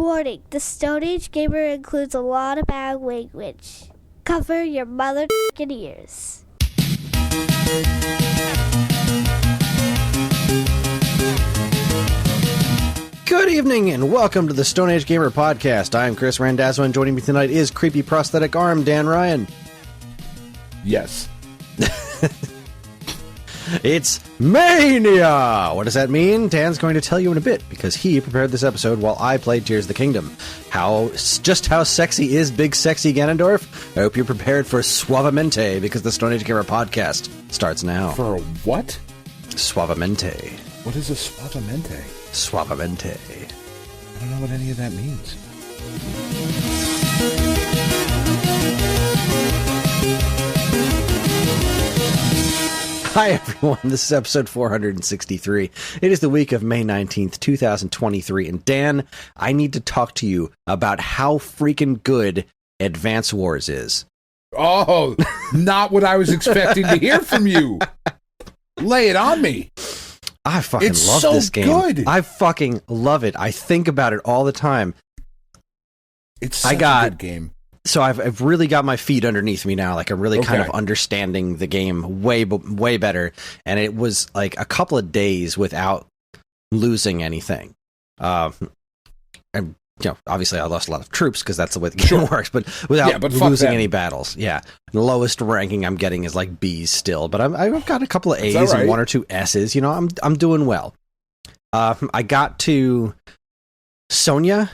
Warning, the Stone Age Gamer includes a lot of bad language. Cover your mother ears. Good evening and welcome to the Stone Age Gamer Podcast. I'm Kris Randazzo and joining me tonight is creepy prosthetic arm Dan Ryan. Yes. It's MAY-nia! What does that mean? Dan's going to tell you in a bit because he prepared this episode while I played Tears of the Kingdom. Just how sexy is Big Sexy Ganondorf? I hope you're prepared for Suavemente because the Stone Age Gamer Podcast starts now. For what? Suavemente. What is a suavemente? Suavemente. I don't know what any of that means. Hi everyone, this is episode 463. It is the week of May 19th, 2023, and Dan, I need to talk to you about how freaking good Advance Wars is. Oh, not what I was expecting to hear from you. Lay it on me. I fucking love so this game. Good. I fucking love it. I think about it all the time. It's such a good game. So I've really got my feet underneath me now. Like I'm really kind of understanding the game way better. And it was like a couple of days without losing anything. And obviously I lost a lot of troops because that's the way the game works. But without losing any battles. Yeah, the lowest ranking I'm getting is like B's still. But I've got a couple of A's and one or two S's. You know, I'm doing well. I got to Sonia.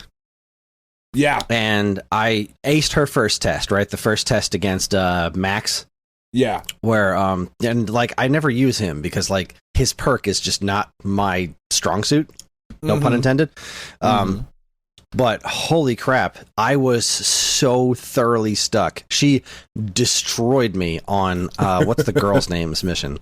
Yeah. And I aced her first test, right? The first test against Max. Yeah. Where, and like, I never use him because, like, his perk is just not my strong suit. No pun intended. But holy crap, I was so thoroughly stuck. She destroyed me on, what's the girl's name's mission?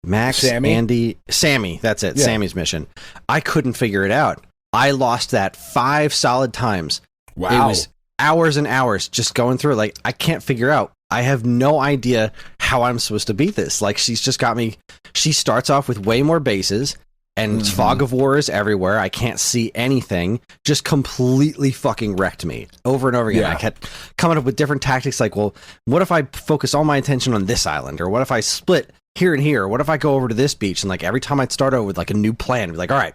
Max, Sammy? Andy, Sammy, that's it, Yeah. Sammy's mission. I couldn't figure it out. I lost that 5 solid times. Wow. It was hours and hours just going through it. Like, I can't figure out. I have no idea how I'm supposed to beat this. Like, she's just got me. She starts off with way more bases and fog of war is everywhere. I can't see anything. Just completely fucking wrecked me over and over again. Yeah. I kept coming up with different tactics. Like, well, what if I focus all my attention on this island? Or what if I split here and here? Or what if I go over to this beach? And like every time I'd start over with like a new plan, be like, all right,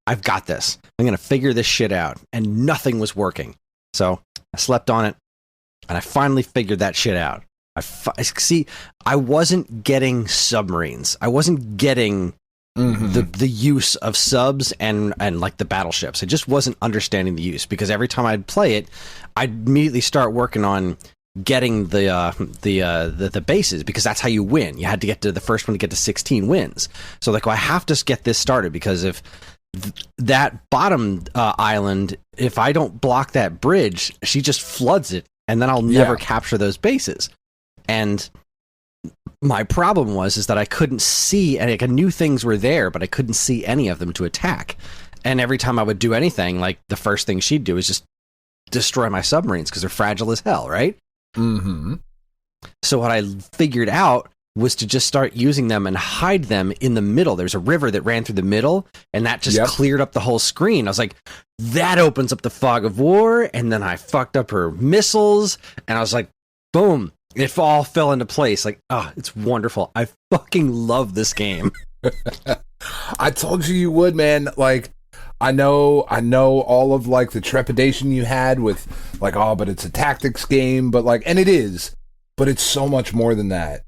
I've got this. I'm going to figure this shit out. And nothing was working. So I slept on it and I finally figured that shit out. I wasn't getting submarines. I wasn't getting the use of subs and like the battleships. I just wasn't understanding the use because every time I'd play it, I'd immediately start working on getting the bases because that's how you win. You had to get to the first one to get to 16 wins. So like, well, I have to get this started because if that bottom island, if I don't block that bridge, she just floods it and then I'll never capture those bases. And my problem is that I couldn't see, and like, I knew things were there, but I couldn't see any of them to attack. And every time I would do anything, like the first thing she'd do is just destroy my submarines because they're fragile as hell, right? So what I figured out was to just start using them and hide them in the middle. There's a river that ran through the middle, and that just cleared up the whole screen. I was like, that opens up the fog of war, and then I fucked up her missiles, and I was like, boom, it all fell into place. Like, it's wonderful. I fucking love this game. I told you would, man. Like, I know all of like the trepidation you had with like, but it's a tactics game, but like, and it is, but it's so much more than that.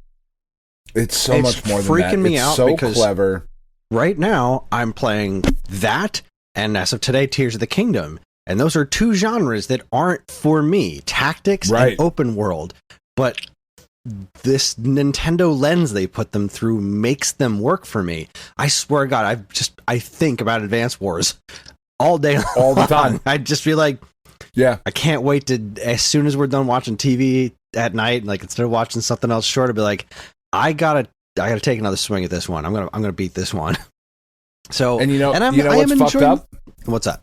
It's much more than that. It's freaking me out so because clever. Right now, I'm playing that, and as of today, Tears of the Kingdom. And those are two genres that aren't for me. Tactics and open world. But this Nintendo lens they put them through makes them work for me. I swear to God, I think about Advance Wars all day long. All the time. I'd just be like, I can't wait to, as soon as we're done watching TV at night, like instead of watching something else short, I'd be like, I gotta take another swing at this one. I'm gonna beat this one. So, and I what's am fucked up? What's that?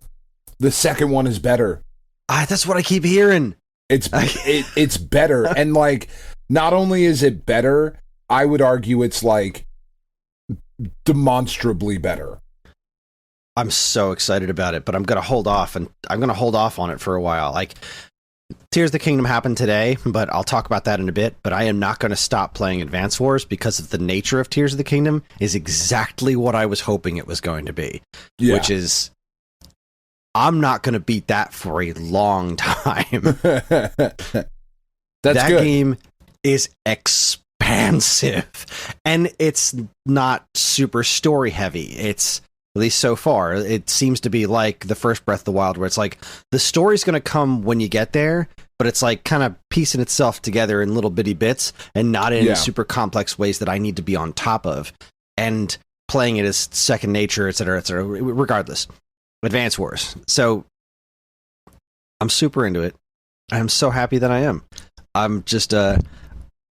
The second one is better. That's what I keep hearing. It's better, and like, not only is it better, I would argue it's like demonstrably better. I'm so excited about it, but I'm gonna hold off on it for a while. Like, Tears of the Kingdom happened today, but I'll talk about that in a bit. But I am not going to stop playing Advance Wars because of the nature of Tears of the Kingdom is exactly what I was hoping it was going to be, which is I'm not going to beat that for a long time. That good. Game is expansive, and it's not super story heavy. It's, at least so far, it seems to be like the first Breath of the Wild, where it's like the story's going to come when you get there, but it's like kind of piecing itself together in little bitty bits and not in super complex ways that I need to be on top of. And playing it as second nature, et cetera, regardless. Advance Wars. So I'm super into it. I'm so happy that I am. I'm just, I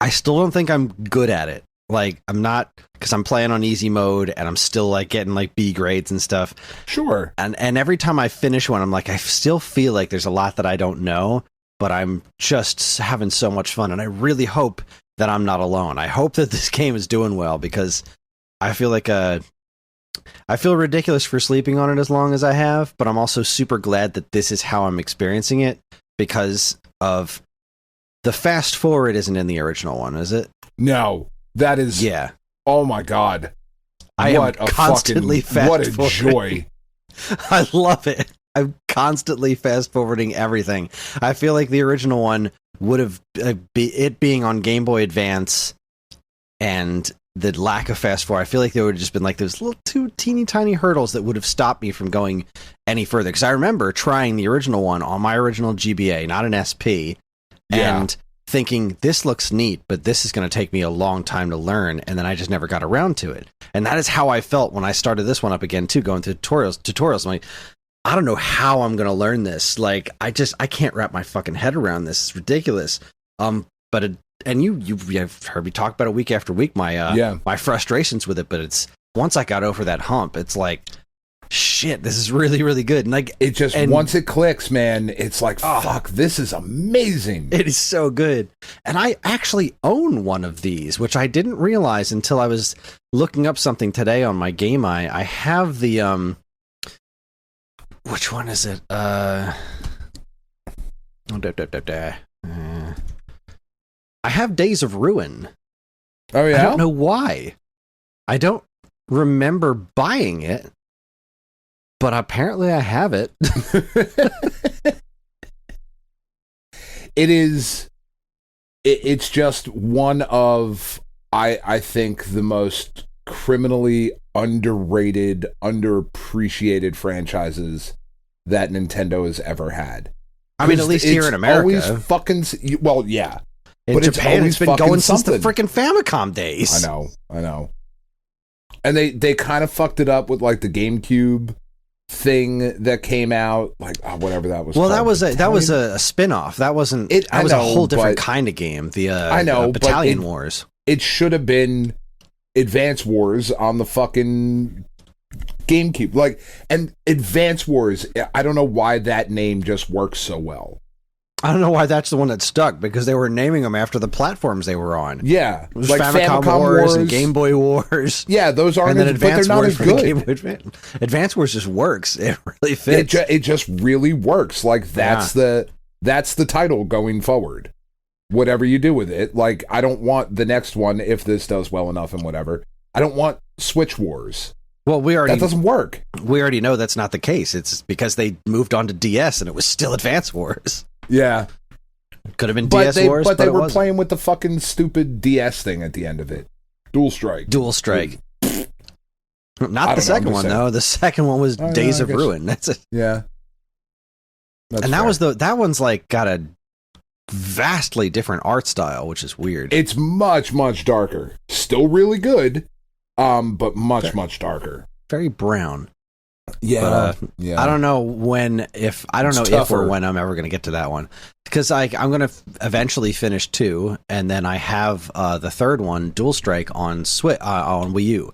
still don't think I'm good at it. Like, I'm not, because I'm playing on easy mode and I'm still like getting like B grades and stuff. Sure. And every time I finish one, I'm like, I still feel like there's a lot that I don't know, but I'm just having so much fun. And I really hope that I'm not alone. I hope that this game is doing well, because I feel like I feel ridiculous for sleeping on it as long as I have, but I'm also super glad that this is how I'm experiencing it, because of the fast forward isn't in the original one, is it? No. That is, oh my God. I am constantly fast forwarding. What a joy. I love it. I'm constantly fast forwarding everything. I feel like the original one would have, it being on Game Boy Advance and the lack of fast forward, I feel like there would have just been like those little two teeny tiny hurdles that would have stopped me from going any further. Because I remember trying the original one on my original GBA, not an SP, and thinking, this looks neat, but this is going to take me a long time to learn, and then I just never got around to it. And that is how I felt when I started this one up again too, going through tutorials. I'm like, I don't know how I'm going to learn this. Like, I can't wrap my fucking head around this. It's ridiculous. But you've heard me talk about it week after week, my frustrations with it, but it's, once I got over that hump, it's like, shit, this is really, really good. And like, it just, once it clicks, man, it's like, fuck, this is amazing. It is so good. And I actually own one of these, which I didn't realize until I was looking up something today on my Game Eye. I have the, which one is it? I have Days of Ruin. Oh, yeah? I don't know why. I don't remember buying it, but apparently I have it. It's just one of, I think, the most criminally underrated, underappreciated franchises that Nintendo has ever had. I mean, at least here in America. Always fucking, well, yeah. In but Japan, it's been going since the freaking Famicom days. I know. And they kind of fucked it up with like the GameCube thing that came out, like whatever that was. Well, that was a spin-off. That wasn't. That was a whole different kind of game. The Battalion Wars. It should have been Advance Wars on the fucking GameCube. Like, and Advance Wars, I don't know why that name just works so well. I don't know why that's the one that stuck, because they were naming them after the platforms they were on. Yeah, it was like Famicom Wars and Game Boy Wars. Yeah, those aren't, but they're not as good. Advance Wars just works. It really fits. It just really works. Like, that's the title going forward. Whatever you do with it, like, I don't want the next one, if this does well enough and whatever. I don't want Switch Wars. Well, that doesn't work. We already know that's not the case. It's because they moved on to DS and it was still Advance Wars. Yeah. Could have been DS Wars, but they were playing with the fucking stupid DS thing at the end of it. Dual Strike. Not the second one, though. The second one was Days of Ruin. That's it. Yeah. And that one's like got a vastly different art style, which is weird. It's much, much darker. Still really good, but much darker. Very brown. Yeah, but, I don't know if or when I'm ever going to get to that one, because I'm going to eventually finish 2, and then I have the third one, Dual Strike, on on Wii U,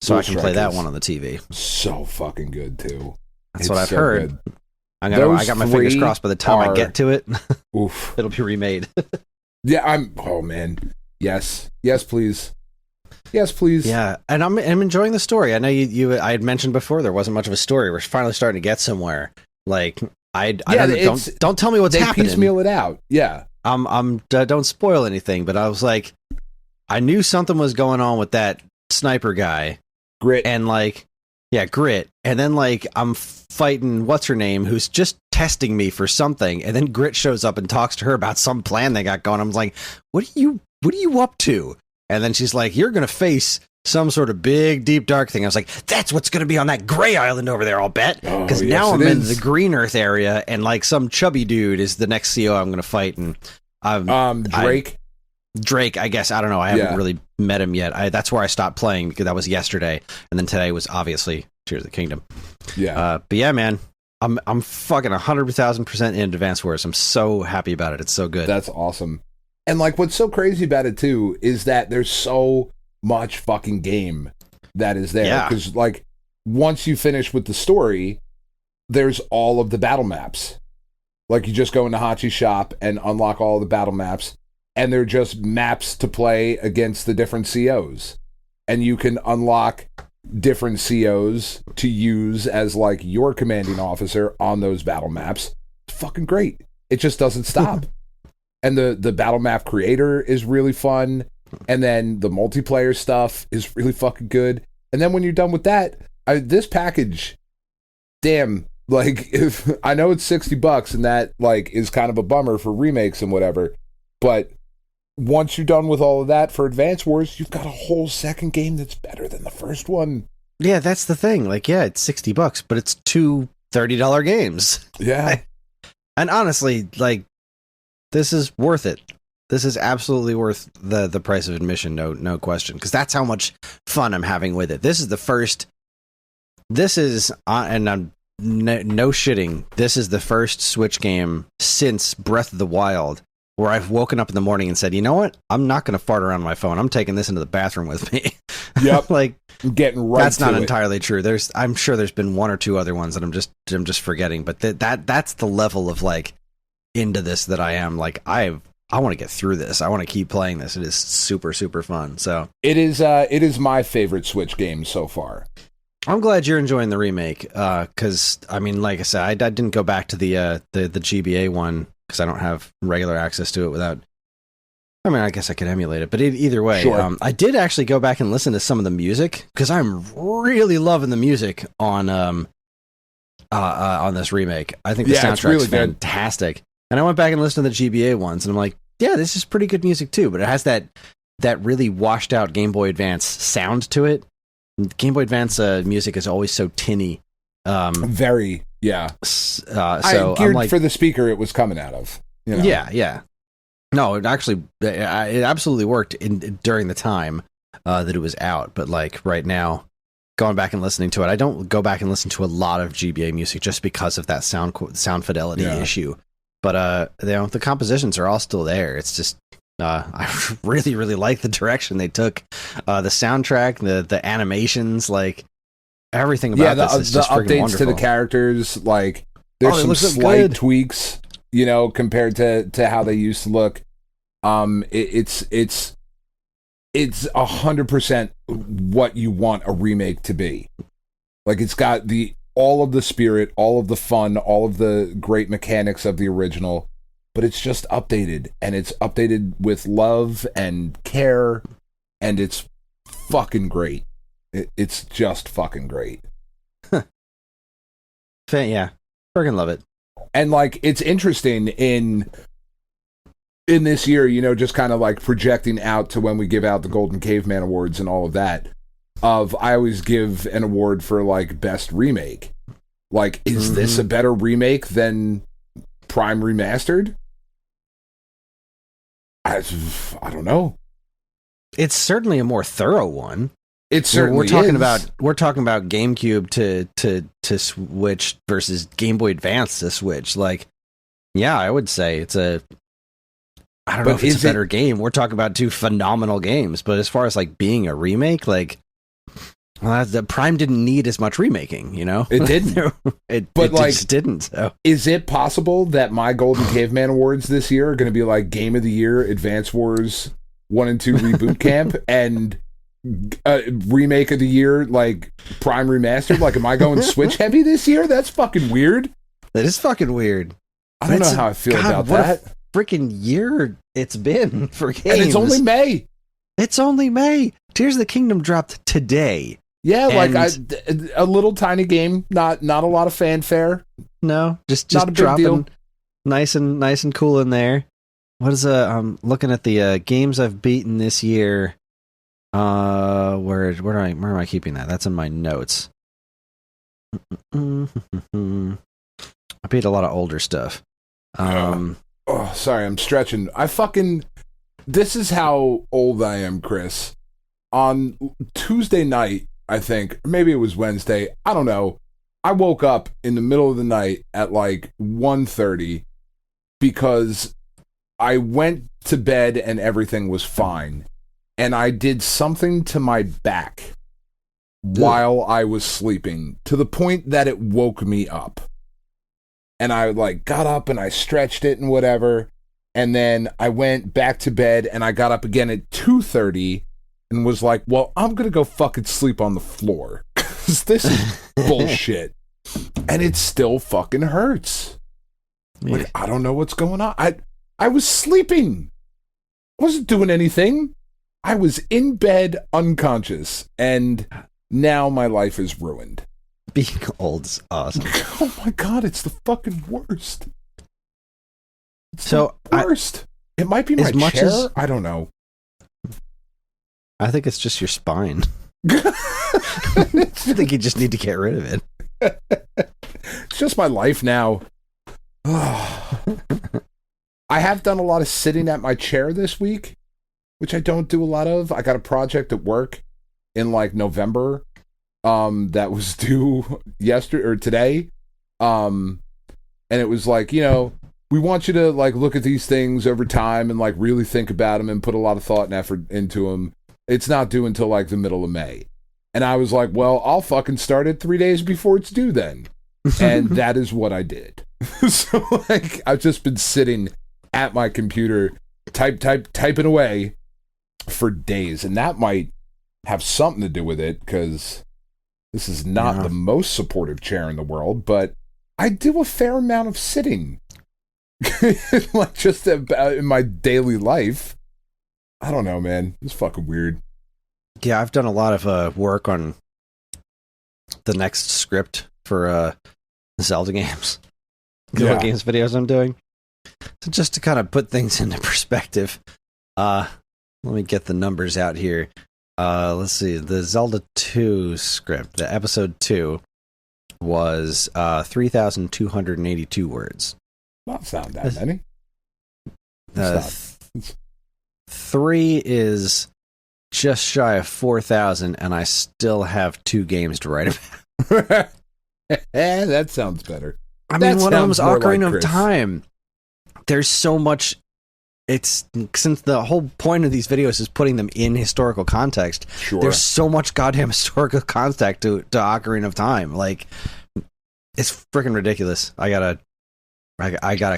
so I can play that one on the TV. So fucking good too. That's what I've heard. I got my fingers crossed. By the time I get to it, oof, it'll be remade. Yeah, oh man, yes, please. Yes, please. Yeah, and I'm enjoying the story. I know I had mentioned before there wasn't much of a story. We're finally starting to get somewhere. Like don't tell me what's happening. They piecemeal it out. Yeah. Don't spoil anything, but I was like, I knew something was going on with that sniper guy. Grit. And Grit. And then I'm fighting what's her name, who's just testing me for something, and then Grit shows up and talks to her about some plan they got going. I'm like, what are you up to? And then she's like, you're gonna face some sort of big, deep, dark thing. I was like, that's what's gonna be on that gray island over there, I'll bet. Because now I'm in the green earth area, and some chubby dude is the next CO I'm gonna fight. And Drake, I guess. I don't know. I haven't really met him yet. That's where I stopped playing, because that was yesterday, and then today was obviously Tears of the Kingdom. Yeah. But yeah, man, I'm fucking 100,000% in Advance Wars. I'm so happy about it. It's so good. That's awesome. And what's so crazy about it too is that there's so much fucking game that is there. Because once you finish with the story, there's all of the battle maps. You just go into Hachi's shop and unlock all the battle maps, and they're just maps to play against the different COs. And you can unlock different COs to use as your commanding officer on those battle maps. It's fucking great. It just doesn't stop. And the battle map creator is really fun. And then the multiplayer stuff is really fucking good. And then when you're done with that, this package, damn, if I know it's $60 and that is kind of a bummer for remakes and whatever, but once you're done with all of that for Advance Wars, you've got a whole second game that's better than the first one. Yeah, that's the thing. It's $60, but it's two $30 games. Yeah. And honestly, this is worth it. This is absolutely worth the price of admission, no question, because that's how much fun I'm having with it. And I'm no shitting, this is the first Switch game since Breath of the Wild where I've woken up in the morning and said, you know what? I'm not going to fart around my phone. I'm taking this into the bathroom with me. Yep. Getting right. That's to not it. entirely true. I'm sure there's been one or two other ones that I'm just forgetting, but that's the level of into this that I am. I want to get through this. I want to keep playing this. It is super, super fun. So it is my favorite Switch game so far. I'm glad you're enjoying the remake. Cause like I said, I didn't go back to the GBA one, because I don't have regular access to it without. I guess I could emulate it, but either way, sure. I did actually go back and listen to some of the music, because I'm really loving the music on this remake. I think the soundtrack's really fantastic. And I went back and listened to the GBA ones, and I'm like, yeah, this is pretty good music too, but it has that really washed out Game Boy Advance sound to it. Game Boy Advance music is always so tinny. Very, yeah. So I geared for the speaker it was coming out of. Yeah. No, it absolutely worked during the time that it was out. But right now, going back and listening to it, I don't go back and listen to a lot of GBA music just because of that sound fidelity issue. But the compositions are all still there. It's just I really, really like the direction they took. The soundtrack, the animations, everything about this is just freaking wonderful. The updates to the characters, there's some slight tweaks, compared to how they used to look. It's 100% what you want a remake to be. It's got all of the spirit, all of the fun, all of the great mechanics of the original, but it's just updated, and it's updated with love and care, and it's fucking great. It's just fucking great. Yeah, freaking love it. And it's interesting in this year, just kind of projecting out to when we give out the Golden Caveman Awards and all of that. I always give an award for best remake. Is this a better remake than Prime Remastered? I don't know. It's certainly a more thorough one. It certainly we're talking is. We're talking about GameCube to Switch versus Game Boy Advance to Switch. Yeah, I would say it's a. I don't know if it's a better game. We're talking about two phenomenal games, but as far as being a remake, the Prime didn't need as much remaking, It didn't. it just didn't. So. Is it possible that my Golden Caveman Awards this year are going to be Game of the Year, Advance Wars 1 and 2 Reboot Camp, and remake of the year, like Prime Remastered. Like, am I going Switch heavy this year? That's fucking weird. That is fucking weird. I don't know how I feel about what that. A freaking year it's been for games. And it's only May. It's only May. Tears of the Kingdom dropped today. Yeah, like a little tiny game, not a lot of fanfare. No, just not a big dropping deal. nice and cool in there. What is I'm looking at the games I've beaten this year. Where am I keeping that? That's in my notes. I beat a lot of older stuff. Sorry, I'm stretching. This is how old I am, Chris. On Tuesday night, I think, or maybe it was Wednesday, I don't know. I woke up in the middle of the night at like 1:30 because I went to bed and everything was fine. And I did something to my back while I was sleeping to the point that it woke me up. And I like got up and I stretched it and whatever. And then I went back to bed and I got up again at 2:30 and was like, well, I'm going to go fucking sleep on the floor. 'Cause this is bullshit. And it still fucking hurts. Yeah. Like, I don't know what's going on. I was sleeping. I wasn't doing anything. I was in bed unconscious. And now my life is ruined. Being old is awesome. Oh my God, it's the fucking worst. It's so the worst. It might be my chair. As, I don't know. I think it's just your spine. I think you just need to get rid of it. It's just my life now. I have done a lot of sitting at my chair this week, which I don't do a lot of. I got a project at work in like November that was due yesterday or today. And it was like, we want you to like look at these things over time and like really think about them and put a lot of thought and effort into them. It's not due until like the middle of May. And I was like, well, I'll fucking start it 3 days before it's due then. And that is what I did. So like I've just been sitting at my computer typing away for days. And that might have something to do with it because this is not the most supportive chair in the world, but I do a fair amount of sitting. Like just about in my daily life. I don't know, man. It's fucking weird. Yeah, I've done a lot of work on the next script for Zelda games. What games videos I'm doing. So just to kind of put things into perspective, let me get the numbers out here. Let's see. The Zelda 2 script, the episode 2, was 3,282 words. Not sound that many. 3 is just shy of 4,000, and I still have 2 games to write about. That sounds better. I mean, one of them's Ocarina of Time. There's so much. It's since the whole point of these videos is putting them in historical context. Sure. There's so much goddamn historical context to Ocarina of Time. Like, it's freaking ridiculous. I gotta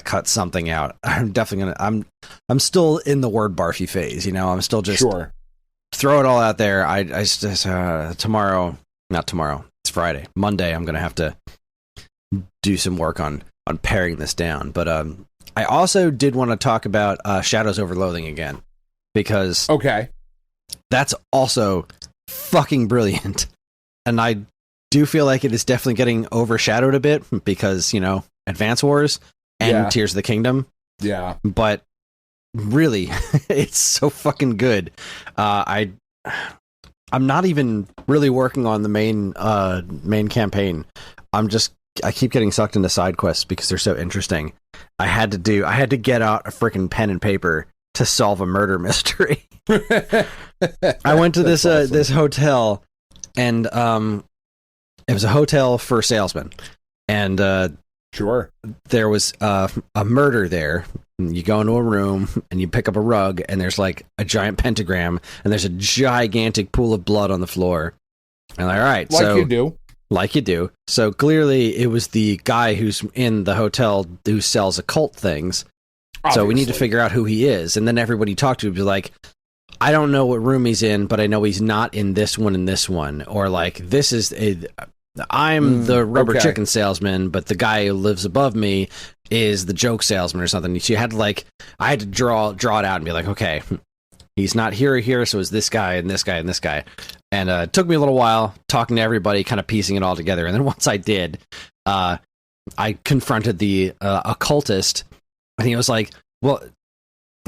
cut something out. I'm definitely gonna. I'm still in the word barfy phase. I'm still just throw it all out there. I just tomorrow, not tomorrow. It's Friday. Monday, I'm gonna have to do some work on paring this down. But I also did want to talk about Shadows Over Loathing again because that's also fucking brilliant, and I do feel like it is definitely getting overshadowed a bit because Advance Wars and Tears of the Kingdom. Yeah. But really, it's so fucking good. I'm not even really working on the main campaign. I keep getting sucked into side quests because they're so interesting. I had to get out a freaking pen and paper to solve a murder mystery. I went to this awesome. This hotel, and it was a hotel for salesmen, and there was a murder there. You go into a room and you pick up a rug, and there's like a giant pentagram, and there's a gigantic pool of blood on the floor. And all right, like you do. So clearly, it was the guy who's in the hotel who sells occult things. Obviously. So we need to figure out who he is. And then everybody you talk to would be like, I don't know what room he's in, but I know he's not in this one and this one. Or like, this is I'm the rubber chicken salesman, but the guy who lives above me is the joke salesman or something. So you had to like, I had to draw it out and be like, okay, he's not here or here, so it's this guy and this guy and this guy. And it took me a little while talking to everybody, kind of piecing it all together. And then once I did, I confronted the occultist, and he was like, well,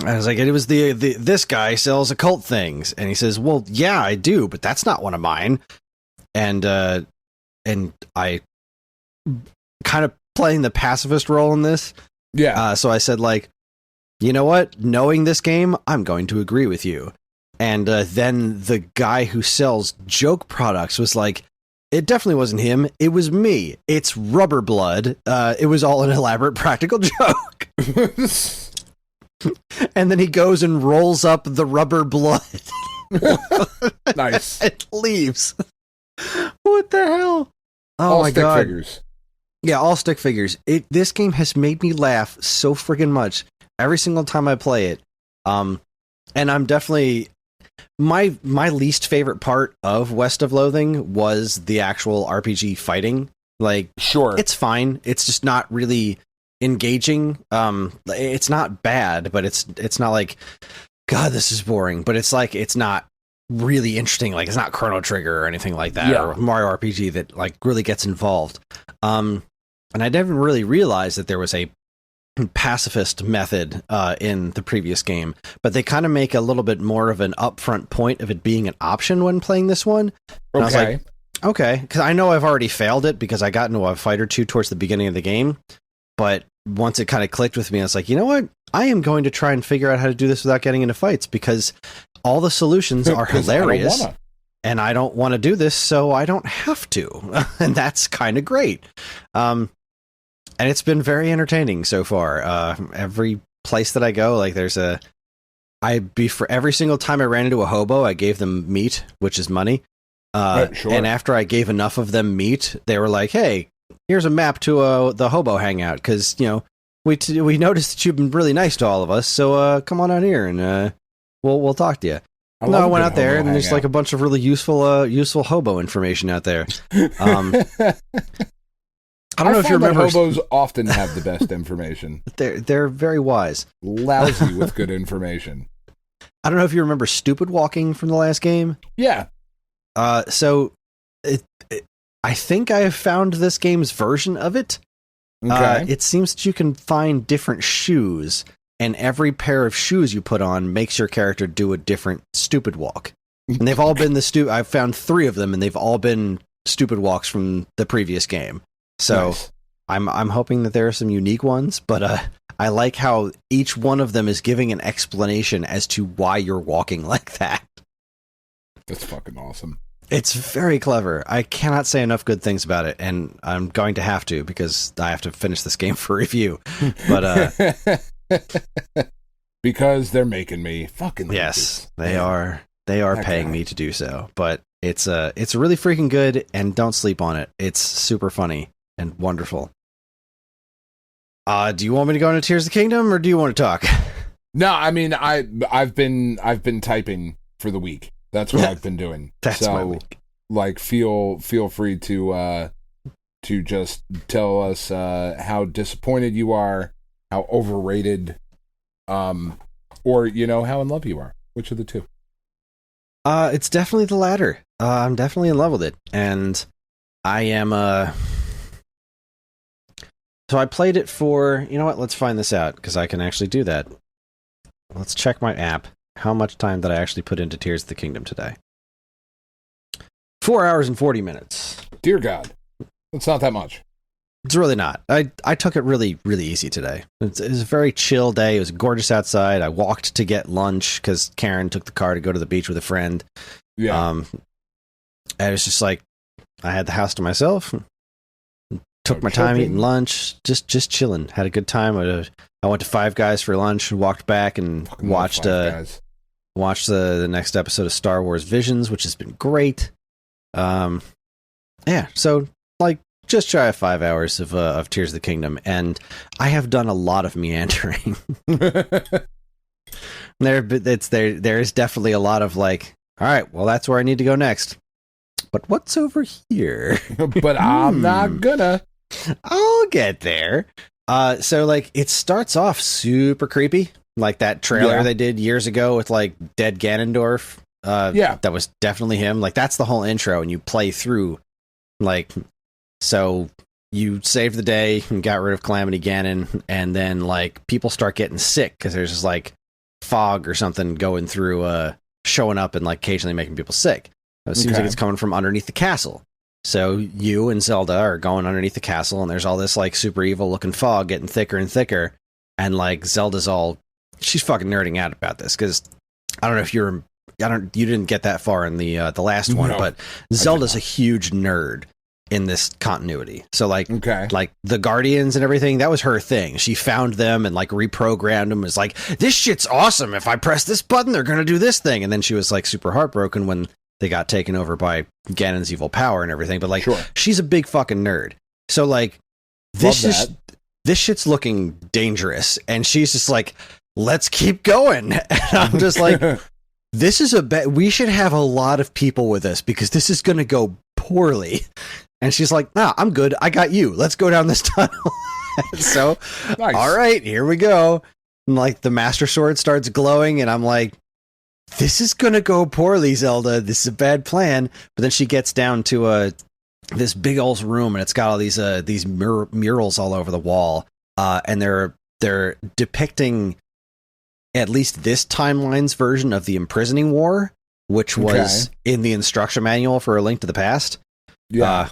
I was like, it was this guy sells occult things. And he says, well, yeah, I do, but that's not one of mine. And I kind of playing the pacifist role in this. Yeah. So I said, like, you know what? Knowing this game, I'm going to agree with you. And then the guy who sells joke products was like, it definitely wasn't him. It was me. It's rubber blood. It was all an elaborate practical joke. And then he goes and rolls up the rubber blood. Nice. It leaves. What the hell? Oh all my stick god. Figures. Yeah, all stick figures. This game has made me laugh so friggin' much every single time I play it. And I'm definitely my least favorite part of West of Loathing was the actual RPG fighting. Like, sure, it's fine. It's just not really engaging. It's not bad, but it's not like, God, this is boring. But it's like, it's not really interesting. Like, it's not Chrono Trigger or anything like that, or Mario RPG that like really gets involved. And I never really realized that there was a pacifist method in the previous game, but they kind of make a little bit more of an upfront point of it being an option when playing this one. And I was like, okay, because I know I've already failed it because I got into a fight or two towards the beginning of the game, but once it kind of clicked with me, I was like, you know what? I am going to try and figure out how to do this without getting into fights, because all the solutions are hilarious, and I don't want to do this, so I don't have to. And that's kind of great. And it's been very entertaining so far. Every place that I go, like for every single time I ran into a hobo, I gave them meat, which is money. Sure. And after I gave enough of them meat, they were like, hey, here's a map to the hobo hangout, because, you know, we noticed that you've been really nice to all of us, so come on out here and we'll talk to you. I went out there and there's like a bunch of really useful hobo information out there. I don't know if you remember. Hobos often have the best information. They're very wise. Lousy with good information. I don't know if you remember stupid walking from the last game. Yeah. So I think I have found this game's version of it. Okay. It seems that you can find different shoes, and every pair of shoes you put on makes your character do a different stupid walk. And they've all been I've found 3 of them, and they've all been stupid walks from the previous game. So nice. I'm hoping that there are some unique ones, but I like how each one of them is giving an explanation as to why you're walking like that. That's fucking awesome. It's very clever. I cannot say enough good things about it, and I'm going to have to, because I have to finish this game for review. But because they're making me fucking. Yes, they are. They are paying me to do so. But it's really freaking good, and don't sleep on it. It's super funny and wonderful. Do you want me to go into Tears of the Kingdom, or do you want to talk? No, I mean I've been typing for the week. That's what I've been doing. That's my week. Like, feel free to just tell us how disappointed you are, how overrated, or you know, how in love you are. Which of the two? It's definitely the latter. I'm definitely in love with it, and I am. So I played it for. You know what? Let's find this out, because I can actually do that. Let's check my app. How much time did I actually put into Tears of the Kingdom today? 4 hours and 40 minutes. Dear God. It's not that much. It's really not. I took it really, really easy today. It was a very chill day. It was gorgeous outside. I walked to get lunch because Karen took the car to go to the beach with a friend. Yeah. I was just like, I had the house to myself. Took my time eating lunch. Just chilling. Had a good time. I went to Five Guys for lunch and walked back and watched the next episode of Star Wars Visions, which has been great. Yeah, so like just shy of 5 hours of Tears of the Kingdom, and I have done a lot of meandering. There's definitely a lot of like, all right, well, that's where I need to go next. But what's over here? But I'm not gonna. I'll get there. So like it starts off super creepy, like that trailer they did years ago with like dead Ganondorf. That was definitely him. Like that's the whole intro, and you play through. Like, so you save the day and got rid of Calamity Ganon, and then like people start getting sick because there's just like fog or something going through, showing up and like occasionally making people sick. It seems like it's coming from underneath the castle. So you and Zelda are going underneath the castle, and there's all this like super evil looking fog getting thicker and thicker, and like Zelda's she's fucking nerding out about this because I don't know if you didn't get that far in the last one, but Zelda's a huge nerd in this continuity. So like the Guardians and everything, that was her thing. She found them and like reprogrammed them. It's like, this shit's awesome. If I press this button, they're gonna do this thing. And then she was like super heartbroken when they got taken over by Ganon's evil power and everything. But like, she's a big fucking nerd. So like, this shit's looking dangerous, and she's just like, let's keep going. And I'm just like, this is we should have a lot of people with us because this is going to go poorly. And she's like, nah, I'm good. I got you. Let's go down this tunnel. So, all right, here we go. And like the Master Sword starts glowing, and I'm like, this is going to go poorly, Zelda. This is a bad plan. But then she gets down to this big old room, and it's got all these murals all over the wall. And they're depicting at least this timeline's version of the imprisoning war, which was in the instruction manual for A Link to the Past. Yeah.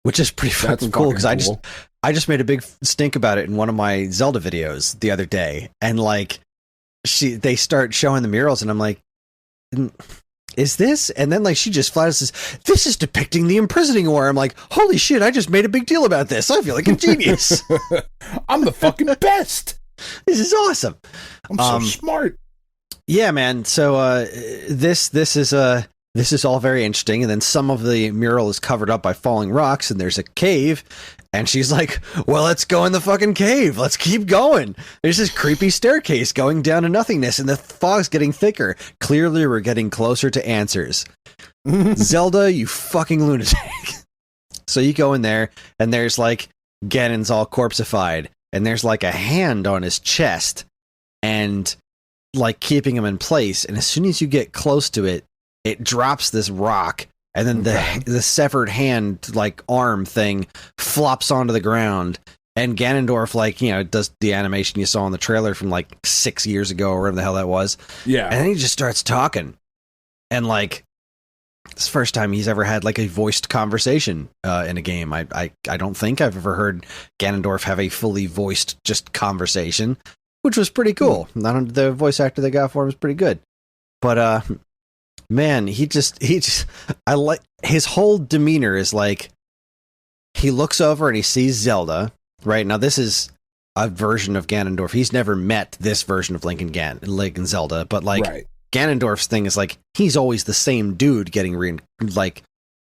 Which is pretty fucking cool, because I just made a big stink about it in one of my Zelda videos the other day. And like they start showing the murals, and I'm like, is this? And then like she just flat says, this is depicting the imprisoning war. I'm like, holy shit, I just made a big deal about this. I feel like a genius. I'm the fucking best. This is awesome. I'm so smart. Yeah, man. So this is all very interesting. And then some of the mural is covered up by falling rocks, and there's a cave. And she's like, well, let's go in the fucking cave. Let's keep going. There's this creepy staircase going down to nothingness, and the fog's getting thicker. Clearly, we're getting closer to answers. Zelda, you fucking lunatic. So you go in there, and there's like Ganon's all corpseified, and there's like a hand on his chest, and like keeping him in place. And as soon as you get close to it, it drops this rock. And then the severed hand, like arm thing, flops onto the ground. And Ganondorf, like, you know, does the animation you saw in the trailer from like 6 years ago or whatever the hell that was. Yeah. And then he just starts talking. And like, it's the first time he's ever had like a voiced conversation in a game. I don't think I've ever heard Ganondorf have a fully voiced just conversation, which was pretty cool. The voice actor they got for him was pretty good. But, man, he just I like his whole demeanor is like he looks over and he sees Zelda. Right now, this is a version of Ganondorf. He's never met this version of Link and Zelda, but like Ganondorf's thing is like he's always the same dude getting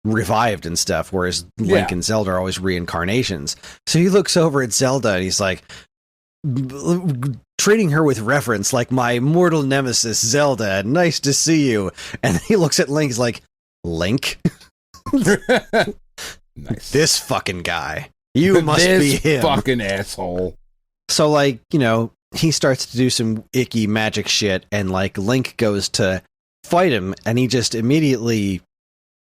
revived and stuff, whereas Link and Zelda are always reincarnations. So he looks over at Zelda and he's like, treating her with reverence, like my mortal nemesis, Zelda. Nice to see you. And he looks at Link, he's like, Link? Nice. This fucking guy. You must be him. Fucking asshole. So, like, you know, he starts to do some icky magic shit, and, like, Link goes to fight him, and he just immediately,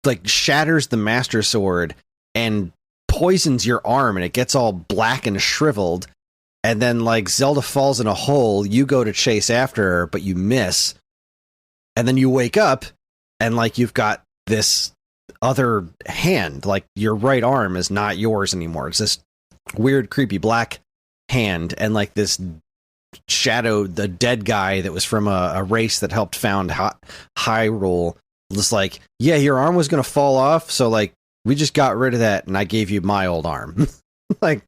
like, shatters the Master Sword and poisons your arm, and it gets all black and shriveled. And then, like, Zelda falls in a hole, you go to chase after her, but you miss. And then you wake up, and, like, you've got this other hand. Like, your right arm is not yours anymore. It's this weird, creepy black hand. And, like, this shadow, the dead guy that was from a race that helped found Hyrule, was like, yeah, your arm was going to fall off, so, like, we just got rid of that, and I gave you my old arm. Like,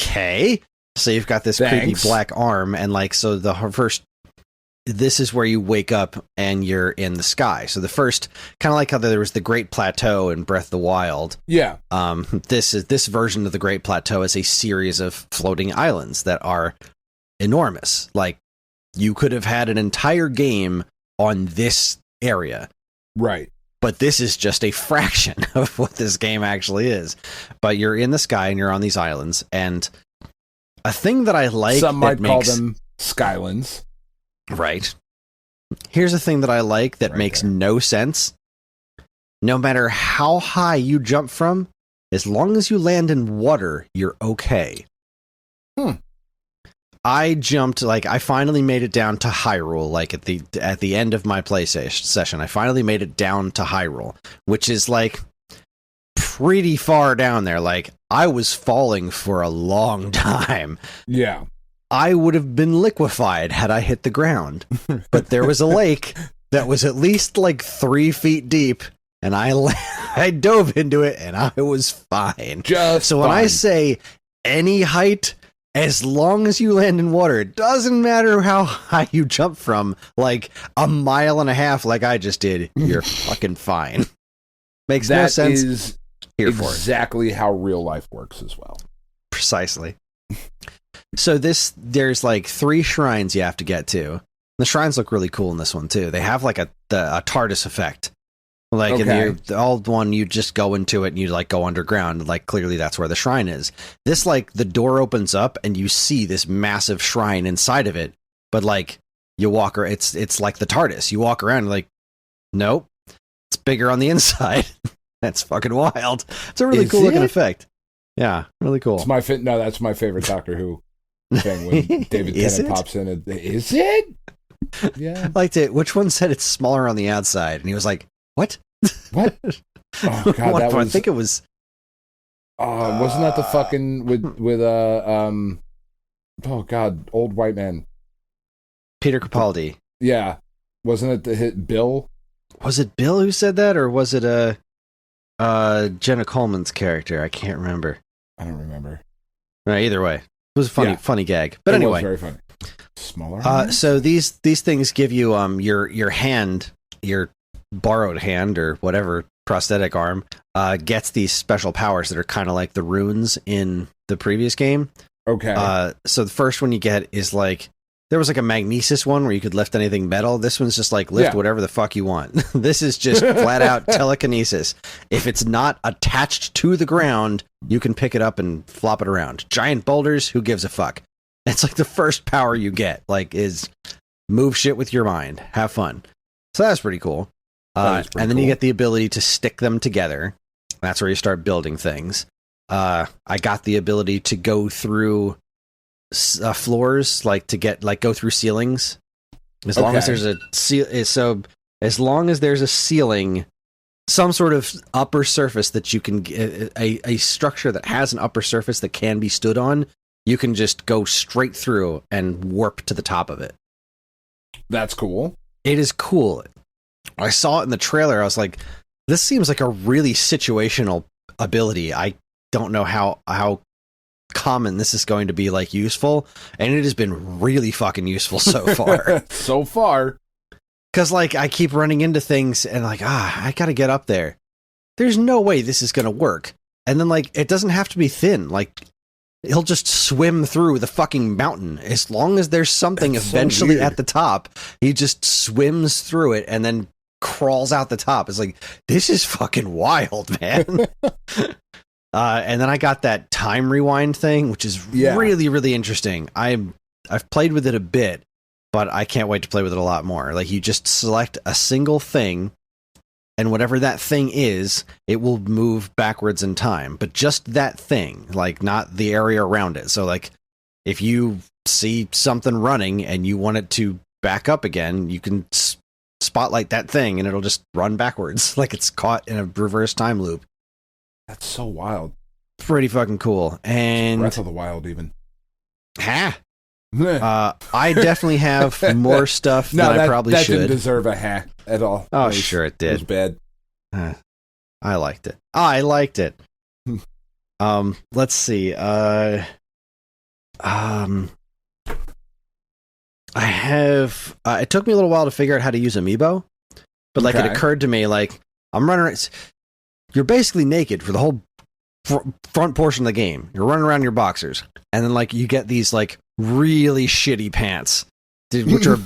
okay. So you've got this creepy black arm, and like, so the first, this is where you wake up and you're in the sky. So the first, kind of like how there was the Great Plateau in Breath of the Wild. Yeah. This version of the Great Plateau is a series of floating islands that are enormous. Like you could have had an entire game on this area. Right. But this is just a fraction of what this game actually is. But you're in the sky and you're on these islands. And a thing that I like... Some might call them Skylands. Right. Here's a thing that I like that makes no sense. No matter how high you jump from, as long as you land in water, you're okay. I jumped, like, I finally made it down to Hyrule, like, at the end of my play session. I finally made it down to Hyrule, which is, like, pretty far down there. Like, I was falling for a long time. Yeah. I would have been liquefied had I hit the ground. But there was a lake that was at least, like, 3 feet deep, and I dove into it, and I was fine. So when I say any height... As long as you land in water, it doesn't matter how high you jump from, like 1.5 miles like I just did, you're fucking fine. Makes no sense. That is exactly how real life works as well. Precisely. So there's like 3 shrines you have to get to. The shrines look really cool in this one too. They have like a TARDIS effect. Like in the old one, you just go into it and you like go underground. Like clearly that's where the shrine is. This, like, the door opens up and you see this massive shrine inside of it. But like you walk, or it's like the TARDIS. You walk around like, nope, it's bigger on the inside. That's fucking wild. It's a really cool looking effect. Yeah, really cool. No, that's my favorite Doctor Who thing when David Tennant pops in. Is it? Yeah. I liked it. Which one said it's smaller on the outside? And he was like, what? What? Oh god, that was, I think it was. Wasn't that the fucking with oh god, old white man, Peter Capaldi? Yeah, wasn't it the hit Bill? Was it Bill who said that, or was it Jenna Coleman's character? I can't remember. I don't remember. Either way, it was a funny gag. But anyway, was very funny. Smaller. So these things give you your hand, your borrowed hand or whatever prosthetic arm gets these special powers that are kind of like the runes in the previous game. Okay. So the first one you get is like, there was like a magnesis one where you could lift anything metal. This one's just like lift whatever the fuck you want. This is just flat out telekinesis. If it's not attached to the ground, you can pick it up and flop it around. Giant boulders, who gives a fuck? It's like the first power you get, like, is move shit with your mind. Have fun. So that's pretty cool. And then you get the ability to stick them together. That's where you start building things. I got the ability to go through floors, like to get go through ceilings. As long as there's as long as there's a ceiling, some sort of upper surface that you can a structure that has an upper surface that can be stood on, you can just go straight through and warp to the top of it. That's cool. It is cool. I saw it in the trailer. I was like, this seems like a really situational ability. I don't know how common this is going to be, like, useful. And it has been really fucking useful so far. So far. Because, like, I keep running into things and, like, I got to get up there. There's no way this is going to work. And then, like, it doesn't have to be thin. Like, he'll just swim through the fucking mountain. As long as there's something eventually at the top, he just swims through it and then crawls out the top. It's like, this is fucking wild, man. And then I got that time rewind thing, which is really, really interesting. I've played with it a bit, but I can't wait to play with it a lot more. Like, you just select a single thing, and whatever that thing is, it will move backwards in time. But just that thing, like, not the area around it. So, like, if you see something running and you want it to back up again, you can spotlight that thing and it'll just run backwards, like it's caught in a reverse time loop. That's so wild. Pretty fucking cool. And Breath of the Wild, even. I definitely have more stuff that I probably should. That didn't deserve a ha at all. Oh, sure it did. It was bad. I liked it. I liked it. Let's see. I have. It took me a little while to figure out how to use Amiibo, but like it occurred to me, like, I'm running. You're basically naked for the whole front portion of the game. You're running around in your boxers, and then like you get these like really shitty pants which are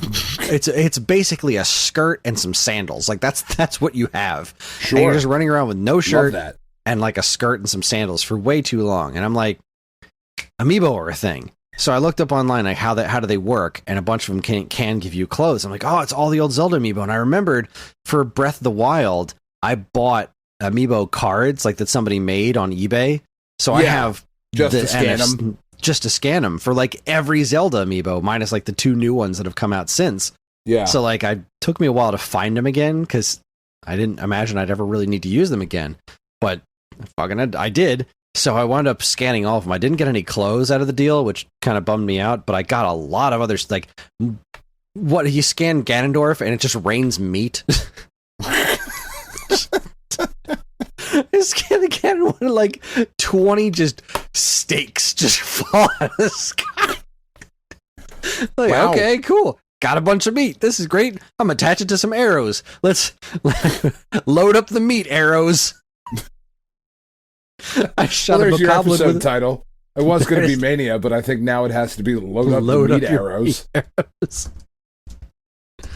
it's basically a skirt and some sandals. Like that's what you have. Sure. And you're just running around with no shirt Love that. and like a skirt and some sandals for way too long. And I'm like, amiibo are a thing. So I looked up online like how do they work, and a bunch of them can give you clothes. I'm like, oh, it's all the old Zelda amiibo. And I remembered for Breath of the Wild, I bought amiibo cards like that somebody made on eBay. So I have just to scan them. Just to scan them for like every Zelda amiibo, minus like the 2 new ones that have come out since. Yeah. So like took me a while to find them again because I didn't imagine I'd ever really need to use them again. But fucking I did. So I wound up scanning all of them. I didn't get any clothes out of the deal, which kind of bummed me out, but I got a lot of others. Like, what, you scan Ganondorf and it just rains meat? I scanned the Ganondorf and like 20 just steaks just fall out of the sky. Like, wow. Okay, cool. Got a bunch of meat. This is great. I'm attached it to some arrows. Let's load up the meat arrows. I shot there's your episode with title. It was going to be MAY-nia, but I think now it has to be load up the meat arrows.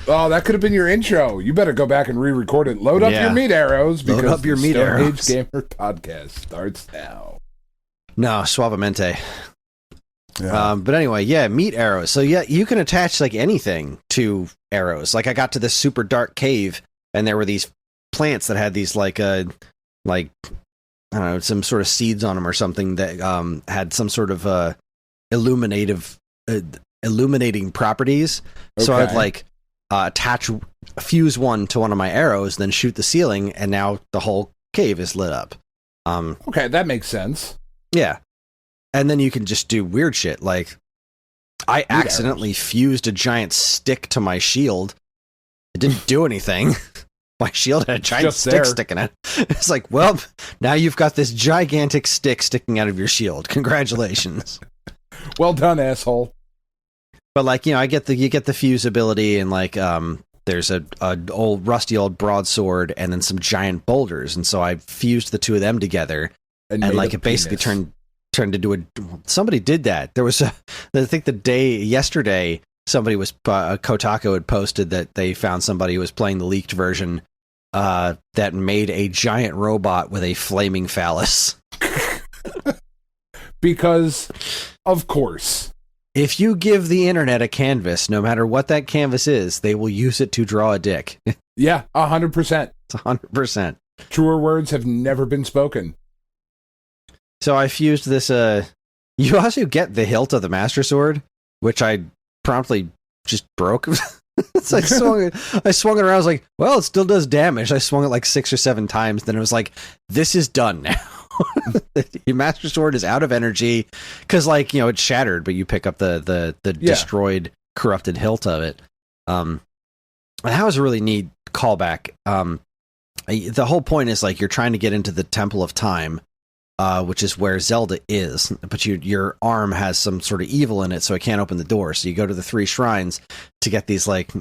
Oh, that could have been your intro. You better go back and re-record it. Load up your meat arrows, because load up your meat arrows. Age Gamer podcast starts now. No, suavemente. Yeah. But anyway, yeah, meat arrows. So yeah, you can attach like anything to arrows. Like I got to this super dark cave, and there were these plants that had these like I don't know, some sort of seeds on them or something that had some sort of illuminating properties. Okay. So I'd like fuse one to one of my arrows, then shoot the ceiling, and now the whole cave is lit up. Okay, that makes sense. Yeah. And then you can just do weird shit. Like, I accidentally fused a giant stick to my shield. It didn't do anything. My shield had a giant stick sticking out. It's like, well, now you've got this gigantic stick sticking out of your shield. Congratulations. Well done, asshole. But like, you know, you get the fuse ability, and like there's a old rusty old broadsword and then some giant boulders, and so I fused the two of them together, and like it basically turned into somebody did that. There was I think yesterday somebody was Kotaku had posted that they found somebody who was playing the leaked version that made a giant robot with a flaming phallus. Because, of course. If you give the internet a canvas, no matter what that canvas is, they will use it to draw a dick. Yeah, 100%. It's 100%. Truer words have never been spoken. So I fused this, you also get the hilt of the Master Sword, which I promptly just broke. So I swung it around. I was like, well, it still does damage. I swung it like 6 or 7 times. Then it was like, this is done now. Your Master Sword is out of energy because, like, you know, it's shattered, but you pick up the destroyed, corrupted hilt of it. And that was a really neat callback. The whole point is like you're trying to get into the Temple of Time, which is where Zelda is, but your arm has some sort of evil in it, so it can't open the door. So you go to the 3 shrines to get these like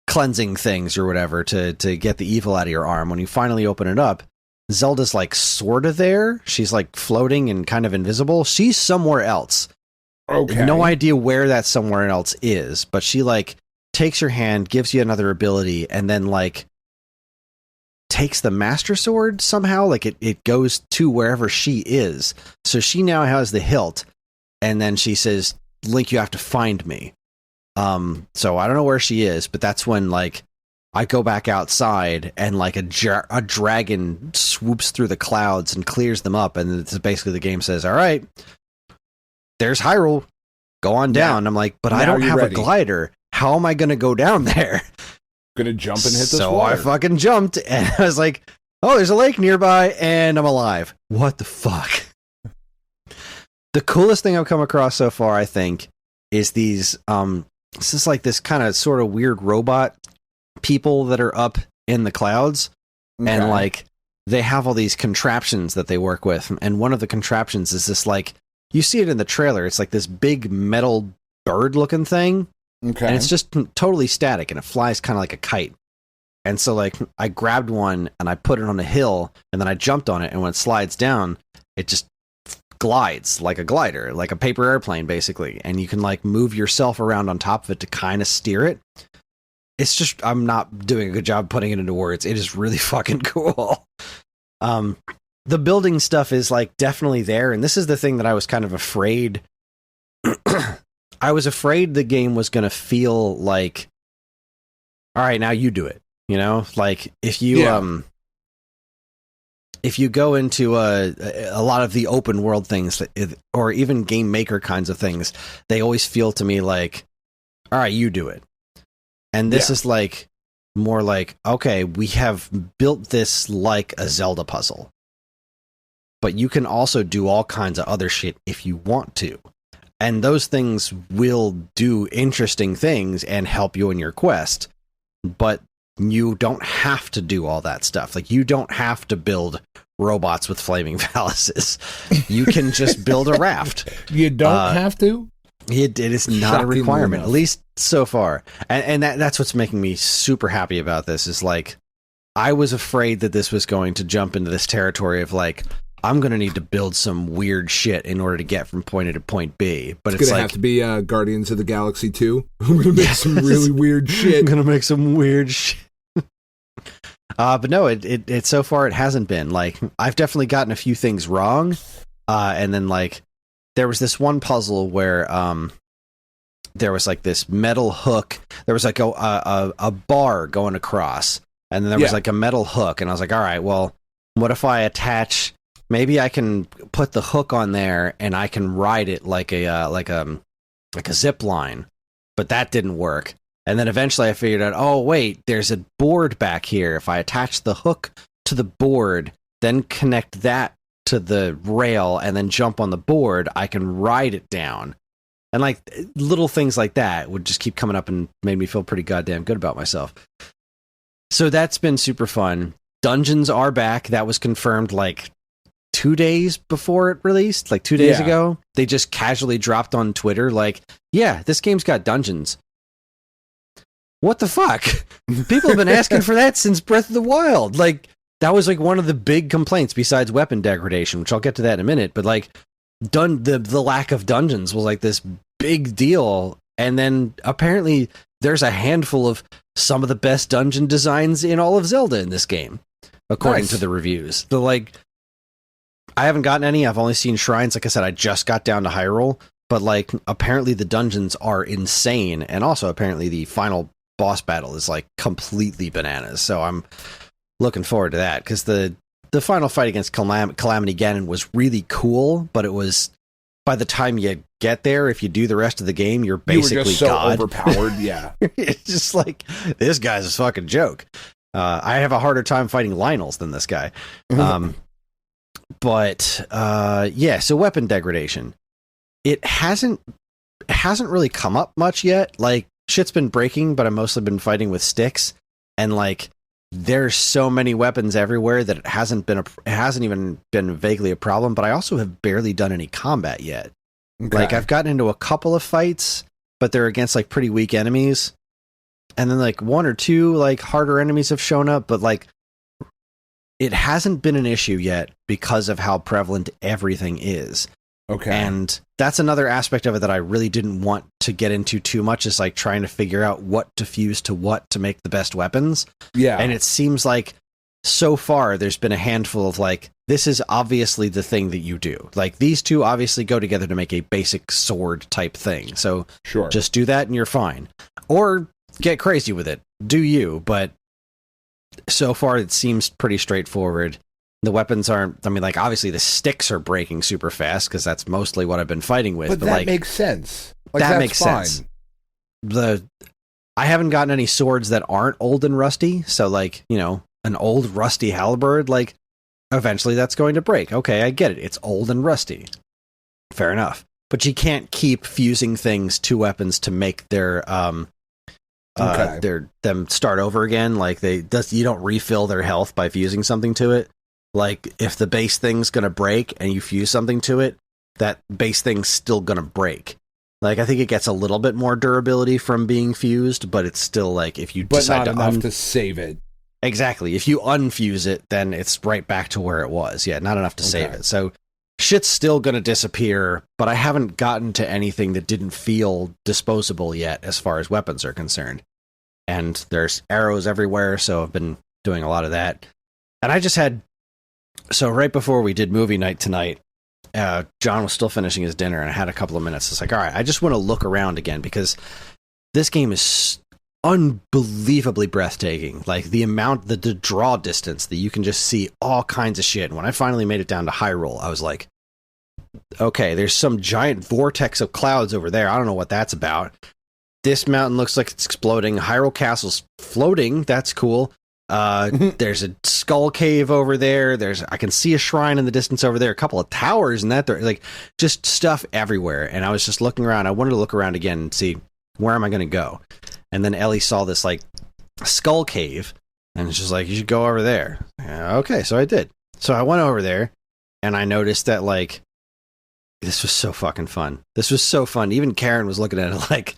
cleansing things or whatever to get the evil out of your arm. When you finally open it up, Zelda's like sort of there. She's like floating and kind of invisible. She's somewhere else. Okay. No idea where that somewhere else is, but she like takes your hand, gives you another ability, and then like takes the Master Sword somehow. Like it goes to wherever she is. So she now has the hilt, and then she says, Link, you have to find me. So I don't know where she is, but that's when like I go back outside and like a dragon swoops through the clouds and clears them up, and it's basically the game says, all right, there's Hyrule, go on down. Yeah. I'm like, but I don't have a glider. How am I going to go down there? Gonna jump and hit this so water. I fucking jumped, and I was like, oh, there's a lake nearby, and I'm alive. What the fuck? The coolest thing I've come across so far, I think, is these this is like this kind of sort of weird robot people that are up in the clouds. Okay. And like they have all these contraptions that they work with, and one of the contraptions is this, like, you see it in the trailer, it's like this big metal bird looking thing. Okay. And it's just totally static, and it flies kind of like a kite. And so like I grabbed one and I put it on a hill, and then I jumped on it, and when it slides down, it just glides like a glider, like a paper airplane, basically. And you can like move yourself around on top of it to kind of steer it. It's just, I'm not doing a good job putting it into words. It is really fucking cool. The building stuff is like definitely there. And this is the thing that I was kind of afraid. I was afraid the game was going to feel like, all right, now you do it. You know, like if you, if you go into a lot of the open world things, or even game maker kinds of things, they always feel to me like, all right, you do it. And this is like more like, okay, we have built this like a Zelda puzzle, but you can also do all kinds of other shit if you want to. And those things will do interesting things and help you in your quest, but you don't have to do all that stuff. Like, you don't have to build robots with flaming phalluses. You can just build a raft. You don't have to? It is not a requirement, at least so far. And that's what's making me super happy about this, is like, I was afraid that this was going to jump into this territory of like, I'm going to need to build some weird shit in order to get from point A to point B. But it's going to have to be Guardians of the Galaxy 2. I'm going to make some really weird shit. I'm going to make some weird shit. But no, it so far it hasn't been. Like, I've definitely gotten a few things wrong. And then like, there was this one puzzle where there was like this metal hook. There was like a bar going across, and then there was like a metal hook. And I was like, all right, well, what if I attach? Maybe I can put the hook on there and I can ride it like a zip line. But that didn't work. And then eventually I figured out, oh wait, there's a board back here. If I attach the hook to the board, then connect that to the rail and then jump on the board, I can ride it down. And like little things like that would just keep coming up and made me feel pretty goddamn good about myself. So that's been super fun. Dungeons are back. That was confirmed like 2 days before it released, like 2 days ago. They just casually dropped on Twitter like, yeah, this game's got dungeons. What the fuck? People have been asking for that since Breath of the Wild. Like, that was like one of the big complaints besides weapon degradation, which I'll get to that in a minute. But like, the lack of dungeons was like this big deal. And then apparently there's a handful of some of the best dungeon designs in all of Zelda in this game, according to the reviews. I haven't gotten any. I've only seen shrines. Like I said, I just got down to Hyrule. But like, apparently the dungeons are insane. And also apparently the final boss battle is like completely bananas. So I'm looking forward to that, because the final fight against Calamity Ganon was really cool, but it was, by the time you get there, if you do the rest of the game, you're basically just so God. Overpowered. Yeah. It's just like, this guy's a fucking joke. I have a harder time fighting Lionels than this guy. But so weapon degradation, it hasn't really come up much yet. Like, shit's been breaking, but I've mostly been fighting with sticks, and like, there's so many weapons everywhere that it hasn't even been vaguely a problem. But I also have barely done any combat yet. Okay. Like, I've gotten into a couple of fights, but they're against like pretty weak enemies, and then like one or two like harder enemies have shown up, but like, it hasn't been an issue yet because of how prevalent everything is. Okay. And that's another aspect of it that I really didn't want to get into too much, is like trying to figure out what to fuse to what to make the best weapons. Yeah. And it seems like so far there's been a handful of like, this is obviously the thing that you do. Like, these two obviously go together to make a basic sword type thing. So just do that and you're fine. Or get crazy with it. Do you. But so far it seems pretty straightforward. The weapons aren't, I mean, like, obviously the sticks are breaking super fast because that's mostly what I've been fighting with. But that like, makes sense. Like, that makes sense. I haven't gotten any swords that aren't old and rusty. So, like, you know, an old rusty halberd, like, eventually that's going to break. Okay, I get it. It's old and rusty. Fair enough. But you can't keep fusing things to weapons to make them start over again. Like, you don't refill their health by fusing something to it. Like, if the base thing's going to break and you fuse something to it, that base thing's still going to break. Like, I think it gets a little bit more durability from being fused, but it's still like, if you decide not enough to save it. Exactly. If you unfuse it, then it's right back to where it was. Yeah, not enough to save it. So shit's still going to disappear, but I haven't gotten to anything that didn't feel disposable yet as far as weapons are concerned. And there's arrows everywhere, so I've been doing a lot of that. And I just had... So right before we did movie night tonight, John was still finishing his dinner, and I had a couple of minutes. It's like, all right, I just want to look around again, because this game is unbelievably breathtaking. Like, the draw distance that you can just see all kinds of shit. And when I finally made it down to Hyrule, I was like, okay, there's some giant vortex of clouds over there. I don't know what that's about. This mountain looks like it's exploding. Hyrule Castle's floating. That's cool. There's a skull cave over there. I can see a shrine in the distance over there. A couple of towers and that. Like, just stuff everywhere. And I was just looking around. I wanted to look around again and see, where am I going to go? And then Ellie saw this, like, skull cave, and she's like, you should go over there. Okay, so I did. So I went over there, and I noticed that, like, this was so fucking fun. This was so fun. Even Karen was looking at it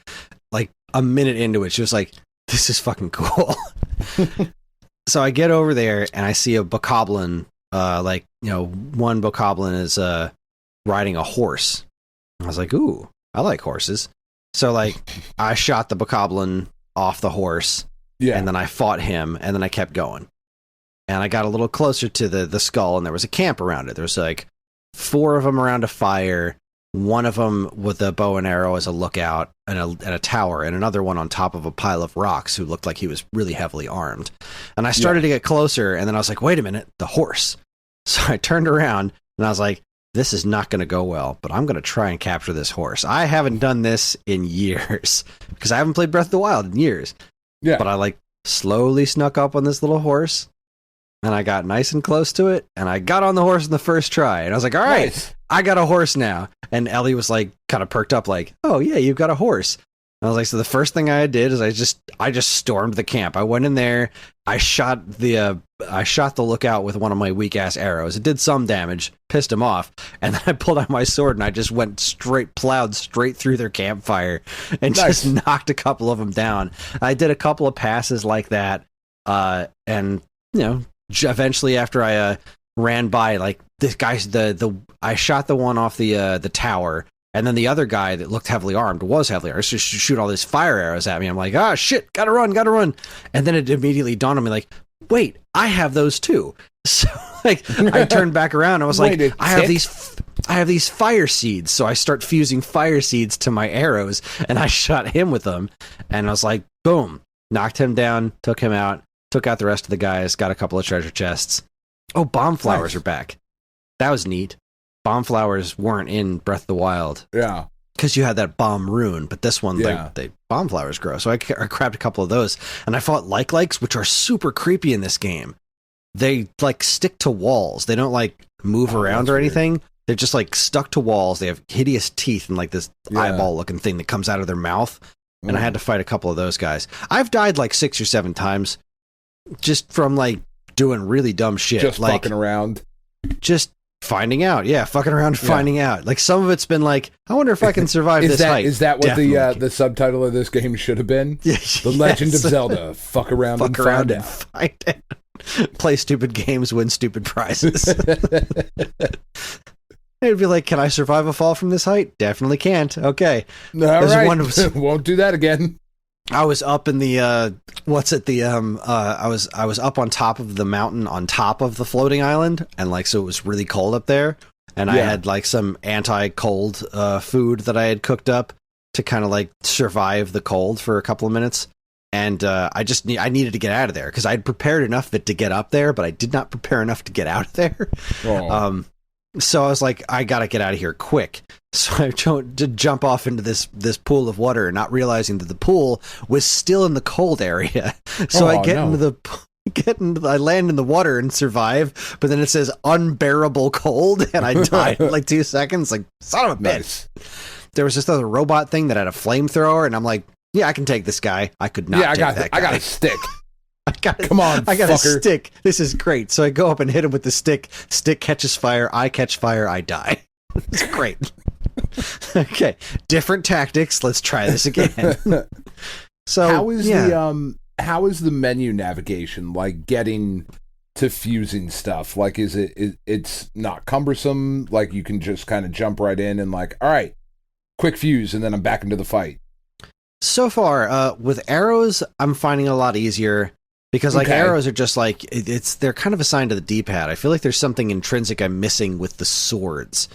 like a minute into it. She was like, this is fucking cool. So I get over there, and I see a bokoblin, one bokoblin is riding a horse. I was like, ooh, I like horses. So, like, I shot the bokoblin off the horse, and then I fought him, and then I kept going. And I got a little closer to the skull, and there was a camp around it. There was, like, 4 of them around a fire, one of them with a bow and arrow as a lookout, and a tower, and another one on top of a pile of rocks who looked like he was really heavily armed. And I started to get closer, and then I was like, wait a minute, the horse. So I turned around, and I was like, this is not going to go well, but I'm going to try and capture this horse. I haven't done this in years, because I haven't played Breath of the Wild in years. Yeah. But I, like, slowly snuck up on this little horse, and I got nice and close to it, and I got on the horse in the first try. And I was like, all right, nice. I got a horse now. And Ellie was, like, kind of perked up, like, oh, yeah, you've got a horse. And I was like, so the first thing I did is I just stormed the camp. I went in there, I shot the lookout with one of my weak ass arrows. It did some damage, pissed him off, and then I pulled out my sword and I just plowed straight through their campfire and just knocked a couple of them down. I did a couple of passes like that, and eventually after I ran by, like, this guy's I shot the one off the tower. And then the other guy that looked heavily armed was heavily armed. So shoot all these fire arrows at me. I'm like, ah, shit, gotta run. And then it immediately dawned on me, like, wait, I have those too. So, like, I turned back around. I was like, I have these fire seeds. So I start fusing fire seeds to my arrows, and I shot him with them. And I was like, boom, knocked him down, took him out, took out the rest of the guys, got a couple of treasure chests. Oh, bomb flowers are back. That was neat. Bomb flowers weren't in Breath of the Wild. Yeah. Because you had that bomb rune, but this one, they bomb flowers grow. So I grabbed a couple of those, and I fought like-likes, which are super creepy in this game. They, like, stick to walls. They don't, like, move around or anything. Weird. They're just, like, stuck to walls. They have hideous teeth and, like, this eyeball-looking thing that comes out of their mouth. And I had to fight a couple of those guys. I've died, like, 6 or 7 times just from, like, doing really dumb shit. Just like, fucking around. Just... finding out, fucking around, finding out. Like, some of it's been like, I wonder if I can survive this height. Is that what the subtitle of this game should have been? The Legend of Zelda. Fuck around and find out. Play stupid games, win stupid prizes. It'd be like, can I survive a fall from this height? Definitely can't. Okay. All right. Won't do that again. I was up in the I was up on top of the mountain on top of the floating island, and, like, so it was really cold up there, and I had, like, some anti-cold food that I had cooked up to kind of, like, survive the cold for a couple of minutes. And I needed to get out of there because I'd prepared enough of it to get up there, but I did not prepare enough to get out of there. So I was like, I gotta get out of here quick. So I did jump off into this pool of water, not realizing that the pool was still in the cold area. So I I land in the water and survive, but then it says unbearable cold, and I died in like 2 seconds. Like, son of a bitch. There was this other robot thing that had a flamethrower, and I'm like, yeah, I can take this guy. I could not take that guy. I got a stick. Come on, I got a stick. This is great. So I go up and hit him with the stick. Stick catches fire. I catch fire. I die. It's great. Okay, different tactics. Let's try this again. So how is the menu navigation, like getting to fusing stuff? Like, it's not cumbersome? Like, you can just kind of jump right in and like, all right, quick fuse, and then I'm back into the fight. So far, with arrows, I'm finding it a lot easier because like arrows are just like they're kind of assigned to the D-pad. I feel like there's something intrinsic I'm missing with the swords.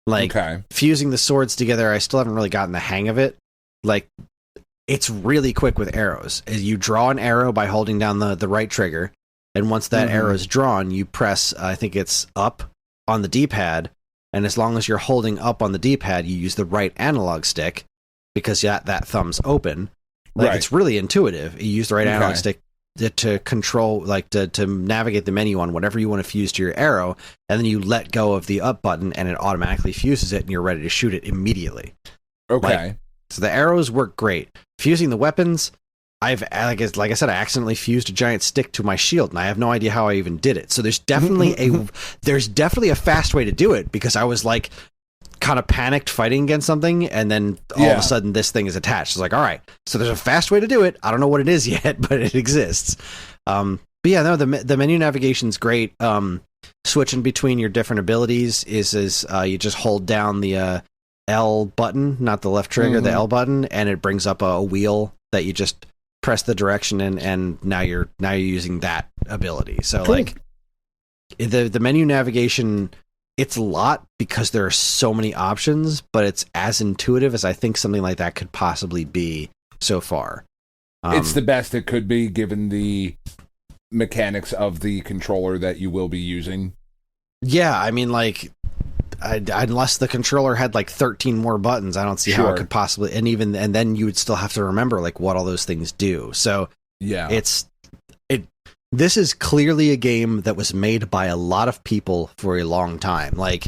Like fusing the swords together, I still haven't really gotten the hang of it. Like, it's really quick with arrows. You draw an arrow by holding down the right trigger, and once that arrow is drawn, you press, I think it's up on the D-pad, and as long as you're holding up on the D-pad, you use the right analog stick, because that thumb's open. Like, it's really intuitive. You use the right analog stick to control, like, to navigate the menu on whatever you want to fuse to your arrow, and then you let go of the up button, and it automatically fuses it, and you're ready to shoot it immediately. Okay. So the arrows work great. Fusing the weapons, like I said, I accidentally fused a giant stick to my shield, and I have no idea how I even did it. So there's definitely a fast way to do it, because I was like kind of panicked fighting against something, and then all of a sudden this thing is attached. It's like, all right, so there's a fast way to do it. I don't know what it is yet, but it exists. But yeah, no, the menu navigation's great. Switching between your different abilities is you just hold down the L button, not the left trigger, the L button, and it brings up a wheel that you just press the direction in, and now you're using that ability. So like the menu navigation, it's a lot because there are so many options, but it's as intuitive as I think something like that could possibly be so far. It's the best it could be, given the mechanics of the controller that you will be using. Yeah, I mean, like, unless the controller had like 13 more buttons, I don't see how it could possibly, and then you would still have to remember like what all those things do. So yeah, this is clearly a game that was made by a lot of people for a long time. Like,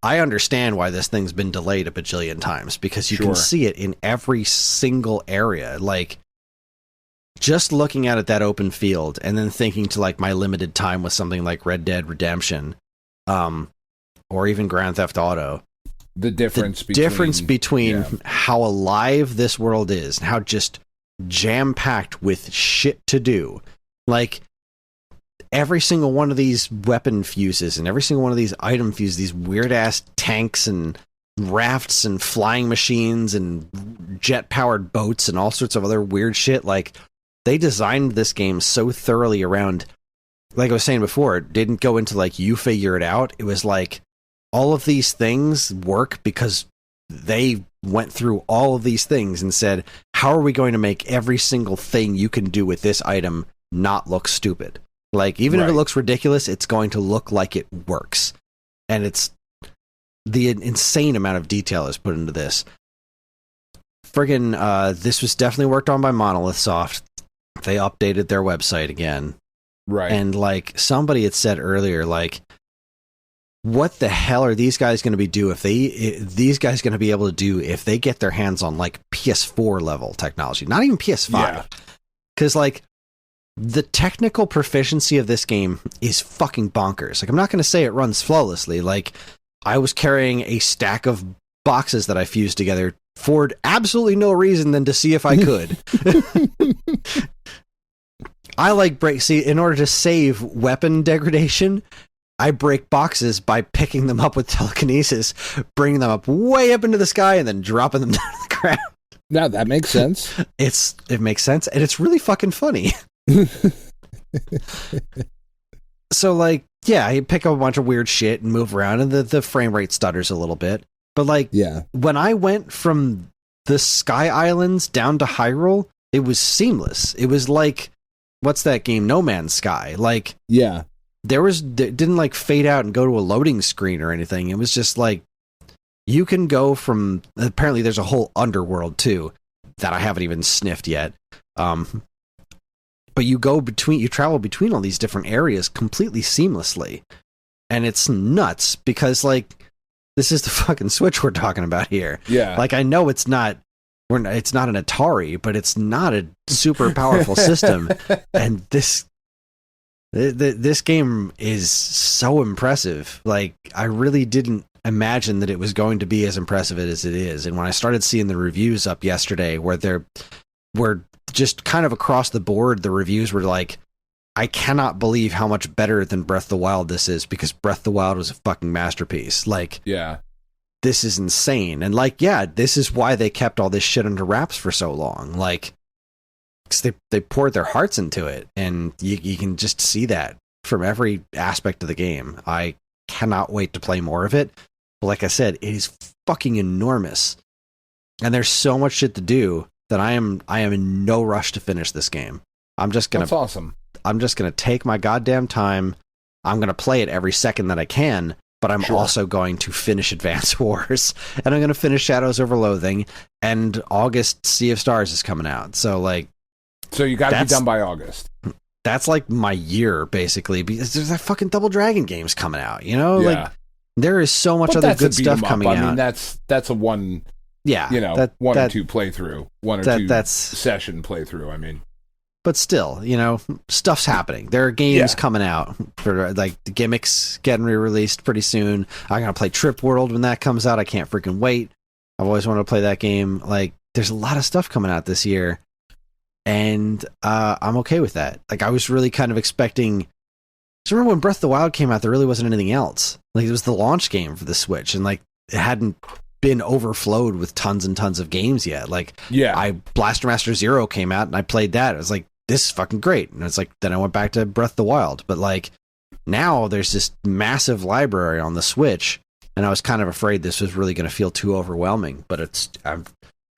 I understand why this thing's been delayed a bajillion times, because you can see it in every single area. Like, just looking at it, that open field, and then thinking to like my limited time with something like Red Dead Redemption, or even Grand Theft Auto. The difference between how alive this world is and how just jam-packed with shit to do. Like, every single one of these weapon fuses and every single one of these item fuses, these weird-ass tanks and rafts and flying machines and jet-powered boats and all sorts of other weird shit, like, they designed this game so thoroughly around, like I was saying before, it didn't go into, like, you figure it out. It was like, all of these things work because they went through all of these things and said, how are we going to make every single thing you can do with this item not look stupid? Like, even if it looks ridiculous, it's going to look like it works. And it's the insane amount of detail is put into this. Friggin', this was definitely worked on by Monolith Soft. They updated their website again. Right. And, like, somebody had said earlier, like, what the hell are these guys going to be these guys going to be able to do if they get their hands on like PS4 level technology, not even PS5? Because like the technical proficiency of this game is fucking bonkers. Like, I'm not going to say it runs flawlessly. Like, I was carrying a stack of boxes that I fused together for absolutely no reason than to see if I could. I like in order to save weapon degradation, I break boxes by picking them up with telekinesis, bringing them up way up into the sky, and then dropping them down to the ground. Yeah, that makes sense. It makes sense, and it's really fucking funny. So, like, yeah, you pick up a bunch of weird shit and move around, and the frame rate stutters a little bit. But, like, when I went from the Sky Islands down to Hyrule, it was seamless. It was like, what's that game? No Man's Sky. Like, it didn't like fade out and go to a loading screen or anything. It was just like, you can go from, apparently there's a whole underworld too that I haven't even sniffed yet. But you travel between all these different areas completely seamlessly. And it's nuts because, like, this is the fucking Switch we're talking about here. Yeah. Like, I know it's not an Atari, but it's not a super powerful system. And this game is so impressive. Like, I really didn't imagine that it was going to be as impressive as it is. And when I started seeing the reviews up yesterday, where they're just kind of across the board, the reviews were like, I cannot believe how much better than Breath of the Wild this is, because Breath of the Wild was a fucking masterpiece. Like, yeah, this is insane. And like, yeah, this is why they kept all this shit under wraps for so long. Like, 'cause they poured their hearts into it, and you can just see that from every aspect of the game. I cannot wait to play more of it. But like I said, it is fucking enormous. And there's so much shit to do that I am in no rush to finish this game. That's awesome. I'm just gonna take my goddamn time. I'm gonna play it every second that I can, but I'm also going to finish Advance Wars, and I'm gonna finish Shadows Over Loathing, and August Sea of Stars is coming out. So like, so you got to be done by August. That's like my year, basically, because there's that fucking Double Dragon games coming out. You know, like there is so much other good stuff coming out. I mean, that's a one. Yeah, you know, one or two playthrough, session playthrough. I mean. But still, you know, stuff's happening. There are games coming out for like the gimmicks getting re-released pretty soon. I'm gonna play Trip World when that comes out. I can't freaking wait. I've always wanted to play that game. Like, there's a lot of stuff coming out this year, and I'm okay with that. Like, I was really kind of expecting. So remember when Breath of the Wild came out, there really wasn't anything else. Like, it was the launch game for the Switch, and like it hadn't been overflowed with tons and tons of games yet. Like, Blaster Master Zero came out, and I played that. It was like, this is fucking great. And it's like, then I went back to Breath of the Wild. But like, now there's this massive library on the Switch, and I was kind of afraid this was really going to feel too overwhelming. But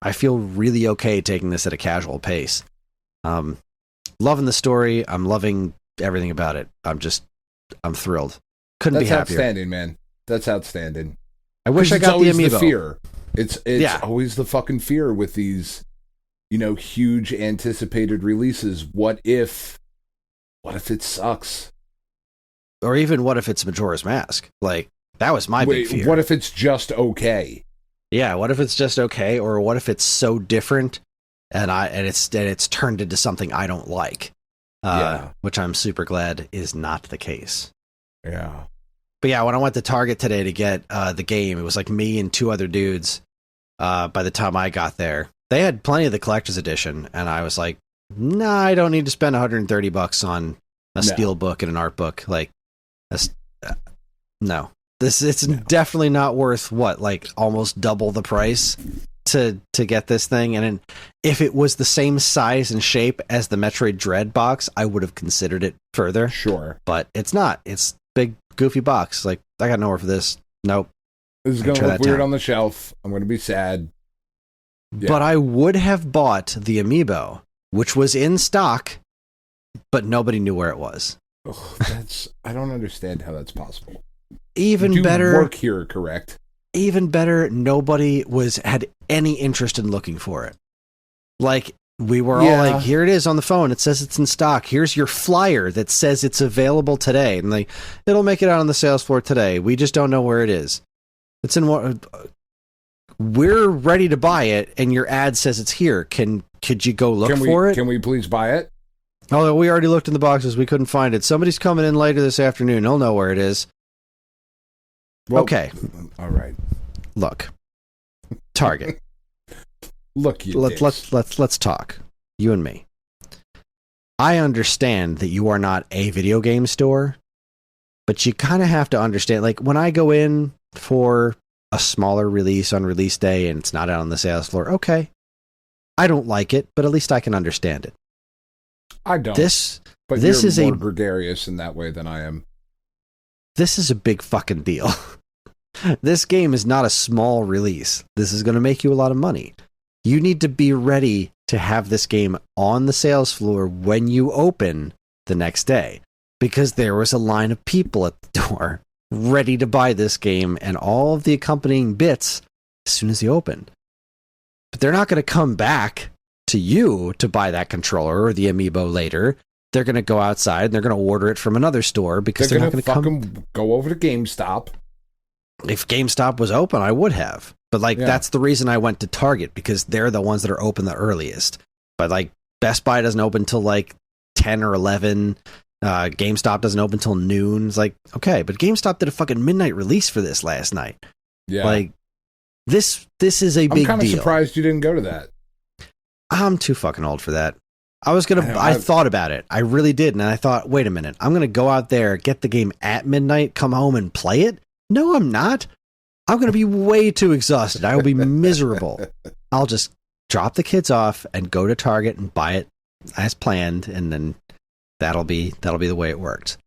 I feel really okay taking this at a casual pace. Loving the story. I'm loving everything about it. I'm thrilled. Couldn't be happier. That's outstanding, man. That's outstanding. I wish I got the amiibo. The fear. It's always the fucking fear with these, you know, huge anticipated releases. What if it sucks? Or even what if it's Majora's Mask? Like, that was my big fear. What if it's just okay? Yeah, what if it's just okay? Or what if it's so different and it's turned into something I don't like? Which I'm super glad is not the case. Yeah. But yeah, when I went to Target today to get the game, it was like me and two other dudes. By the time I got there, they had plenty of the collector's edition, and I was like, "Nah, I don't need to spend $130 on a steel book and an art book." Like, no, it's definitely not worth like almost double the price to get this thing. And if it was the same size and shape as the Metroid Dread box, I would have considered it further. Sure, but it's not. It's big goofy box. Like, I got nowhere for this. Nope. This is going to look weird on the shelf. I'm going to be sad. Yeah. But I would have bought the amiibo, which was in stock, but nobody knew where it was. I don't understand how that's possible. Even better, work here, correct? Even better, nobody had any interest in looking for it. Like, we were all like, here it is on the phone. It says it's in stock. Here's your flyer that says it's available today. And like, it'll make it out on the sales floor today. We just don't know where it is. It's in what we're ready to buy it, and your ad says it's here. Could you go look for it? Can we please buy it? Oh, we already looked in the boxes. We couldn't find it. Somebody's coming in later this afternoon. He'll know where it is. Well, okay. All right. Look. Target. Look, let's talk. You and me. I understand that you are not a video game store, but you kind of have to understand, like, when I go in for a smaller release on release day and it's not out on the sales floor, okay. I don't like it, but at least I can understand it. I don't. But this is more gregarious in that way than I am. This is a big fucking deal. This game is not a small release. This is going to make you a lot of money. You need to be ready to have this game on the sales floor when you open the next day, because there was a line of people at the door ready to buy this game and all of the accompanying bits as soon as you open. But they're not going to come back to you to buy that controller or the amiibo later. They're going to go outside and they're going to order it from another store, because they're not going to come. Go over to GameStop. If GameStop was open, I would have. But that's the reason I went to Target, because they're the ones that are open the earliest. But like, Best Buy doesn't open till like 10 or 11. GameStop doesn't open till noon. It's like, okay, but GameStop did a fucking midnight release for this last night. Yeah. Like, this is a big deal. I'm kind of surprised you didn't go to that. I'm too fucking old for that. I thought about it. I really did. And I thought, wait a minute. I'm going to go out there, get the game at midnight, come home and play it. No, I'm not. I'm going to be way too exhausted. I will be miserable. I'll just drop the kids off and go to Target and buy it as planned. And then that'll be the way it worked.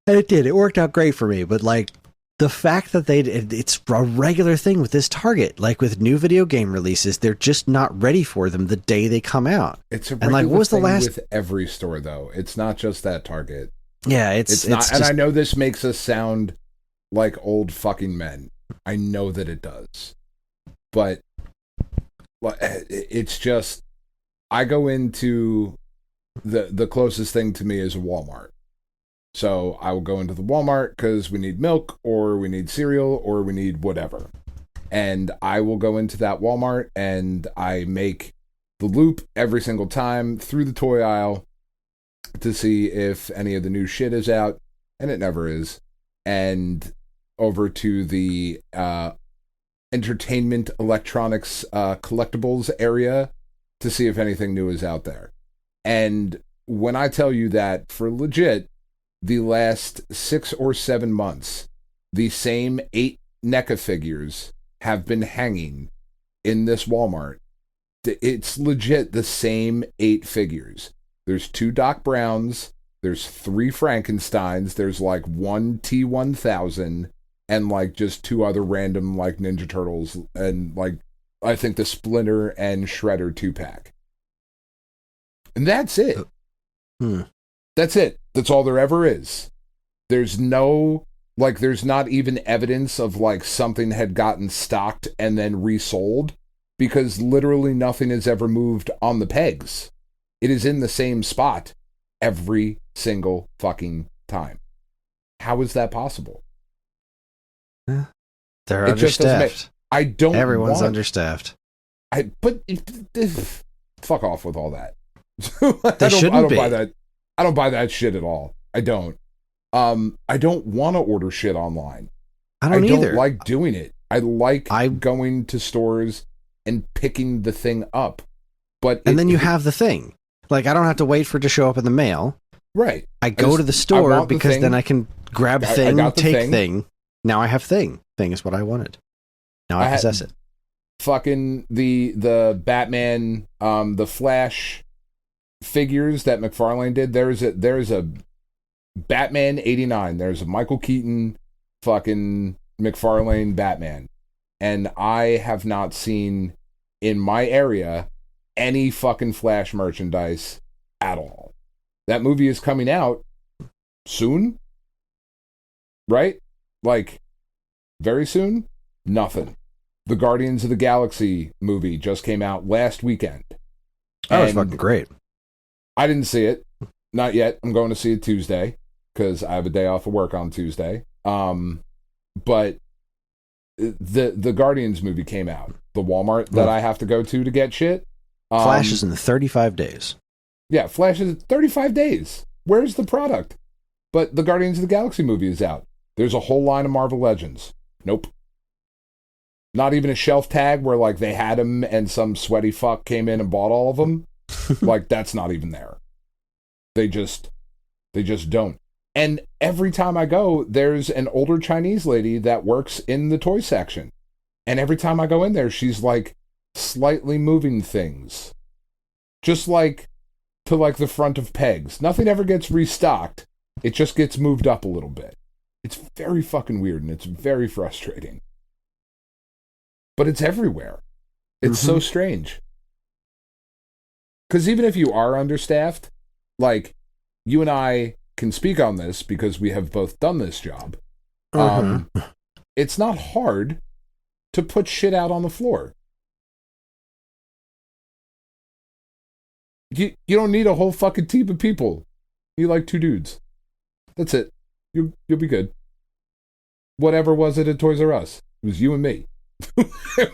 And it did. It worked out great for me. But like the fact that it's a regular thing with this Target, like with new video game releases, they're just not ready for them the day they come out. It's a regular thing what was with every store, though. It's not just that Target. Yeah, it's not. Just, and I know this makes us sound like old fucking men. I know that it does. But it's just, I go into the closest thing to me is a Walmart. So I will go into the Walmart because we need milk or we need cereal or we need whatever. And I will go into that Walmart and I make the loop every single time through the toy aisle to see if any of the new shit is out. And it never is. And over to the entertainment electronics collectibles area to see if anything new is out there. And when I tell you that for legit, the last 6 or 7 months, the same 8 NECA figures have been hanging in this Walmart. It's legit the same 8 figures. There's 2 Doc Browns, there's 3 Frankensteins, there's like 1 T-1000, and like just 2 other random like Ninja Turtles, and like I think the Splinter and Shredder 2-pack. And that's it. That's it. That's all there ever is. There's no, like, there's not even evidence of, like, something had gotten stocked and then resold, because literally nothing has ever moved on the pegs. It is in the same spot every single fucking time. How is that possible? They're understaffed. Everyone's understaffed. But fuck off with all that. They shouldn't be. Buy that. I don't buy that shit at all. I don't. I don't want to order shit online. I don't either. Like doing it. I like going to stores and picking the thing up. And then you have the thing. Like, I don't have to wait for it to show up in the mail. Right. I go to the store because then I can grab thing, take thing. Now I have thing. Thing is what I wanted. Now I possess it. Fucking the Batman, the Flash figures that McFarlane did. There's a Batman 89. There's a Michael Keaton fucking McFarlane Batman. And I have not seen in my area any fucking Flash merchandise at all. That movie is coming out soon, right? Like, very soon? Nothing. The Guardians of the Galaxy movie just came out last weekend. That was fucking great. I didn't see it. Not yet. I'm going to see it Tuesday because I have a day off of work on Tuesday. But the Guardians movie came out. The Walmart that I have to go to get shit. Flash is in 35 days. Yeah, Flash is 35 days. Where's the product? But the Guardians of the Galaxy movie is out. There's a whole line of Marvel Legends. Nope. Not even a shelf tag where, like, they had them and some sweaty fuck came in and bought all of them. Like, that's not even there. They just don't. And every time I go, there's an older Chinese lady that works in the toy section. And every time I go in there, she's, like, slightly moving things. Just, like, to, like, the front of pegs. Nothing ever gets restocked. It just gets moved up a little bit. It's very fucking weird, and it's very frustrating. But it's everywhere. It's so strange. Because even if you are understaffed, like, you and I can speak on this because we have both done this job. It's not hard to put shit out on the floor. You don't need a whole fucking team of people. You like 2 dudes. That's it. You'll be good. Whatever was it at Toys R Us? It was you and me.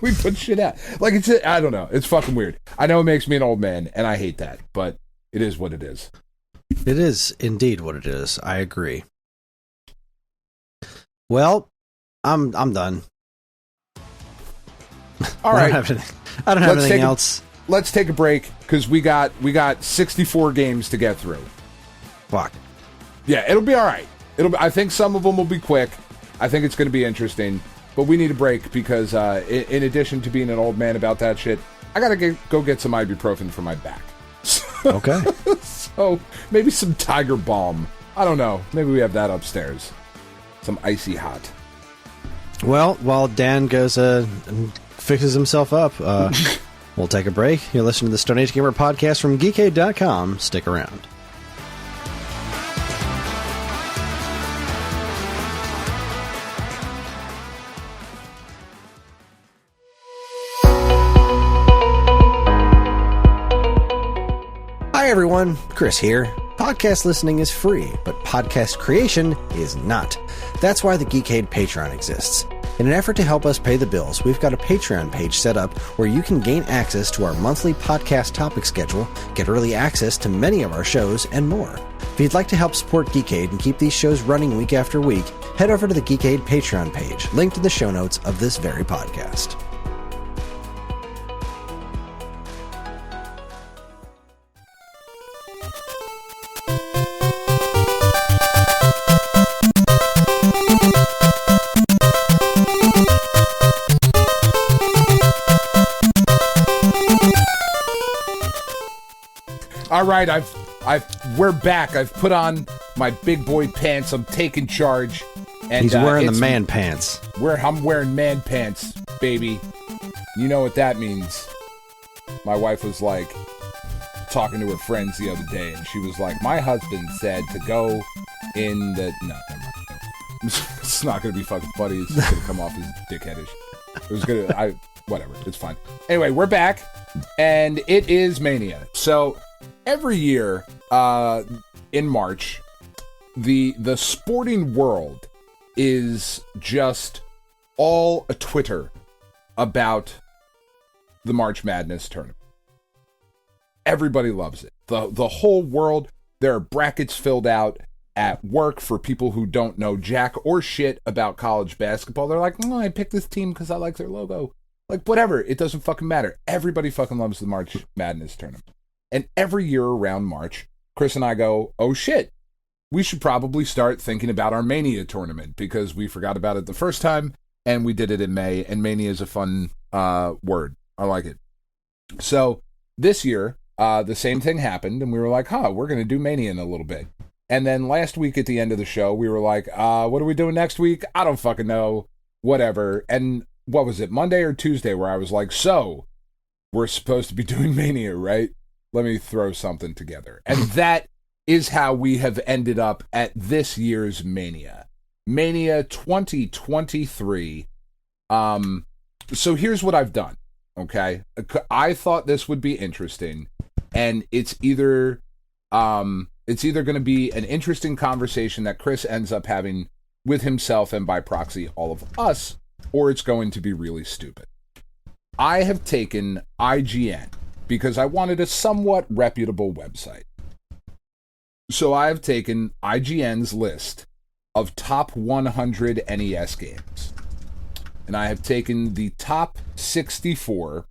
We put shit out. Like, I don't know. It's fucking weird. I know it makes me an old man, and I hate that, but it is what it is. It is indeed what it is. I agree. Well, I'm done. All right. I don't have anything else. let's take a break because we got 64 games to get through. Fuck. Yeah, it'll be all right. I think some of them will be quick. I think it's going to be interesting, but we need a break because in addition to being an old man about that shit, I gotta go get some ibuprofen for my back. Okay. So maybe some Tiger Balm. I don't know. Maybe we have that upstairs. Some icy hot. Well, while Dan goes and fixes himself up, we'll take a break. You're listening to the Stone Age Gamer podcast from Geekade.com. Stick around. Hi everyone, Kris here. Podcast listening is free, but podcast creation is not. That's why the Geekade Patreon exists. In an effort to help us pay the bills, we've got a Patreon page set up where you can gain access to our monthly podcast topic schedule, get early access to many of our shows, and more. If you'd like to help support Geekade and keep these shows running week after week, head over to the Geekade Patreon page, linked in the show notes of this very podcast. All right, we're back. I've put on my big boy pants. I'm taking charge. And he's wearing the man pants. I'm wearing man pants, baby. You know what that means. My wife was like talking to her friends the other day, and she was like, "My husband said to go in the..." No, never mind. It's not going to be fucking funny. It's just going to come off as dickheadish. It was going to... Whatever. It's fine. Anyway, we're back, and it is MAY-nia. So... every year, in March, the sporting world is just all a Twitter about the March Madness tournament. Everybody loves it. The whole world, there are brackets filled out at work for people who don't know jack or shit about college basketball. They're like, I picked this team because I like their logo. Like, whatever. It doesn't fucking matter. Everybody fucking loves the March Madness tournament. And every year around March, Kris and I go, oh shit, we should probably start thinking about our MAY-nia tournament because we forgot about it the first time and we did it in May, and MAY-nia is a fun word. I like it. So this year, the same thing happened and we were like, we're going to do MAY-nia in a little bit. And then last week at the end of the show, we were like, what are we doing next week? I don't fucking know. Whatever. And what was it, Monday or Tuesday, where I was like, so we're supposed to be doing MAY-nia, right? Let me throw something together. And that is how we have ended up at this year's MAY-nia. MAY-nia 2023. So here's what I've done, okay? I thought this would be interesting, and it's either going to be an interesting conversation that Kris ends up having with himself and by proxy all of us, or it's going to be really stupid. I have taken IGN, because I wanted a somewhat reputable website. So I have taken IGN's list of top 100 NES games. And I have taken the top 64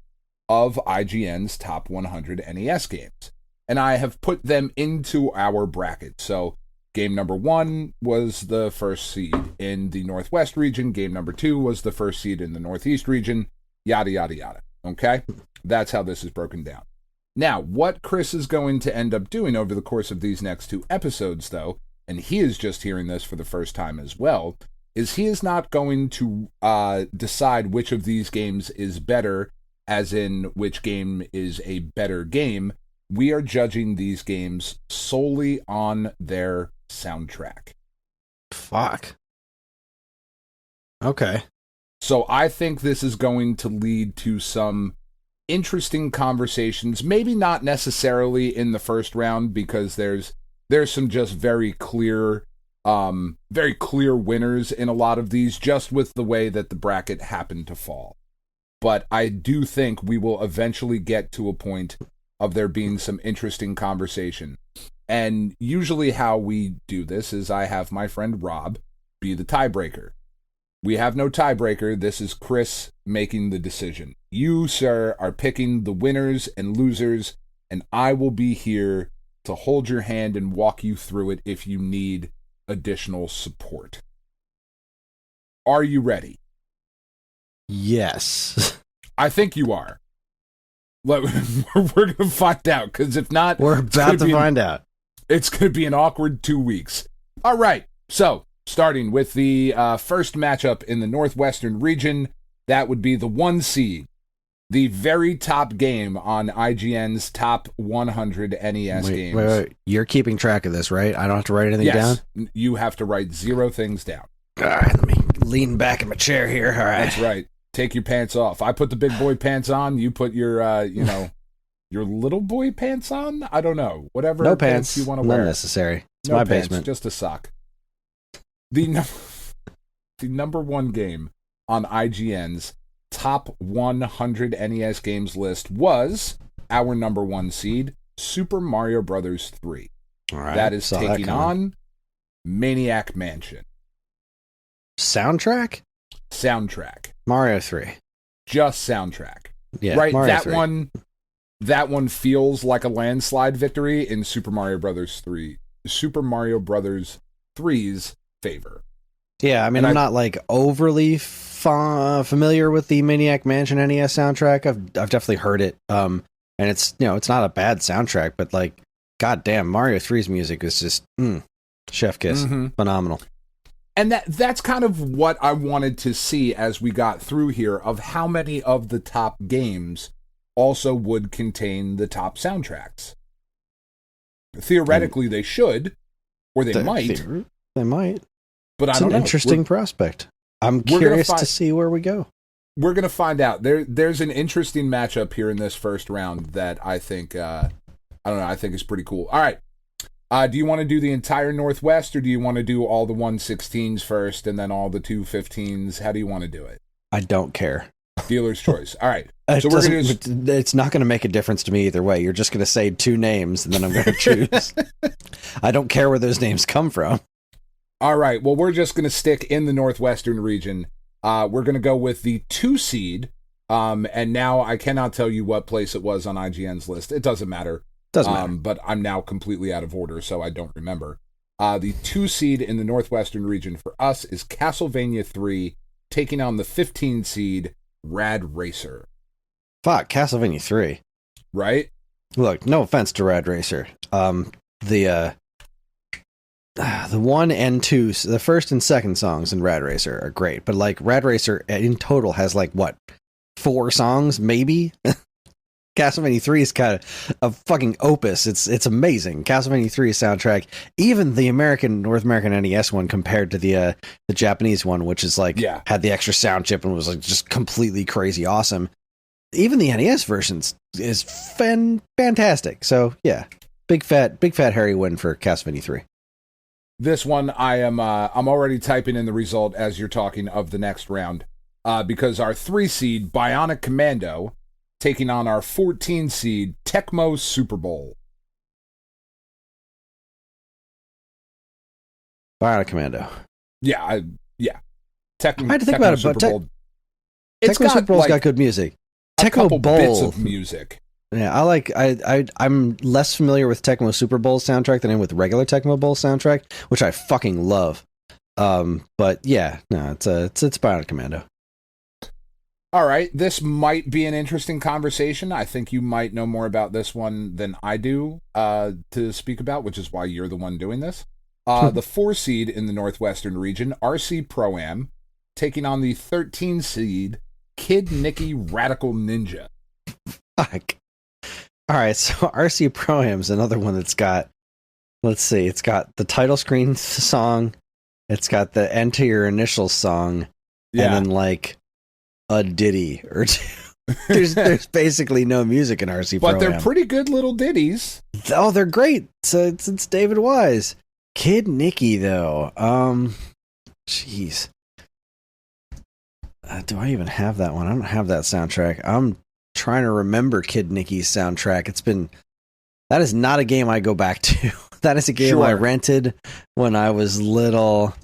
of IGN's top 100 NES games. And I have put them into our bracket. So game number 1 was the first seed in the Northwest region. Game number 2 was the first seed in the Northeast region. Yada, yada, yada. Okay? That's how this is broken down. Now, what Kris is going to end up doing over the course of these next 2 episodes, though, and he is just hearing this for the first time as well, is he is not going to decide which of these games is better, as in which game is a better game. We are judging these games solely on their soundtrack. Fuck. Okay. So I think this is going to lead to some interesting conversations, maybe not necessarily in the first round, because there's some just very clear winners in a lot of these, just with the way that the bracket happened to fall. But I do think we will eventually get to a point of there being some interesting conversation. And usually how we do this is I have my friend Rob be the tiebreaker. We have no tiebreaker. This is Kris making the decision. You, sir, are picking the winners and losers, and I will be here to hold your hand and walk you through it if you need additional support. Are you ready? Yes. I think you are. We're going to find out, because if not... We're about to find out. It's going to be an awkward 2 weeks. All right, so starting with the first matchup in the Northwestern region, that would be the 1 seed, the very top game on IGN's top 100 NES games. Wait. You're keeping track of this, right? I don't have to write anything down? Yes, you have to write 0 things down. All right, let me lean back in my chair here. All right. That's right. Take your pants off. I put the big boy pants on. You put your, your little boy pants on? I don't know. Whatever no pants you want to wear. Not necessary. It's no my pants, basement. Just a sock. The number 1 game on IGN's top 100 NES games list was our number 1 seed, Super Mario Brothers 3. All right. That is taking on Maniac Mansion. Soundtrack? Soundtrack. Mario 3. Just soundtrack. Yeah, right. Mario that 3. That one feels like a landslide victory in Super Mario Brothers 3. Super Mario Brothers 3's favor. Yeah, I mean, I'm not like overly familiar with the Maniac Mansion NES soundtrack. I've definitely heard it. And it's it's not a bad soundtrack, but like, goddamn, Mario 3's music is just chef kiss, phenomenal. And that's kind of what I wanted to see as we got through here, of how many of the top games also would contain the top soundtracks. Theoretically, they should, or they might. They might. But it's I don't know. It's an interesting prospect. I'm curious to see where we go. We're going to find out. There's an interesting matchup here in this first round that I think, I think is pretty cool. All right. Do you want to do the entire Northwest, or do you want to do all the 116s first and then all the 215s? How do you want to do it? I don't care. Dealer's choice. All right. So it's not going to make a difference to me either way. You're just going to say 2 names, and then I'm going to choose. I don't care where those names come from. All right. Well, we're just going to stick in the Northwestern region. We're going to go with the 2 seed. And now I cannot tell you what place it was on IGN's list. It doesn't matter. Doesn't matter. But I'm now completely out of order, so I don't remember. The 2 seed in the Northwestern region for us is Castlevania 3, taking on the 15 seed Rad Racer. Fuck, Castlevania 3. Right? Look, no offense to Rad Racer. The 1 and 2, the first and second songs in Rad Racer are great, but like Rad Racer in total has like what, 4 songs maybe? Castlevania 3 is kind of a fucking opus. It's amazing. Castlevania 3 soundtrack, even the North American NES one compared to the Japanese one, which is like had the extra sound chip and was like just completely crazy awesome. Even the NES versions is fantastic. So yeah, big fat hairy win for Castlevania 3. This one I'm already typing in the result as you're talking of the next round, because our 3 seed Bionic Commando taking on our 14 seed Tecmo Super Bowl. Bionic Commando. Yeah. I had to think about it, but Tecmo Super Bowl's got good music. Tecmo Bowl bits of music. Yeah, I'm less familiar with Tecmo Super Bowl soundtrack than I am with regular Tecmo Bowl soundtrack, which I fucking love. But yeah, no, it's Bionic Commando. All right, this might be an interesting conversation. I think you might know more about this one than I do to speak about, which is why you're the one doing this. The 4 seed in the Northwestern region, RC Pro-Am, taking on the 13 seed Kid Nicky Radical Ninja. Fuck. All right, so RC Pro-Am's another one that's got, let's see, it's got the title screen song, it's got the enter your initials song, and then like a ditty or two. There's basically no music in RC Pro-Am. But they're pretty good little ditties. Oh, they're great. So it's David Wise. Kid Nicky, though. Jeez. Do I even have that one? I don't have that soundtrack. I'm trying to remember Kid Nicky's soundtrack. That is not a game I go back to. That is a game I rented when I was little,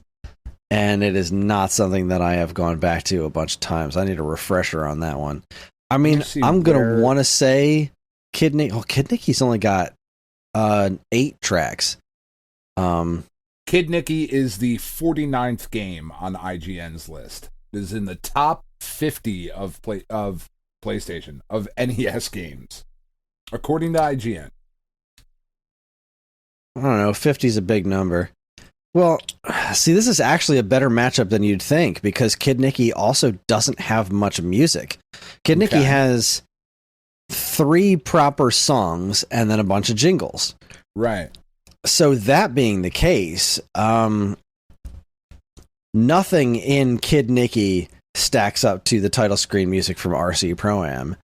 and it is not something that I have gone back to a bunch of times. I need a refresher on that one. I mean, Let's see I'm gonna where- want to say Kid Nick. Oh, Kid Nicky's only got 8 tracks. Kid Nicky is the 49th game on IGN's list. It is in the top 50 of PlayStation of NES games, according to IGN. I don't know. 50 is a big number. Well, see, this is actually a better matchup than you'd think because Kid Nicky also doesn't have much music. Kid Nicky has 3 proper songs and then a bunch of jingles. Right. So that being the case, nothing in Kid Nicky stacks up to the title screen music from RC Pro-Am.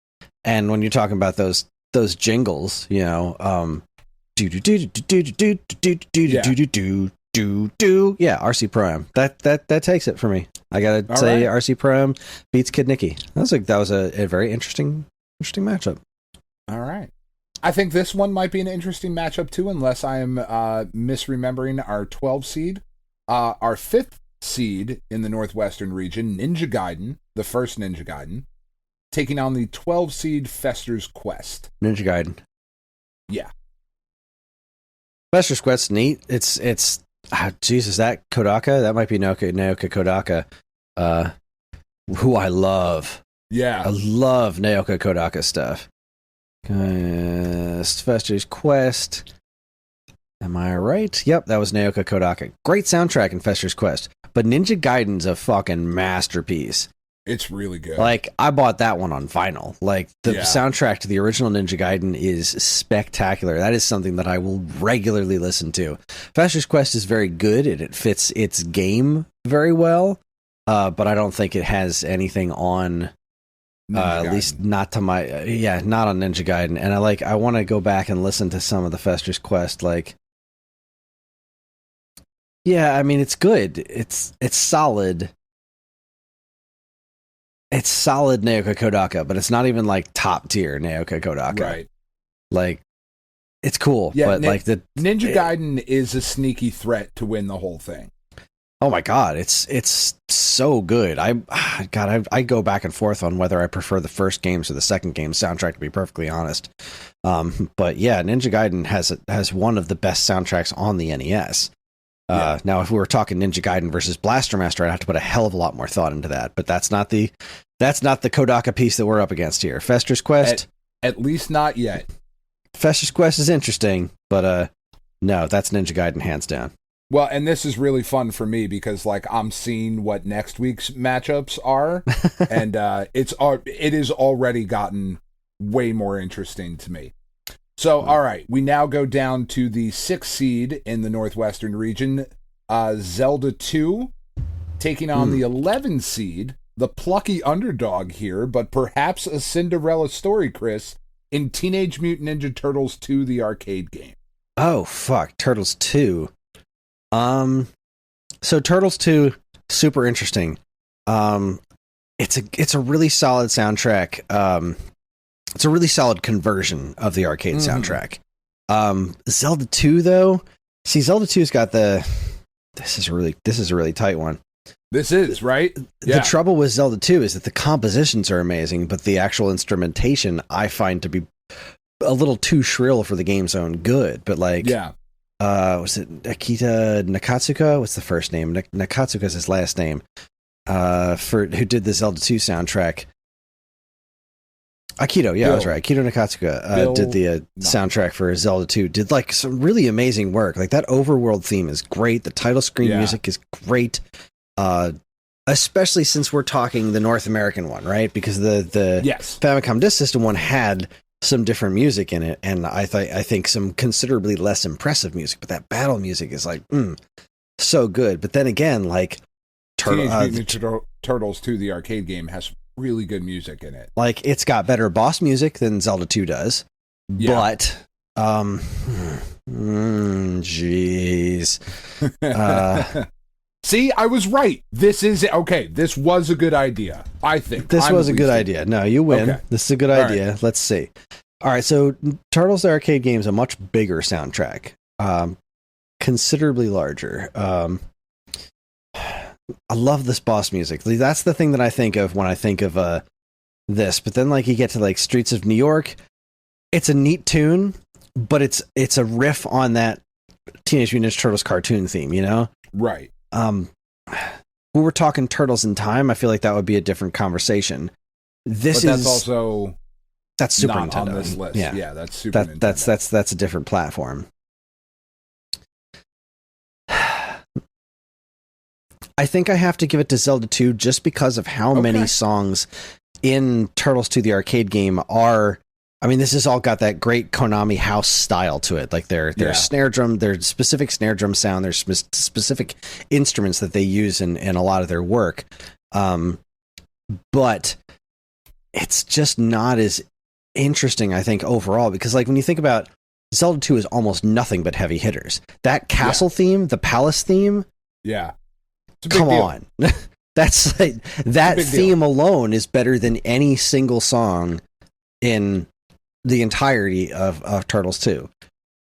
And when you're talking about those jingles, you know, do do do do do do do do do do do do. Yeah, RC Pro-Am. That takes it for me. I gotta say, RC Pro-Am beats Kid Nicky. That was a very interesting matchup. All right. I think this one might be an interesting matchup too, unless I am misremembering our 12 seed. Our 5th seed in the Northwestern region, Ninja Gaiden, the first Ninja Gaiden, taking on the 12 seed Fester's Quest. Ninja Gaiden. Yeah. Fester's Quest's neat. It's Jesus, that Kodaka, that might be Naoka Kodaka, who I love. Yeah. I love Naoka Kodaka stuff. Fester's Quest. Am I right? Yep, that was Naoka Kodaka. Great soundtrack in Fester's Quest. But Ninja Gaiden's a fucking masterpiece. It's really good. Like, I bought that one on vinyl. Like, the Yeah. soundtrack to the original Ninja Gaiden is spectacular. That is something that I will regularly listen to. Fester's Quest is very good, and it fits its game very well. But I don't think it has anything on... at least not to my not on Ninja Gaiden. And I want to go back and listen to some of the Fester's Quest. Like, yeah, I mean, it's good. It's solid. It's solid Naoka Kodaka, but it's not even like top tier Naoka Kodaka. Right. Like, it's cool. Yeah, but like the Ninja Gaiden is a sneaky threat to win the whole thing. Oh my god, it's so good. I go back and forth on whether I prefer the first games or the second game's soundtrack, to be perfectly honest. But yeah, Ninja Gaiden has one of the best soundtracks on the NES. Now, if we were talking Ninja Gaiden versus Blaster Master, I'd have to put a hell of a lot more thought into that. But that's not the Kodaka piece that we're up against here. Fester's Quest, at least not yet. Fester's Quest is interesting, but no, that's Ninja Gaiden hands down. Well, and this is really fun for me because, like, I'm seeing what next week's matchups are, and it has already gotten way more interesting to me. So, all right, we now go down to the 6th seed in the Northwestern region, Zelda 2, taking on the 11 seed, the plucky underdog here, but perhaps a Cinderella story, Kris, in Teenage Mutant Ninja Turtles 2, the arcade game. Oh, fuck, Turtles 2. So Turtles 2, super interesting. It's a really solid soundtrack. It's a really solid conversion of the arcade soundtrack. Zelda 2 though, see, Zelda 2's got this is a really tight one. This is, right? The trouble with Zelda 2 is that the compositions are amazing, but the actual instrumentation I find to be a little too shrill for the game's own good. But like, was it Akita Nakatsuka? What's the first name? Nakatsuka's his last name. Who did the Zelda 2 soundtrack? Akito, yeah, I was right. Akito Nakatsuka did the soundtrack for Zelda 2. Did like some really amazing work. Like that overworld theme is great. The title screen music is great. Especially since we're talking the North American one, right? Because the Famicom Disk System one had some different music in it, and I think some considerably less impressive music. But that battle music is like so good. But then again, like Turtles 2, the arcade game, has really good music in it. Like, it's got better boss music than Zelda 2 does. But jeez. See, I was right. This was a good idea, I think. This was a good idea. No, you win. Okay. This is a good idea. Right. Let's see. All right, so Turtles the arcade game is a much bigger soundtrack. Considerably larger. I love this boss music. That's the thing that I think of when I think of this. But then like you get to like Streets of New York, it's a neat tune, but it's a riff on that Teenage Mutant Ninja Turtles cartoon theme, you know? Right. When we're talking Turtles in Time, I feel like that would be a different conversation. That's also Super not Nintendo on this list. Yeah, that's Super Nintendo. That's a different platform. I think I have to give it to Zelda 2 just because of how many songs in Turtles 2 the arcade game are. I mean, this has all got that great Konami house style to it. Like their snare drum, their specific snare drum sound, their specific instruments that they use in a lot of their work. But it's just not as interesting, I think, overall, because like when you think about Zelda 2 is almost nothing but heavy hitters. That castle theme, the palace theme. Yeah. Come on. That's like, that theme alone is better than any single song in the entirety of Turtles 2.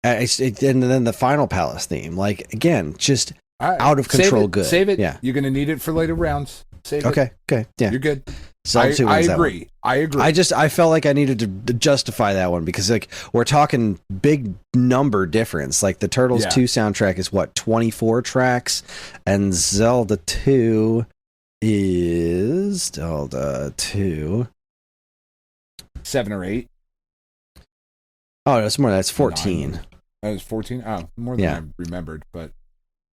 And then the final palace theme, like, again, just out of control good. Save it. Yeah. You're going to need it for later rounds. Save it. Okay. Yeah. You're good. Zelda 2 I wins agree. I agree. I felt like I needed to justify that one because like we're talking big number difference. Like the Turtles 2 soundtrack is what, 24 tracks, and Zelda 2 is 7 or 8. Oh, it's more. That's 14. That was 14. Oh, more than I remembered, but.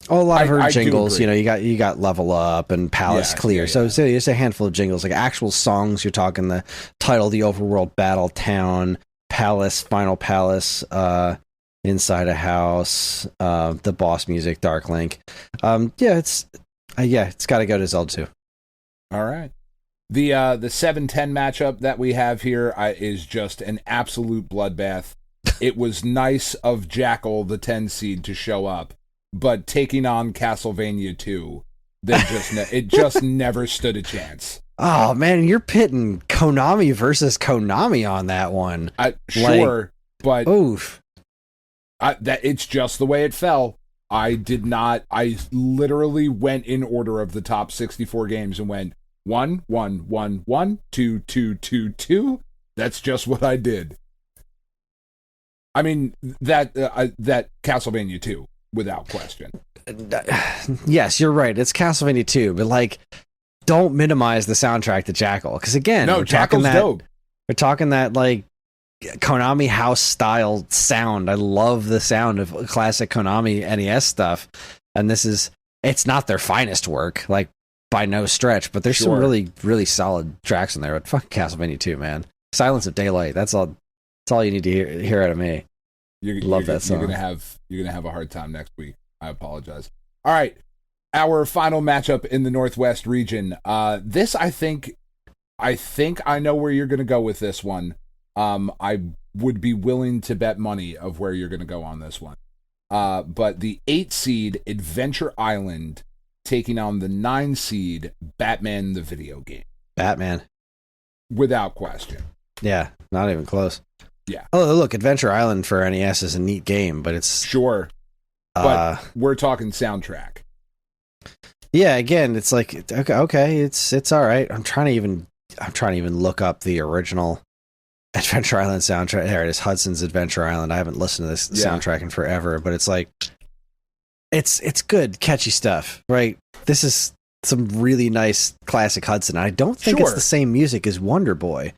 Oh, a lot of her jingles, you know, you got Level Up and Palace Clear. So it's a handful of jingles, like actual songs. You're talking the title, the Overworld Battle Town, Palace, Final Palace, Inside a House, the boss music, Dark Link. It's got to go to Zelda 2. All right. The 7-10 matchup that we have here is just an absolute bloodbath. It was nice of Jackal, the 10 seed, to show up. But taking on Castlevania 2, it just never stood a chance. Oh man, you're pitting Konami versus Konami on that one. Sure, but oof. It's just the way it fell. I literally went in order of the top 64 games and went 1, 1, 1, 1, 2, 2, 2, 2. That's just what I did. I mean that Castlevania 2. Without question. Yes, you're right. It's Castlevania 2, but like, don't minimize the soundtrack to Jackal. Because again, Jackal's dope. We're talking that like Konami house style sound. I love the sound of classic Konami NES stuff. And it's not their finest work, like by no stretch, but there's some really, really solid tracks in there. But fucking Castlevania 2, man. Silence of Daylight. That's all you need to hear out of me. Love that song. You're gonna have a hard time next week. I apologize. All right, our final matchup in the Northwest region. This I think I know where you're gonna go with this one. I would be willing to bet money of where you're gonna go on this one. But the 8 seed Adventure Island taking on the 9 seed Batman the video game. Batman, without question. Yeah, not even close. Yeah. Oh, look, Adventure Island for NES is a neat game, but it's but we're talking soundtrack. Yeah, again, it's like okay, it's all right. I'm trying to even look up the original Adventure Island soundtrack. There it is, Hudson's Adventure Island. I haven't listened to this soundtrack in forever, but it's like it's good, catchy stuff, right? This is some really nice classic Hudson. I don't think it's the same music as Wonder Boy.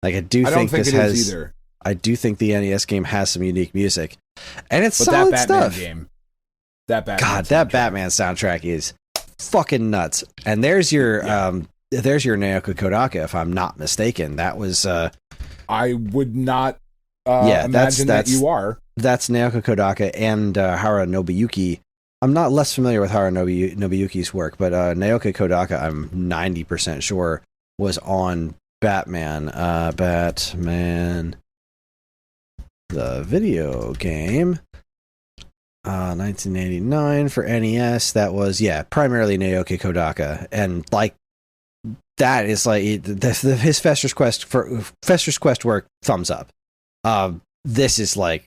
Like I do think this has either. I do think the NES game has some unique music, and it's solid stuff. That Batman soundtrack is fucking nuts. And there's your Naoko Kodaka, if I'm not mistaken. That was I would not imagine that you are. That's Naoko Kodaka and Hara Nobuyuki. I'm not less familiar with Hara Nobuyuki's work, but Naoko Kodaka, I'm 90% sure, was on Batman. Batman the video game, 1989 for NES. That was primarily Naoki Kodaka, and like that is like his Fester's Quest work. Thumbs up. This is like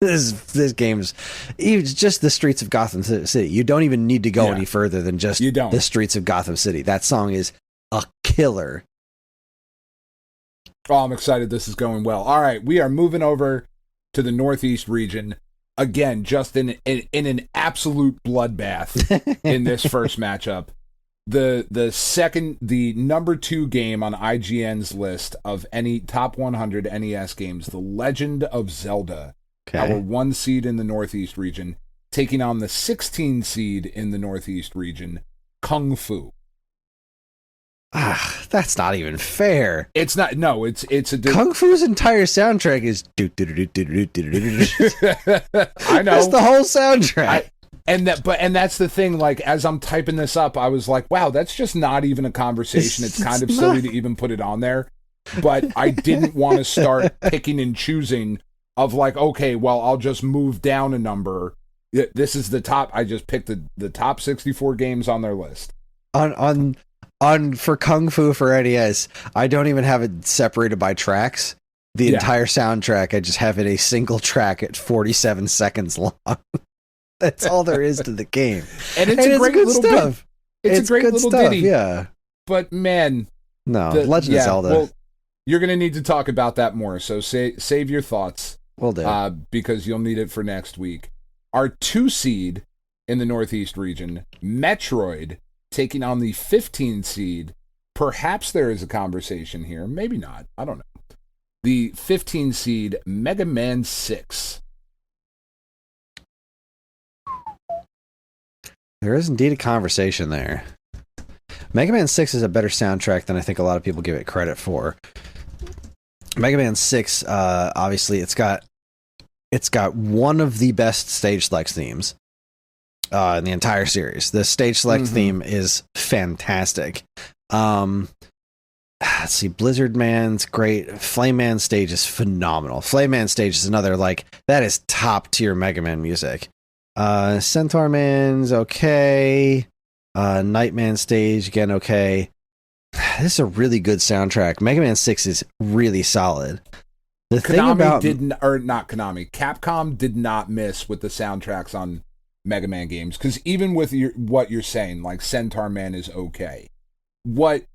this game's even just the streets of Gotham City. You don't even need to go any further than just the streets of Gotham City. That song is a killer. Oh, I'm excited this is going well. All right, we are moving over to the Northeast region. Again, just in an absolute bloodbath in this first matchup. The number 2 game on IGN's list of any top 100 NES games, The Legend of Zelda, our 1 seed in the Northeast region, taking on the 16 seed in the Northeast region, Kung Fu. That's not even fair. It's not. No, it's a Kung Fu's entire soundtrack is I know. That's the whole soundtrack. And that's the thing, like, as I'm typing this up, I was like, wow, that's just not even a conversation. It's kind of silly to even put it on there. But I didn't want to start picking and choosing of like, okay, well, I'll just move down a number. This is the top. I just picked the top 64 games on their list. On for Kung Fu for NES, I don't even have it separated by tracks. The entire soundtrack, I just have it a single track at 47 seconds long. That's all there is to the game. And it's a great good little stuff. Bit. It's a great good little stuff, ditty. yeah. But man, Legend of Zelda. Well, you're going to need to talk about that more. So save your thoughts. Will do. Because you'll need it for next week. Our 2 seed in the Northeast region, Metroid, taking on the 15 seed. Perhaps there is a conversation here. Maybe not. I don't know. The 15 seed, Mega Man 6. There is indeed a conversation there. Mega Man 6 is a better soundtrack than I think a lot of people give it credit for. Mega Man 6, obviously, it's got one of the best stage select themes in the entire series. The stage select theme is fantastic. Let's see, Blizzard Man's great. Flame Man stage is phenomenal. Flame Man stage is another, like, that is top tier Mega Man music. Centaur Man's okay. Nightman stage, again, okay. This is a really good soundtrack. Mega Man 6 is really solid. The thing about Capcom did not miss with the soundtracks on Mega Man games, because even with what you're saying, like Centaur Man is okay. What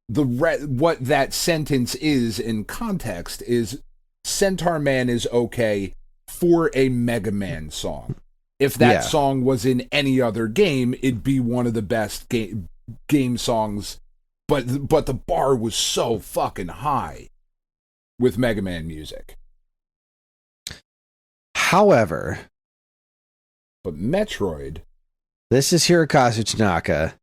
that sentence is in context is Centaur Man is okay for a Mega Man song. If that song was in any other game, it'd be one of the best game songs. But the bar was so fucking high with Mega Man music. However, but Metroid, this is Hirokazu Tanaka,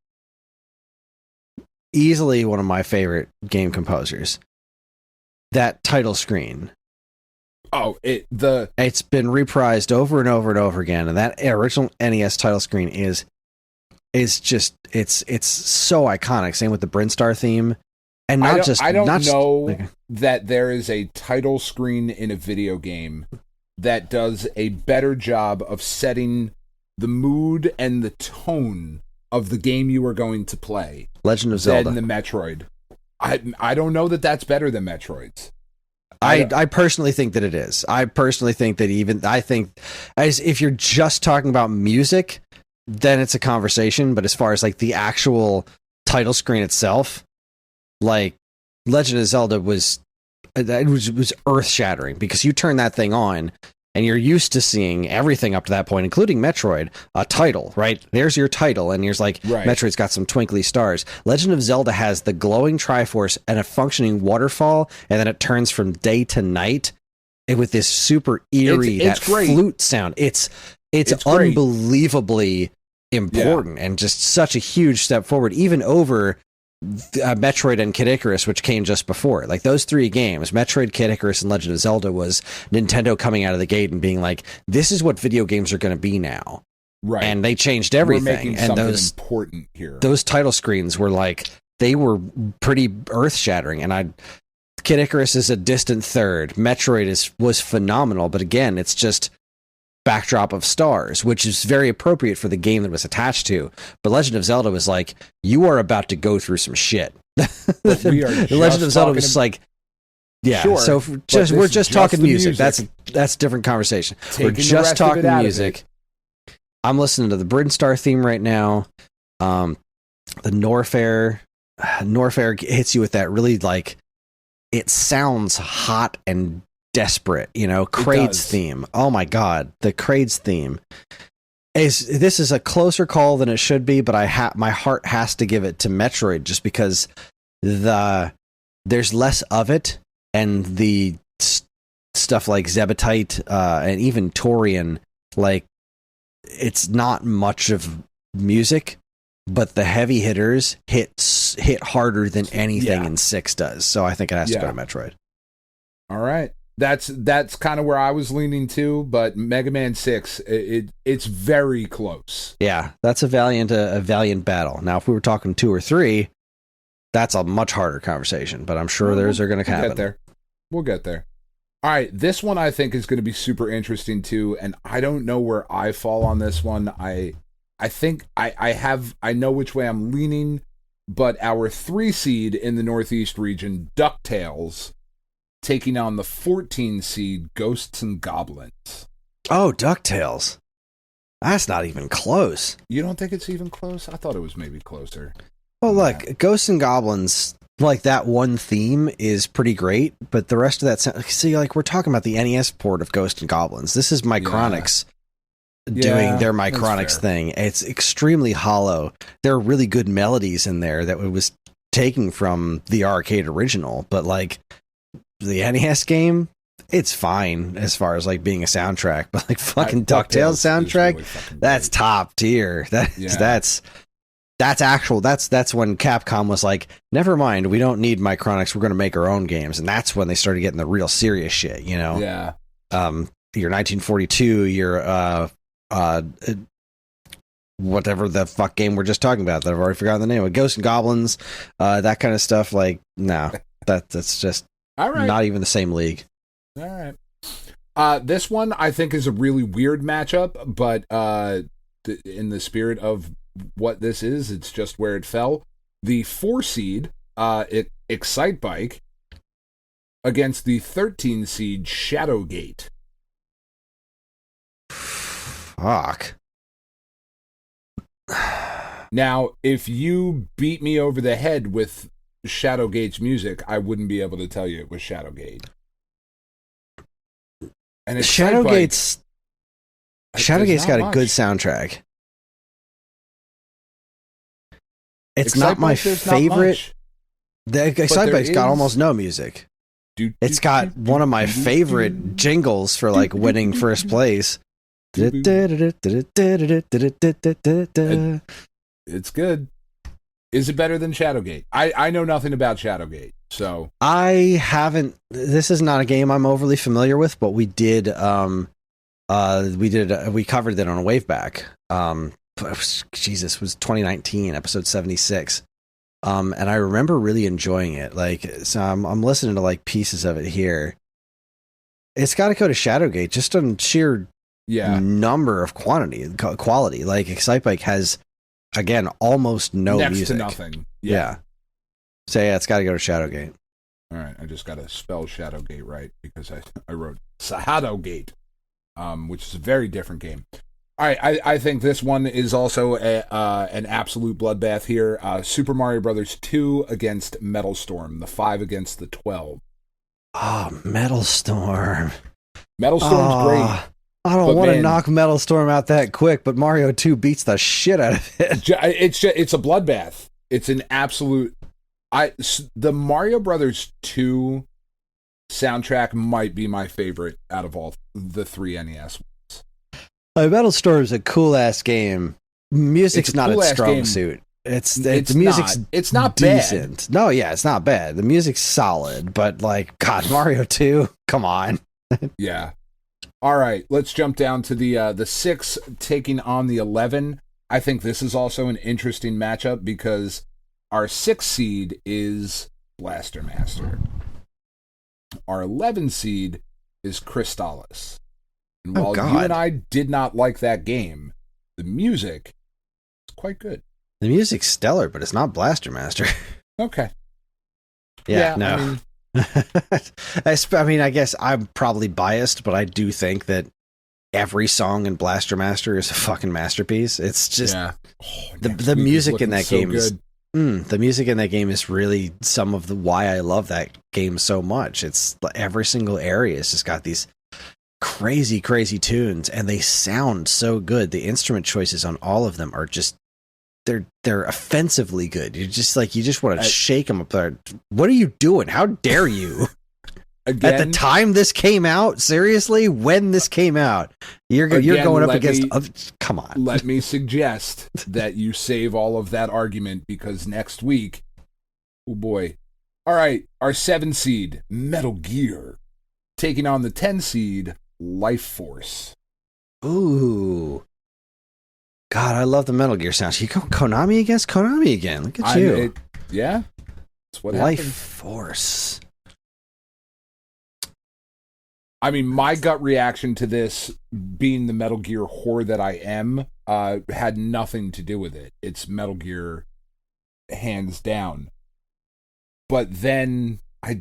easily one of my favorite game composers. That title screen. Oh, it's been reprised over and over and over again, and that original NES title screen is just it's so iconic. Same with the Brinstar theme, and I don't know that there is a title screen in a video game that does a better job of setting the mood and the tone of the game you are going to play. Legend of Zelda than the Metroid. I don't know that that's better than Metroid's. I personally think that it is. I personally think that as if you're just talking about music, then it's a conversation. But as far as like the actual title screen itself, like Legend of Zelda was earth shattering, because you turn that thing on and you're used to seeing everything up to that point, including Metroid, a title, right? There's your title, and here's like, Metroid's got some twinkly stars. Legend of Zelda has the glowing Triforce and a functioning waterfall, and then it turns from day to night with this super eerie, that flute sound. It's unbelievably important and just such a huge step forward, even over Metroid and Kid Icarus, which came just before. Like those 3 games, Metroid, Kid Icarus, and Legend of Zelda, was Nintendo coming out of the gate and being like, this is what video games are going to be now. Right. And they changed everything. We're making something important here. Those title screens were like, they were pretty earth-shattering. And Kid Icarus is a distant third. Metroid was phenomenal, but again, it's just backdrop of stars, which is very appropriate for the game that was attached to. But Legend of Zelda was like, you are about to go through some shit. The Legend of Zelda was like, yeah. Sure, so we're just talking music. That's a different conversation. We're just talking music. I'm listening to the Brinstar theme right now. The Norfair hits you with that really like it sounds hot and desperate. You know, Kraid's theme. Oh my god, the Kraid's theme. This is a closer call than it should be, but my heart has to give it to Metroid just because there's less of it, and the stuff like Zebetite and even Torian, like, it's not much of music, but the heavy hitters hit harder than anything in 6 does. So I think it has to go to Metroid. All right. That's kind of where I was leaning to, but Mega Man 6, it's very close. Yeah, that's a valiant battle. Now, if we were talking 2 or 3, that's a much harder conversation, but I'm sure those are going to happen. We'll get there. All right, this one I think is going to be super interesting too, and I don't know where I fall on this one. I think I know which way I'm leaning, but our 3 seed in the Northeast region, DuckTales, taking on the 14 seed Ghosts and Goblins. Oh, DuckTales. That's not even close. You don't think it's even close? I thought it was maybe closer. Well, look, Ghosts and Goblins, like, that one theme is pretty great, but the rest of that, see, like, we're talking about the NES port of Ghosts and Goblins. This is Micronix doing their Micronix thing. It's extremely hollow. There are really good melodies in there that it was taken from the arcade original, but, like, the NES game, it's fine as far as, like, being a soundtrack, but, like, fucking DuckTales soundtrack, really that's top tier. That's when Capcom was like, never mind, we don't need Micronix, we're going to make our own games, and that's when they started getting the real serious shit, you know? Yeah. Your 1942, your whatever the fuck game we're just talking about that I've already forgotten the name of, Ghosts and Goblins, that kind of stuff, like, no, that's just all right. Not even the same league. All right. This one I think is a really weird matchup, but in the spirit of what this is, it's just where it fell. The 4 seed, Excitebike, against the 13 seed Shadowgate. Fuck. Now, if you beat me over the head with Shadowgate's music, I wouldn't be able to tell you it was Shadowgate. And Shadowgate's got a good soundtrack. It's not my favorite. The Excitebike's got almost no music. It's got one of my favorite jingles for, like, winning first place. It's good. Is it better than Shadowgate? I know nothing about Shadowgate, so I haven't. This is not a game I'm overly familiar with, but we did. We covered it on a Waveback. Jesus, it was 2019, episode 76. And I remember really enjoying it. Like, so I'm listening to, like, pieces of it here. It's got to go to Shadowgate just on sheer number of quality. Like, Excitebike has, again, almost no next music. To nothing. Yeah. So yeah, it's got to go to Shadowgate. All right, I just got to spell Shadowgate right because I wrote Shadowgate, which is a very different game. All right, I think this one is also an absolute bloodbath here. Super Mario Brothers 2 against Metal Storm, the 5 against the 12. Oh, Metal Storm. Metal Storm's great. I don't want to knock Metal Storm out that quick, but Mario 2 beats the shit out of it. It's a bloodbath. It's an absolute. The Mario Brothers 2 soundtrack might be my favorite out of all the 3 NES ones. Metal Storm is a cool ass game. Music's not its strong suit. The music's it's not decent. Bad. No, yeah, it's not bad. The music's solid, but, like, God, Mario 2, come on. Yeah. All right, let's jump down to the 6 taking on the 11. I think this is also an interesting matchup because our 6 seed is Blaster Master. Our 11 seed is Crystalis. And while you and I did not like that game, the music is quite good. The music's stellar, but it's not Blaster Master. Okay. Yeah, no. I mean, I guess I'm probably biased, but I do think that every song in Blaster Master is a fucking masterpiece. It's just the music in that game is the music in that game is really some of the why I love that game so much. It's every single area has just got these crazy tunes, and they sound so good. The instrument choices on all of them are just they're offensively good. You just want to shake them up there. What are you doing? How dare you? Again, at the time this came out, seriously, when this came out, you're going up against. Come on. Let me suggest that you save all of that argument, because next week, oh boy. All right, our 7 seed, Metal Gear, taking on the 10 seed, Life Force. Ooh. God, I love the Metal Gear sound. You go Konami against Konami again. Look at you. Yeah. That's what Life happened. Force. I mean, my gut reaction to this, being the Metal Gear whore that I am, had nothing to do with it. It's Metal Gear, hands down. But then I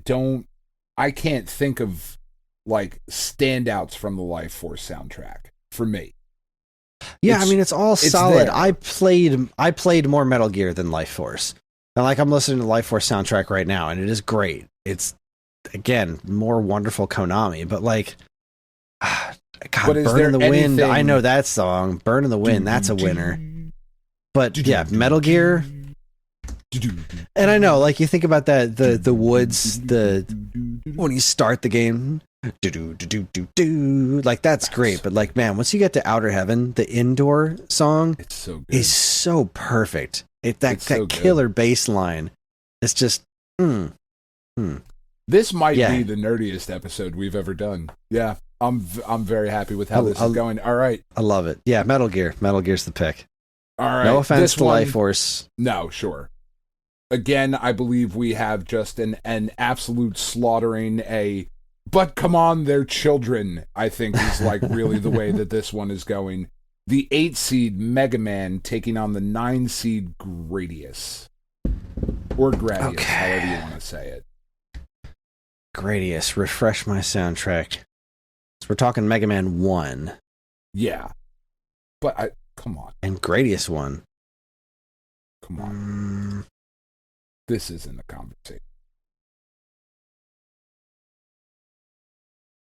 can't think of like standouts from the Life Force soundtrack for me. Yeah, I mean, it's all solid. There. I played more Metal Gear than Life Force. And like, I'm listening to the Life Force soundtrack right now, and it is great. It's, again, more wonderful Konami, but like, God, Burn in the Wind, I know that song. Burn in the Wind, that's a winner. But yeah, Metal Gear. And I know, like, you think about that, the woods, when you start the game, like, that's great. But like, man, once you get to Outer Heaven, the indoor song is so perfect. That so killer bass line. It's just, This might be the nerdiest episode we've ever done. Yeah, I'm very happy with how this is going. All right. I love it. Yeah, Metal Gear. Metal Gear's the pick. All right. No offense to Life Force. No, sure. Again, I believe we have just an absolute slaughtering but come on, they're children, I think is like really the way that this one is going. The 8 seed Mega Man taking on the 9 seed Gradius. Or Gradius, however you want to say it. Gradius, refresh my soundtrack. So we're talking Mega Man 1. Yeah. But come on. And Gradius 1. Come on. This isn't a conversation.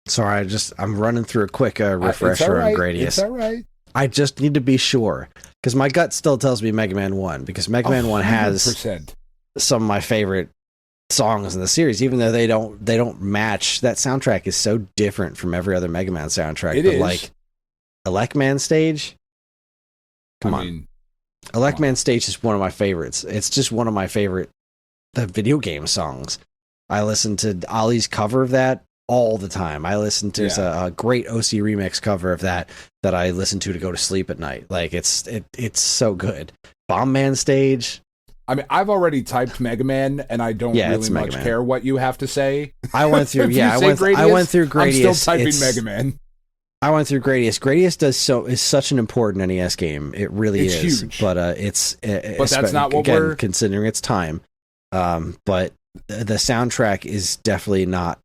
Sorry, I'm running through a quick refresher on Gradius. It's all right. I just need to be sure, because my gut still tells me Mega Man 1, because Mega Man 1 has 100%. Some of my favorite songs in the series, even though they don't match. That soundtrack is so different from every other Mega Man soundtrack. It is. Like, Elecman Stage? Come on. Elecman Stage is one of my favorites. It's just one of my favorite video game songs. I listen to Ollie's cover of that all the time. I listen to a great OC remix cover of that I listen to go to sleep at night. Like, it's so good. Bomb Man Stage. I mean, I've already typed Mega Man, and I don't really much care what you have to say. I went through. I went through Gradius. I'm still typing Mega Man. I went through Gradius. Gradius is such an important NES game. It really is. Huge. But but that's not what we're considering its time. But the soundtrack is definitely not.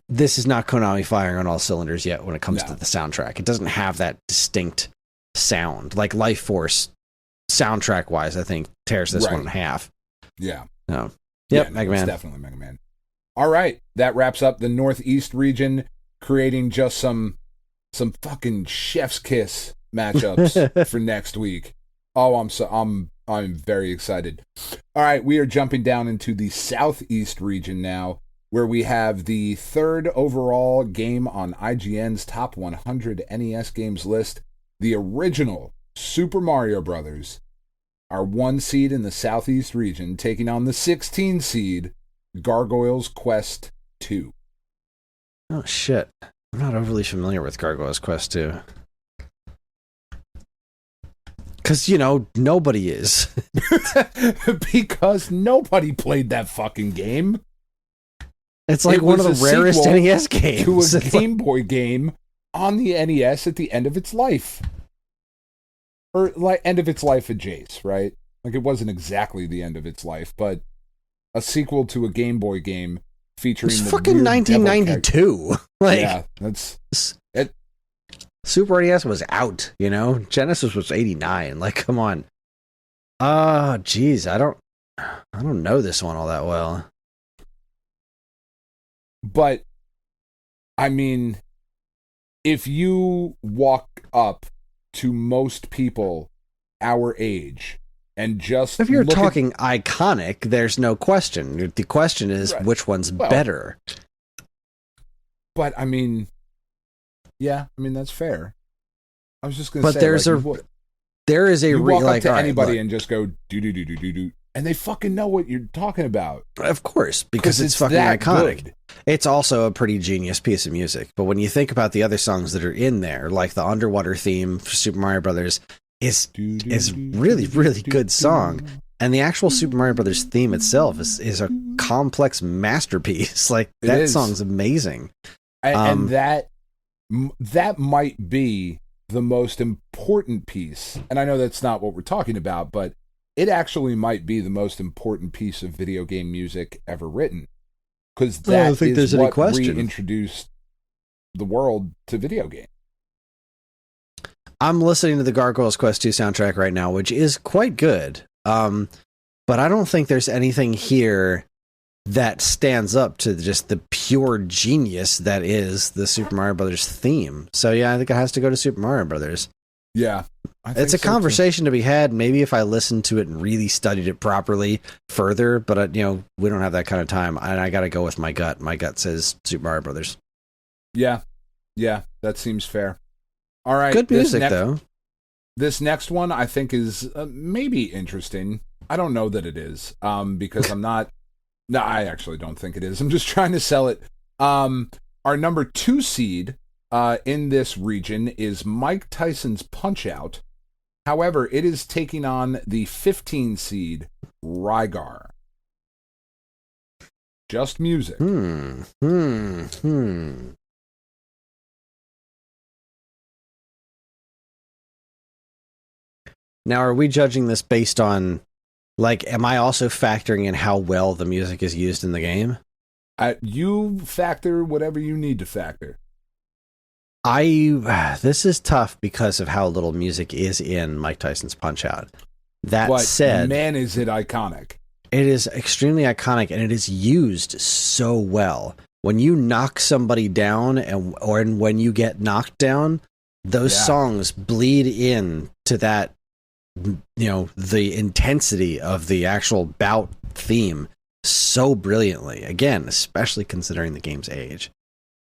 This is not Konami firing on all cylinders yet when it comes to the soundtrack. It doesn't have that distinct sound like Life Force. Soundtrack wise, I think tears this one in half. Yeah. No. Yep. Mega Man. It's definitely Mega Man. All right, that wraps up the Northeast region, creating just some fucking chef's kiss matchups for next week. Oh, I'm very excited. All right, we are jumping down into the Southeast region now, where we have the 3rd overall game on IGN's top 100 NES games list, the original Super Mario Brothers, our 1 seed in the Southeast region, taking on the 16 seed Gargoyle's Quest 2. Oh shit! I'm not overly familiar with Gargoyle's Quest 2. Because, nobody is. Because nobody played that fucking game. It's like one of the rarest NES games. To a Game Boy game on the NES at the end of its life. Or like end of its life at Jace, right? Like, it wasn't exactly the end of its life, but a sequel to a Game Boy game featuring it's fucking 1992. Like, yeah, that's it. Super NES was out, Genesis was 89. Like, come on. Geez, I don't I don't know this one all that well. But, I mean, if you walk up to most people our age and just If you're talking iconic, there's no question. The question is which one's better. But, I mean, yeah, I mean, that's fair. I was just going to say, there is a you walk up to right, anybody and just go do, and they fucking know what you're talking about. Of course, because it's fucking iconic. Good. It's also a pretty genius piece of music. But when you think about the other songs that are in there, like the underwater theme for Super Mario Brothers is really, really good song. And the actual Super Mario Brothers theme itself is a complex masterpiece. Like, that song's amazing. And that might be the most important piece. And I know that's not what we're talking about, but it actually might be the most important piece of video game music ever written. Because that is what reintroduced the world to video games. I'm listening to the Gargoyles Quest 2 soundtrack right now, which is quite good. But I don't think there's anything here that stands up to just the pure genius that is the Super Mario Brothers theme. So yeah, I think it has to go to Super Mario Brothers. Yeah. It's a conversation to be had, maybe if I listened to it and really studied it properly further, but we don't have that kind of time, and I got to go with my gut. My gut says Super Mario Brothers. Yeah, that seems fair. All right. Good music, though. This next one I think is maybe interesting. I don't know that it is, because I'm not... No, I actually don't think it is. I'm just trying to sell it. Our number 2 seed in this region is Mike Tyson's Punch-Out! However, it is taking on the 15 seed Rygar. Just music. Now, are we judging this based on, like, am I also factoring in how well the music is used in the game? You factor whatever you need to factor. This is tough because of how little music is in Mike Tyson's Punch-Out! That said, man, is it iconic. It is extremely iconic, and it is used so well. When you knock somebody down or when you get knocked down, those songs bleed in to that, the intensity of the actual bout theme so brilliantly. Again, especially considering the game's age.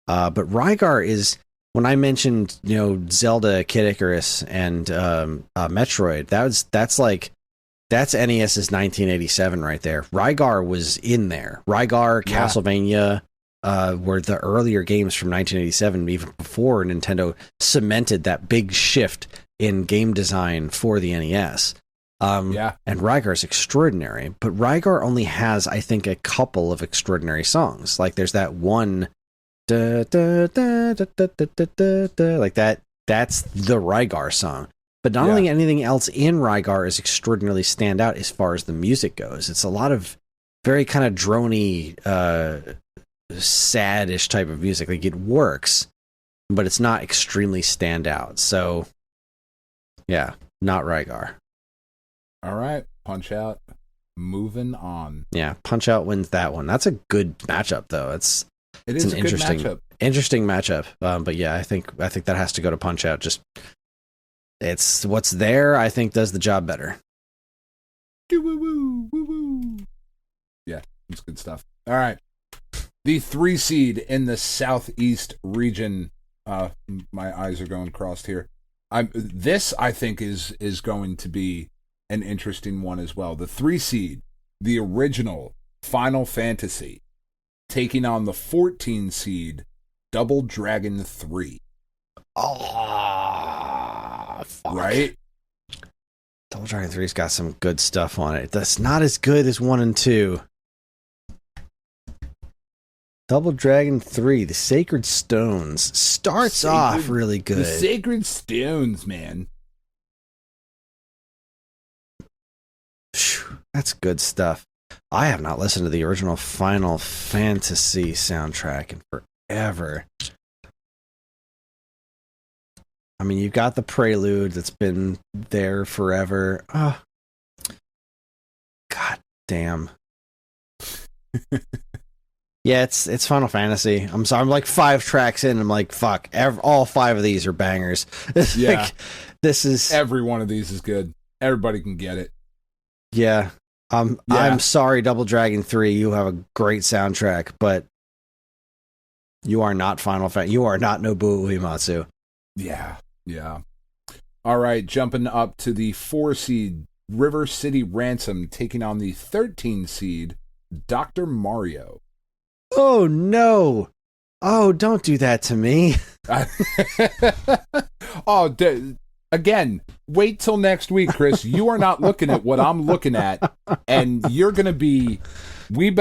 But Rygar is... When I mentioned, Zelda, Kid Icarus, and Metroid, that's NES's 1987 right there. Rygar was in there. Rygar, Castlevania were the earlier games from 1987, even before Nintendo cemented that big shift in game design for the NES. And Rygar is extraordinary, but Rygar only has, I think, a couple of extraordinary songs. Like, there's that one... like that. That's the Rygar song. But not only anything else in Rygar is extraordinarily stand out as far as the music goes. It's a lot of very kind of drony, sad-ish type of music. Like, it works, but it's not extremely stand out. So, yeah, not Rygar. All right, Punch-Out. Moving on. Yeah, Punch-Out wins that one. That's a good matchup, though. It's an interesting matchup. But yeah, I think that has to go to Punch-Out. Just it's what's there. I think does the job better. Yeah, it's good stuff. All right, the 3 seed in the Southeast region. My eyes are going crossed here. This I think is going to be an interesting one as well. The 3 seed, the original Final Fantasy, taking on the 14 seed Double Dragon 3. Oh, fuck. Right? Double Dragon 3's got some good stuff on it. That's not as good as 1 and 2. Double Dragon 3, the Sacred Stones, starts off really good. The Sacred Stones, man. That's good stuff. I have not listened to the original Final Fantasy soundtrack in forever. I mean, you've got the prelude that's been there forever. God Damn. Yeah, it's Final Fantasy. I'm sorry. I'm like 5 tracks in. I'm like, fuck. All 5 of these are bangers. Yeah. Like, this is Every one of these is good. Everybody can get it. Yeah. I'm sorry, Double Dragon 3. You have a great soundtrack, but you are not Final Fantasy. You are not Nobuo Uematsu. Yeah. Yeah. All right. Jumping up to the 4 seed, River City Ransom, taking on the 13 seed, Dr. Mario. Oh, no. Oh, don't do that to me. Again, wait till next week, Kris. You are not looking at what I'm looking at, and you're going to be... We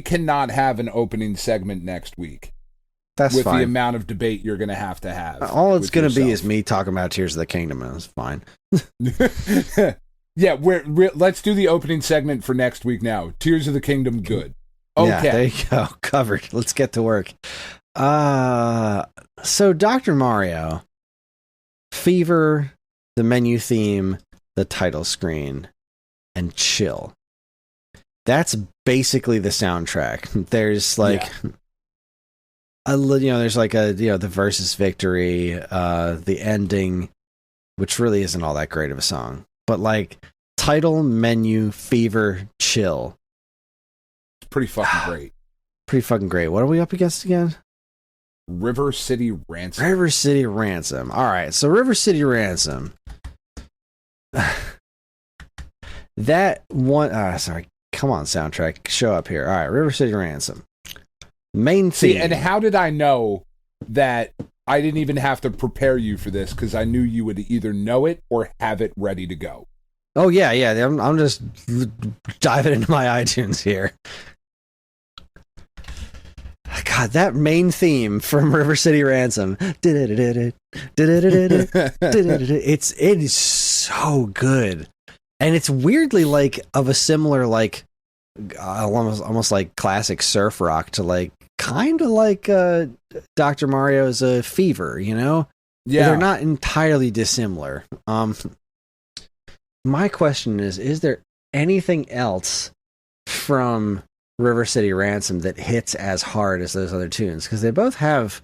cannot have an opening segment next week. That's with fine. The amount of debate you're going to have. All it's going to be is me talking about Tears of the Kingdom, and it's fine. Yeah, let's do the opening segment for next week now. Tears of the Kingdom, good. Okay. Yeah, there you go. Covered. Let's get to work. So Dr. Mario, Fever, the menu theme, the title screen, and Chill. That's basically the soundtrack. There's like there's like the versus victory, the ending, which really isn't all that great of a song. But like title, menu, Fever, Chill. Pretty fucking great. Pretty fucking great. What are we up against again? River City Ransom. River City Ransom. All right, so River City Ransom. That one. Sorry. Come on, soundtrack. Show up here. All right, River City Ransom. Main theme. See, and how did I know that I didn't even have to prepare you for this? Because I knew you would either know it or have it ready to go. Oh, yeah. I'm just diving into my iTunes here. God, that main theme from River City Ransom. It is so good. And it's weirdly like of a similar like almost like classic surf rock to like kind of like Dr. Mario's Fever, you know? Yeah. They're not entirely dissimilar. My question is there anything else from River City Ransom that hits as hard as those other tunes? Because they both have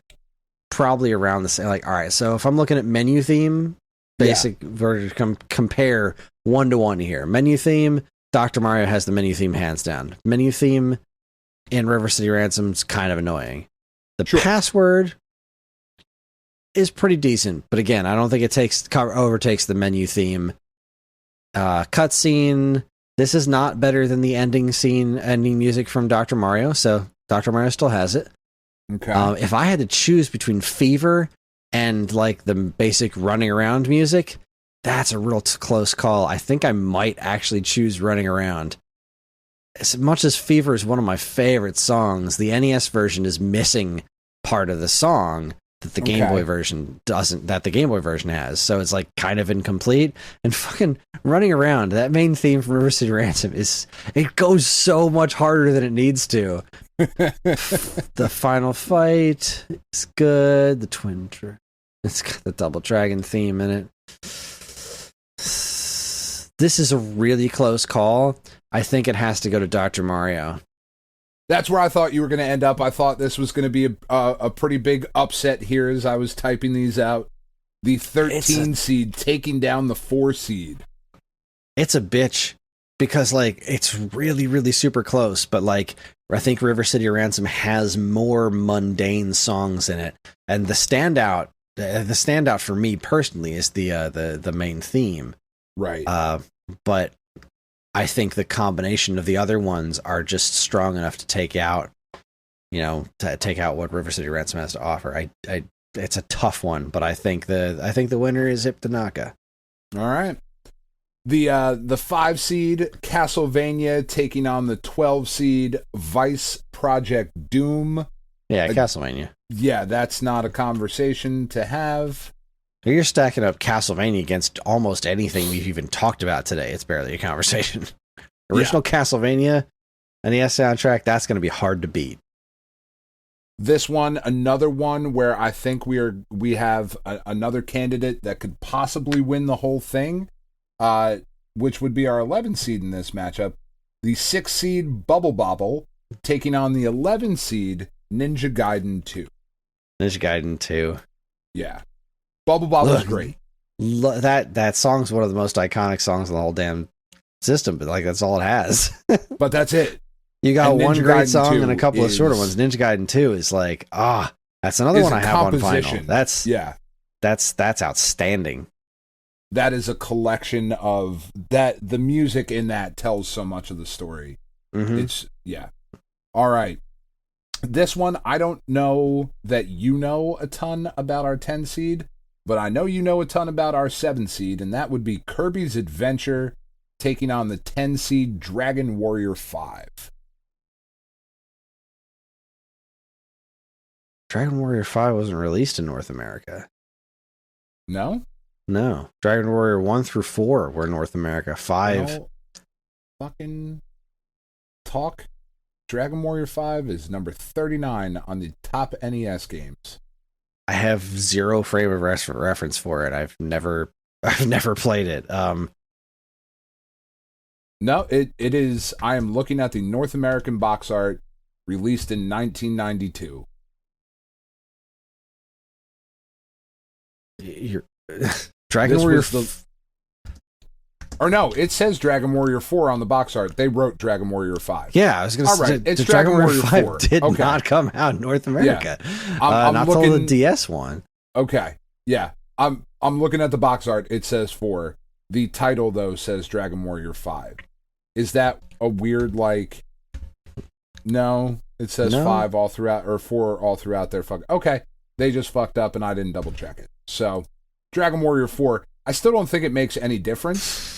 probably around the same. Like, all right, so if I'm looking at menu theme, basic version, compare 1-to-1 here. Menu theme, Dr. Mario has the menu theme hands down. Menu theme in River City Ransom's kind of annoying. The password is pretty decent, but again, I don't think it overtakes the menu theme. Cutscene. This is not better than the ending music from Dr. Mario, so Dr. Mario still has it. Okay. If I had to choose between Fever and like the basic running around music, that's a real close call. I think I might actually choose Running Around. As much as Fever is one of my favorite songs, the NES version is missing part of the song that the Game Boy version doesn't, that the Game Boy version has. So it's like kind of incomplete. And fucking Running Around, that main theme from River City Ransom it goes so much harder than it needs to. The final fight is good. It's got the Double Dragon theme in it. This is a really close call. I think it has to go to Dr. Mario. That's where I thought you were going to end up. I thought this was going to be a pretty big upset here as I was typing these out. The 13 seed taking down the 4 seed. It's a bitch because like it's really, really super close. But like I think River City Ransom has more mundane songs in it, and the standout for me personally is the main theme. Right. But I think the combination of the other ones are just strong enough to take out what River City Ransom has to offer. It's a tough one, but I think the winner is Zip Tanaka. All right. The 5 seed Castlevania taking on the 12 seed Vice Project Doom. Yeah, Castlevania. Yeah, that's not a conversation to have. You're stacking up Castlevania against almost anything we've even talked about today. It's barely a conversation. Original Castlevania and the soundtrack, that's going to be hard to beat. This one, another one where I think we have another candidate that could possibly win the whole thing. which would be our 11 seed in this matchup, the 6 seed Bubble Bobble taking on the 11 seed Ninja Gaiden 2. Ninja Gaiden 2. Yeah. Bubble Bobble's great. That song's one of the most iconic songs in the whole damn system, but like that's all it has. But that's it. You got one great Gaiden song and a couple of shorter ones. Ninja Gaiden 2 is like, that's another one I have on vinyl. That's outstanding. That is a collection of that. The music in that tells so much of the story. It's all right. This one, I don't know that you know a ton about our 10 seed, but I know you know a ton about our 7 seed, and that would be Kirby's Adventure taking on the 10 seed Dragon Warrior 5. Dragon Warrior 5 wasn't released in North America. No? No. Dragon Warrior 1 through 4 were North America. 5. No. Fucking talk. Dragon Warrior 5 is number 39 on the top NES games. I have zero frame of reference for it. I've never played it. No, it is. I am looking at the North American box art released in 1992. Dragon Warrior. Or no, it says Dragon Warrior 4 on the box art. They wrote Dragon Warrior 5. Yeah, I was going to say, it's Dragon Warrior 5 4. did not come out in North America. Yeah. I'm not looking, till the DS one. Okay, yeah. I'm looking at the box art. It says 4. The title, though, says Dragon Warrior 5. Is that a weird, like... No, it says 5 all throughout, or 4 all throughout their fuck. Okay, they just fucked up and I didn't double check it. So, Dragon Warrior 4, I still don't think it makes any difference.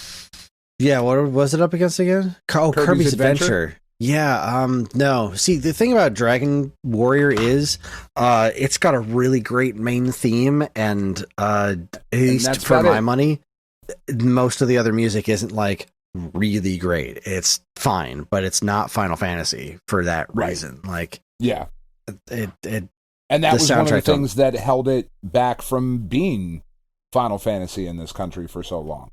Yeah, what was it up against again? Kirby's Adventure. Yeah, no. See, the thing about Dragon Warrior is, it's got a really great main theme, and at least for my money, most of the other music isn't like really great. It's fine, but it's not Final Fantasy for that reason. Like, yeah, and that was one of the things that held it back from being Final Fantasy in this country for so long.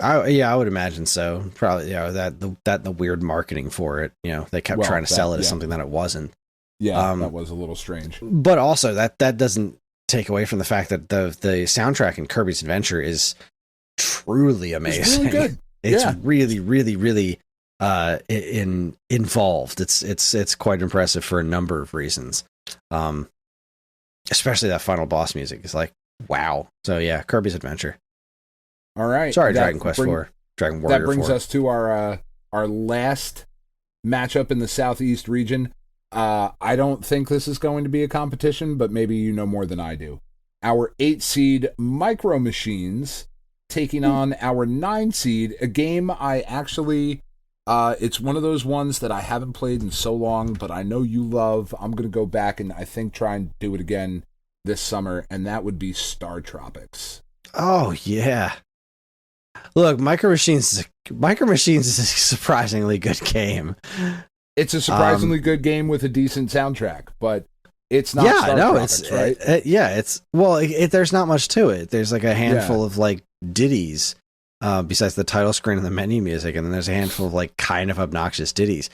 I would imagine so. Probably, the weird marketing for it. They kept trying to sell it as something that it wasn't. Yeah, that was a little strange. But also, that doesn't take away from the fact that the soundtrack in Kirby's Adventure is truly amazing. It's really good. It's really, really, really involved. It's quite impressive for a number of reasons. Especially that final boss music is like, wow. So yeah, Kirby's Adventure. All right. Sorry, Dragon Warrior 4. That brings us to our last matchup in the Southeast region. I don't think this is going to be a competition, but maybe you know more than I do. Our 8 seed Micro Machines taking on our 9 seed, a game I actually... it's one of those ones that I haven't played in so long, but I know you love. I'm going to go back and I think try and do it again this summer, and that would be Star Tropics. Oh, yeah. Look, Micro Machines is a surprisingly good game. It's a surprisingly good game with a decent soundtrack, but it's not Star Tropics, right? There's not much to it. There's like a handful of like ditties besides the title screen and the menu music, and then there's a handful of like kind of obnoxious ditties.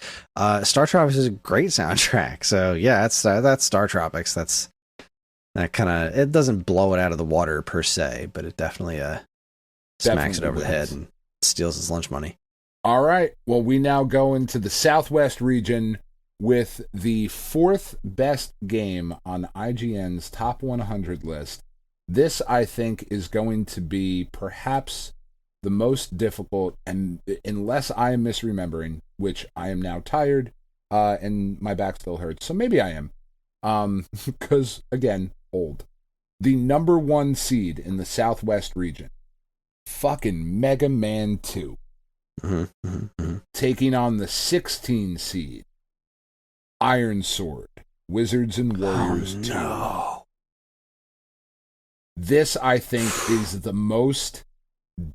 Star Tropics is a great soundtrack, so yeah, that's Star Tropics. That kind of, it doesn't blow it out of the water per se, but it definitely smacks it over the head and steals his lunch money. All right. Well, we now go into the Southwest region with the 4th best game on IGN's Top 100 list. This, I think, is going to be perhaps the most difficult, and unless I am misremembering, which I am now tired, and my back still hurts, so maybe I am. Because, again, old. The number 1 seed in the Southwest region, fucking Mega Man 2. Taking on the 16 seed, Iron Sword, Wizards and Warriors 2. No. This, I think, is the most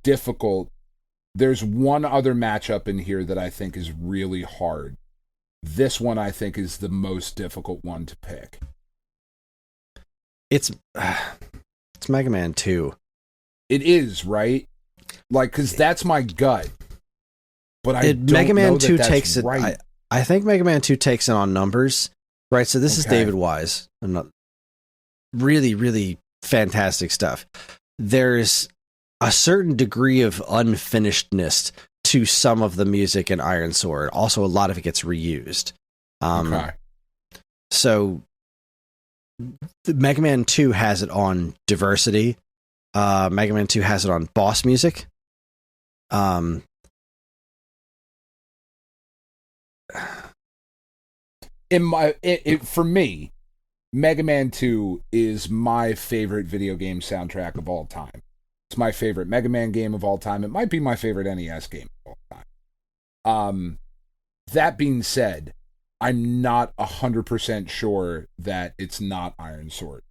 difficult. There's one other matchup in here that I think is really hard. This one, I think, is the most difficult one to pick. It's Mega Man 2. It is, right? Like, because that's my gut. But I don't Mega Man know 2 that's takes right. it. I think Mega Man 2 takes it on numbers, right? So this is Okay. David Wise. I'm not really, really fantastic stuff. There's a certain degree of unfinishedness to some of the music in Iron Sword. Also, a lot of it gets reused. Okay. So the Mega Man 2 has it on diversity. Mega Man 2 has it on boss music. For me, Mega Man 2 is my favorite video game soundtrack of all time. It's my favorite Mega Man game of all time. It might be my favorite NES game of all time. That being said, I'm not 100% sure that it's not Iron Sword.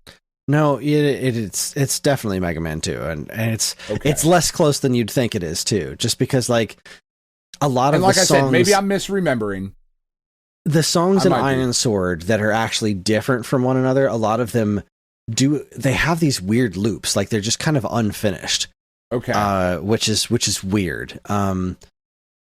No, it's definitely Mega Man 2, and it's Okay. it's less close than you'd think it is too. Just because like a lot of And like the I songs, said, maybe I'm misremembering. the songs I in might be. Iron Sword that are actually different from one another. A lot of them they have these weird loops, like they're just kind of unfinished. Okay. Which is weird.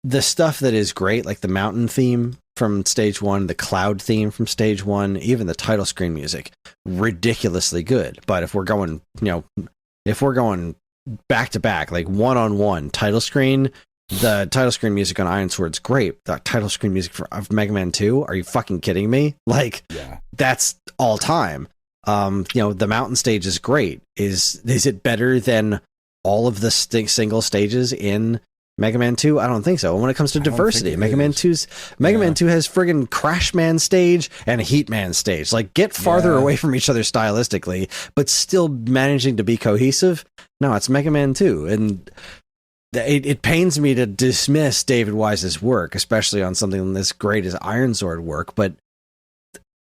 The stuff that is great, like the mountain theme from stage 1, the cloud theme from stage 1, even the title screen music, ridiculously good. But if we're going, back to back, like 1-on-1 title screen, the title screen music on Iron Sword's great. The title screen music of Mega Man 2, are you fucking kidding me? Like, Yeah. that's all time. The mountain stage is great. Is it better than all of the single stages in Mega Man 2? I don't think so. When it comes to diversity, Mega Man 2 has friggin' Crash Man stage and Heat Man stage. Like, get farther away from each other stylistically, but still managing to be cohesive. No, it's Mega Man 2. And it pains me to dismiss David Wise's work, especially on something this great as Iron Sword work, but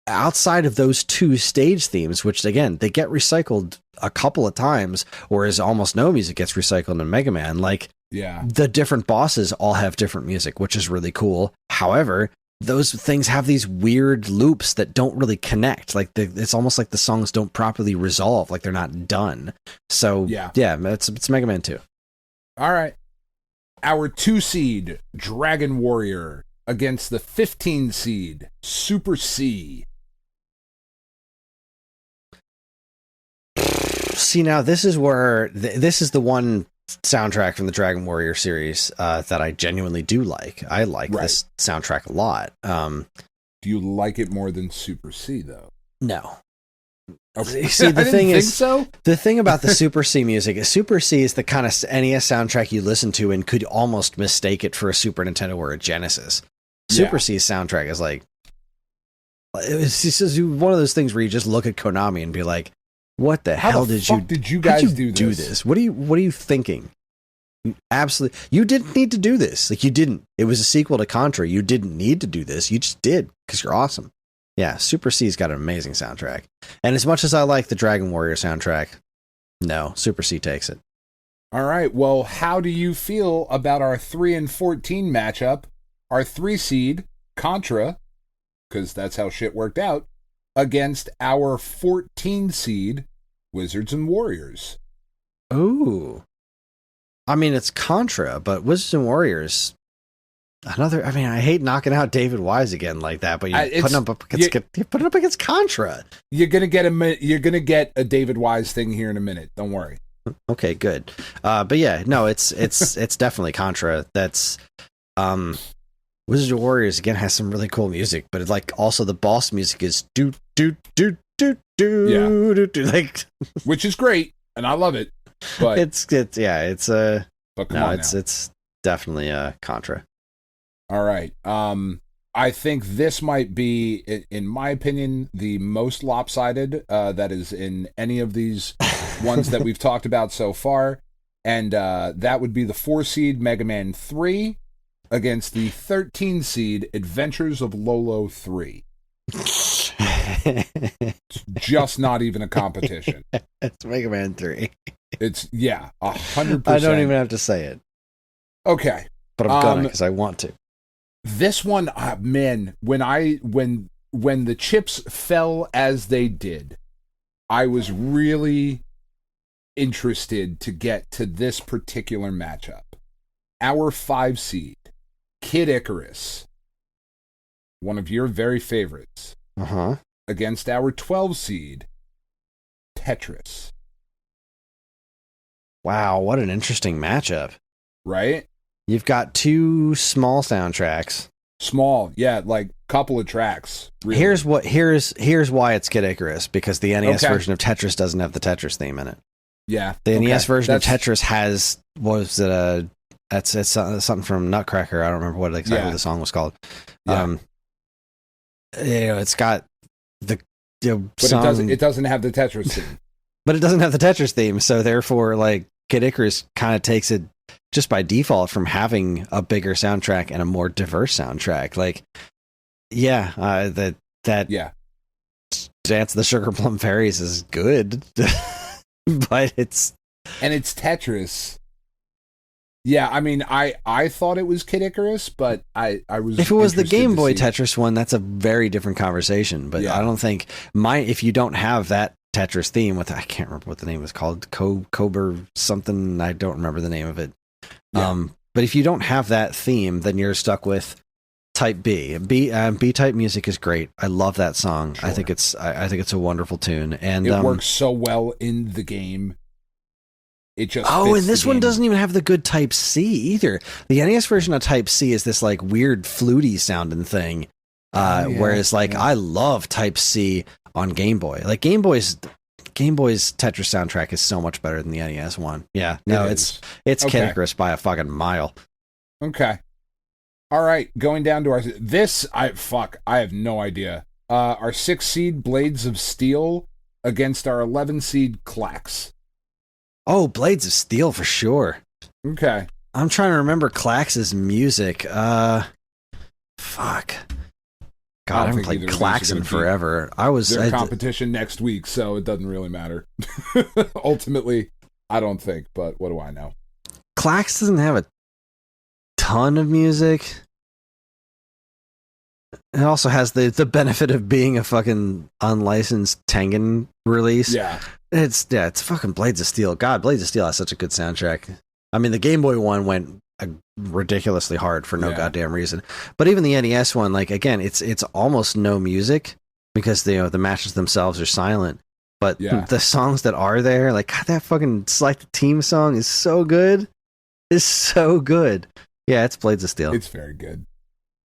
outside of those 2 stage themes, which again, they get recycled a couple of times, whereas almost no music gets recycled in Mega Man, like, Yeah. the different bosses all have different music, which is really cool. However, those things have these weird loops that don't really connect. Like it's almost like the songs don't properly resolve, like they're not done. So yeah, it's Mega Man 2. All right. Our 2 seed, Dragon Warrior, against the 15 seed, Super C. See, now this is where this is the one soundtrack from the Dragon Warrior series that I genuinely do like. I like this soundtrack a lot. Do you like it more than Super C, though? No. Okay. See, the thing is, so? the thing about the Super C music is Super C is the kind of NES soundtrack you listen to and could almost mistake it for a Super Nintendo or a Genesis. Super C's soundtrack is like, it's just one of those things where you just look at Konami and be like, what the hell did you guys do this? What are you thinking? You didn't need to do this. Like, you didn't. It was a sequel to Contra. You didn't need to do this. You just did because you're awesome. Yeah, Super C's got an amazing soundtrack. And as much as I like the Dragon Warrior soundtrack, no, Super C takes it. All right. Well, how do you feel about our 3 and 14 matchup? Our 3 seed, Contra, because that's how shit worked out, against our 14 seed, Wizards and Warriors. Ooh. I mean, it's Contra, but Wizards and Warriors... I hate knocking out David Wise again like that, but you're putting up against Contra. You're gonna get a David Wise thing here in a minute. Don't worry. Okay, good. But yeah, no, it's definitely Contra. That's Wizards of Warriors again has some really cool music, but it's like also the boss music is do do do do do do do, like, which is great, and I love it. But it's but come on, it's definitely Contra. All right. I think this might be, in my opinion, the most lopsided that is in any of these ones that we've talked about so far. And that would be the 4 seed Mega Man 3 against the 13 seed Adventures of Lolo 3. It's just not even a competition. It's Mega Man 3. It's, 100%. I don't even have to say it. Okay. But I'm gonna, because I want to. This one, man, when the chips fell as they did, I was really interested to get to this particular matchup. Our 5 seed, Kid Icarus, one of your very favorites, against our 12 seed, Tetris. Wow, what an interesting matchup. Right? You've got 2 small soundtracks. Small, yeah, like couple of tracks. Really. Here's why it's Kid Icarus, because the NES version of Tetris doesn't have the Tetris theme in it. Yeah. The NES version of Tetris has, it's something from Nutcracker. I don't remember what exactly the song was called. Yeah. It's got the but song, it doesn't have the Tetris theme. But it doesn't have the Tetris theme, so therefore, like, Kid Icarus kind of takes it just by default from having a bigger soundtrack and a more diverse soundtrack. Like, that Dance of the Sugar Plum Fairies is good, but it's Tetris. Yeah, I mean, I thought it was Kid Icarus, but I was. If it was the Game Boy Tetris one, that's a very different conversation. But I don't think if you don't have that Tetris theme with, I can't remember what the name was called, Cobra something. I don't remember the name of it. Yeah. But if you don't have that theme, then you're stuck with Type B. B type music is great. I love that song. Sure. I think it's a wonderful tune, and it works so well in the game. It just and this one doesn't even have the good Type C either. The NES version of Type C is this like weird fluty sounding thing, whereas I love Type C on Game Boy. Like Game Boy's Tetris soundtrack is so much better than the NES one. Yeah, no, it's Kid Icarus by a fucking mile. Okay, all right, going down to our I have no idea. Our 6 seed Blades of Steel against our 11 seed Klax. Oh, Blades of Steel for sure. Okay. I'm trying to remember Klax's music. Fuck. God, I haven't played Klax in forever. Their competition next week, so it doesn't really matter. Ultimately, I don't think, but what do I know? Klax doesn't have a ton of music. It also has the benefit of being a fucking unlicensed Tengen release. Yeah. It's fucking Blades of Steel. God, Blades of Steel has such a good soundtrack. I mean, the Game Boy one went ridiculously hard for no goddamn reason. But even the NES one, like, again, it's almost no music because the matches themselves are silent. But the songs that are there, like, God, that fucking Select the Team song is so good. It's so good. Yeah, it's Blades of Steel. It's very good.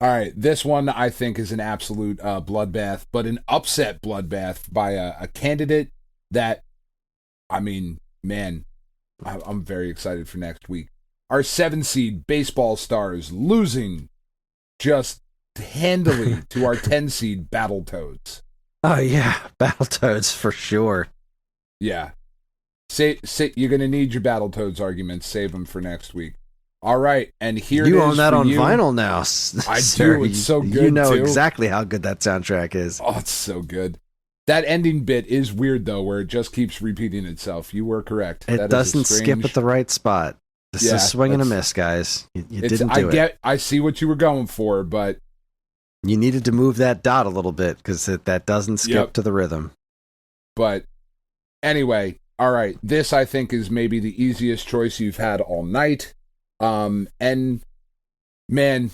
All right, this one I think is an absolute bloodbath, but an upset bloodbath by a candidate that, I mean, man, I'm very excited for next week. Our 7 seed Baseball Stars losing just handily to our 10 seed Battletoads. Oh yeah, Battletoads for sure. Yeah. Say you're going to need your Battletoads arguments. Save them for next week. All right, and here you it is own that on you. vinyl now. I do. It's so good. You know too. exactly how good that soundtrack is. Oh, it's so good. That ending bit is weird though, where it just keeps repeating itself. You were correct. It doesn't skip at the right spot. This is swing and a miss, guys. You didn't do it. I see what you were going for, but you needed to move that dot a little bit because that doesn't skip to the rhythm. But anyway, all right. This I think is maybe the easiest choice you've had all night. And man,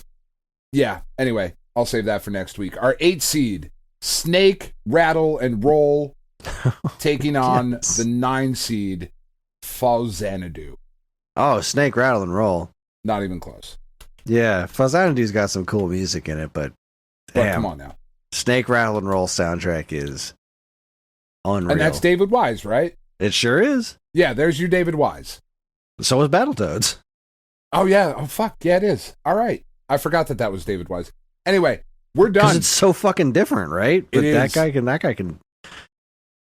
yeah. Anyway, I'll save that for next week. Our 8 seed Snake, Rattle, and Roll taking on the 9 seed Fawzanadu. Oh, Snake, Rattle, and Roll. Not even close. Yeah, Fawzanadu's got some cool music in it, but damn, come on now. Snake, Rattle, and Roll soundtrack is unreal. And that's David Wise, right? It sure is. Yeah, there's your David Wise. So is Battletoads. Oh, yeah. Oh, fuck. Yeah, it is. All right. I forgot that was David Wise. Anyway, we're done. Because it's so fucking different, right? But that guy can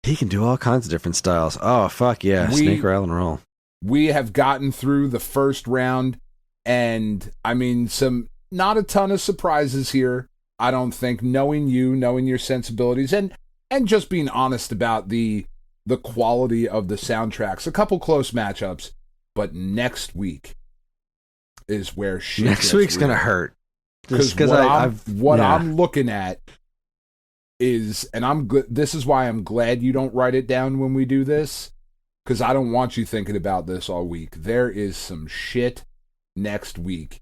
he can do all kinds of different styles. Oh, fuck yeah. Snake, Rattle, and Roll. We have gotten through the first round, and I mean, not a ton of surprises here. I don't think, knowing your sensibilities, and just being honest about the quality of the soundtracks. A couple close matchups, but next week is where shit next week's real. Gonna hurt. Because what I'm looking at is, and this is why I'm glad you don't write it down when we do this, because I don't want you thinking about this all week. There is some shit next week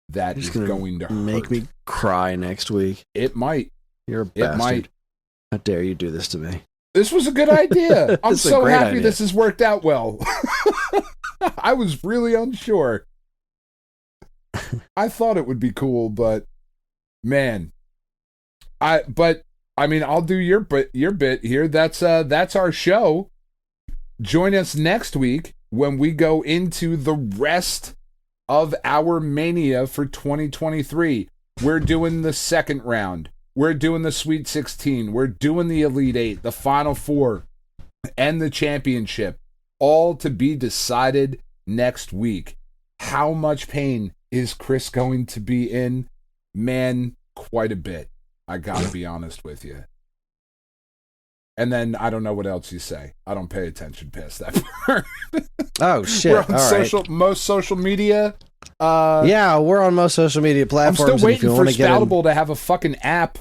that is going to make hurt. me cry next week. It might. You're a bastard. It might. How dare you do this to me? This was a good idea. I'm so happy idea. This has worked out well. I was really unsure. I thought it would be cool, but man, I'll do your bit here. That's our show. Join us next week when we go into the rest of our MAY-nia for 2023. We're doing the second round. We're doing the Sweet 16. We're doing the Elite 8, the Final Four, and the championship, all to be decided next week. How much pain is Kris going to be in? Man, quite a bit. I gotta be honest with you. And then I don't know what else you say. I don't pay attention past that part. Oh shit! We're on most social media. Yeah, we're on most social media platforms. I'm still waiting for Spoutable to have a fucking app.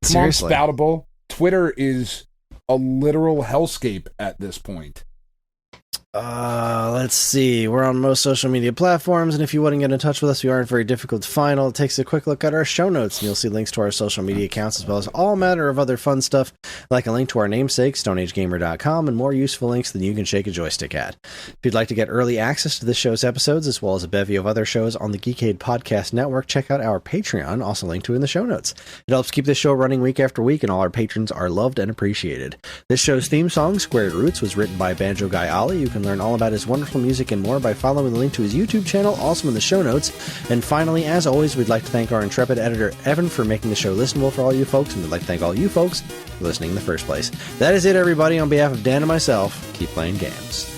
Seriously. Come on, Spoutable. Twitter is a literal hellscape at this point. Let's see. We're on most social media platforms, and if you want to get in touch with us, we aren't very difficult to find. All it takes is a quick look at our show notes, and you'll see links to our social media accounts, as well as all manner of other fun stuff, like a link to our namesake, StoneAgeGamer.com, and more useful links than you can shake a joystick at. If you'd like to get early access to this show's episodes, as well as a bevy of other shows on the Geekade Podcast Network, check out our Patreon, also linked to in the show notes. It helps keep this show running week after week, and all our patrons are loved and appreciated. This show's theme song, Squared Roots, was written by Banjo Guy Ollie. You can learn all about his wonderful music and more by following the link to his YouTube channel, also in the show notes. And finally, as always, we'd like to thank our intrepid editor, Evan, for making the show listenable for all you folks, and we'd like to thank all you folks for listening in the first place. That is it, everybody. On behalf of Dan and myself, keep playing games.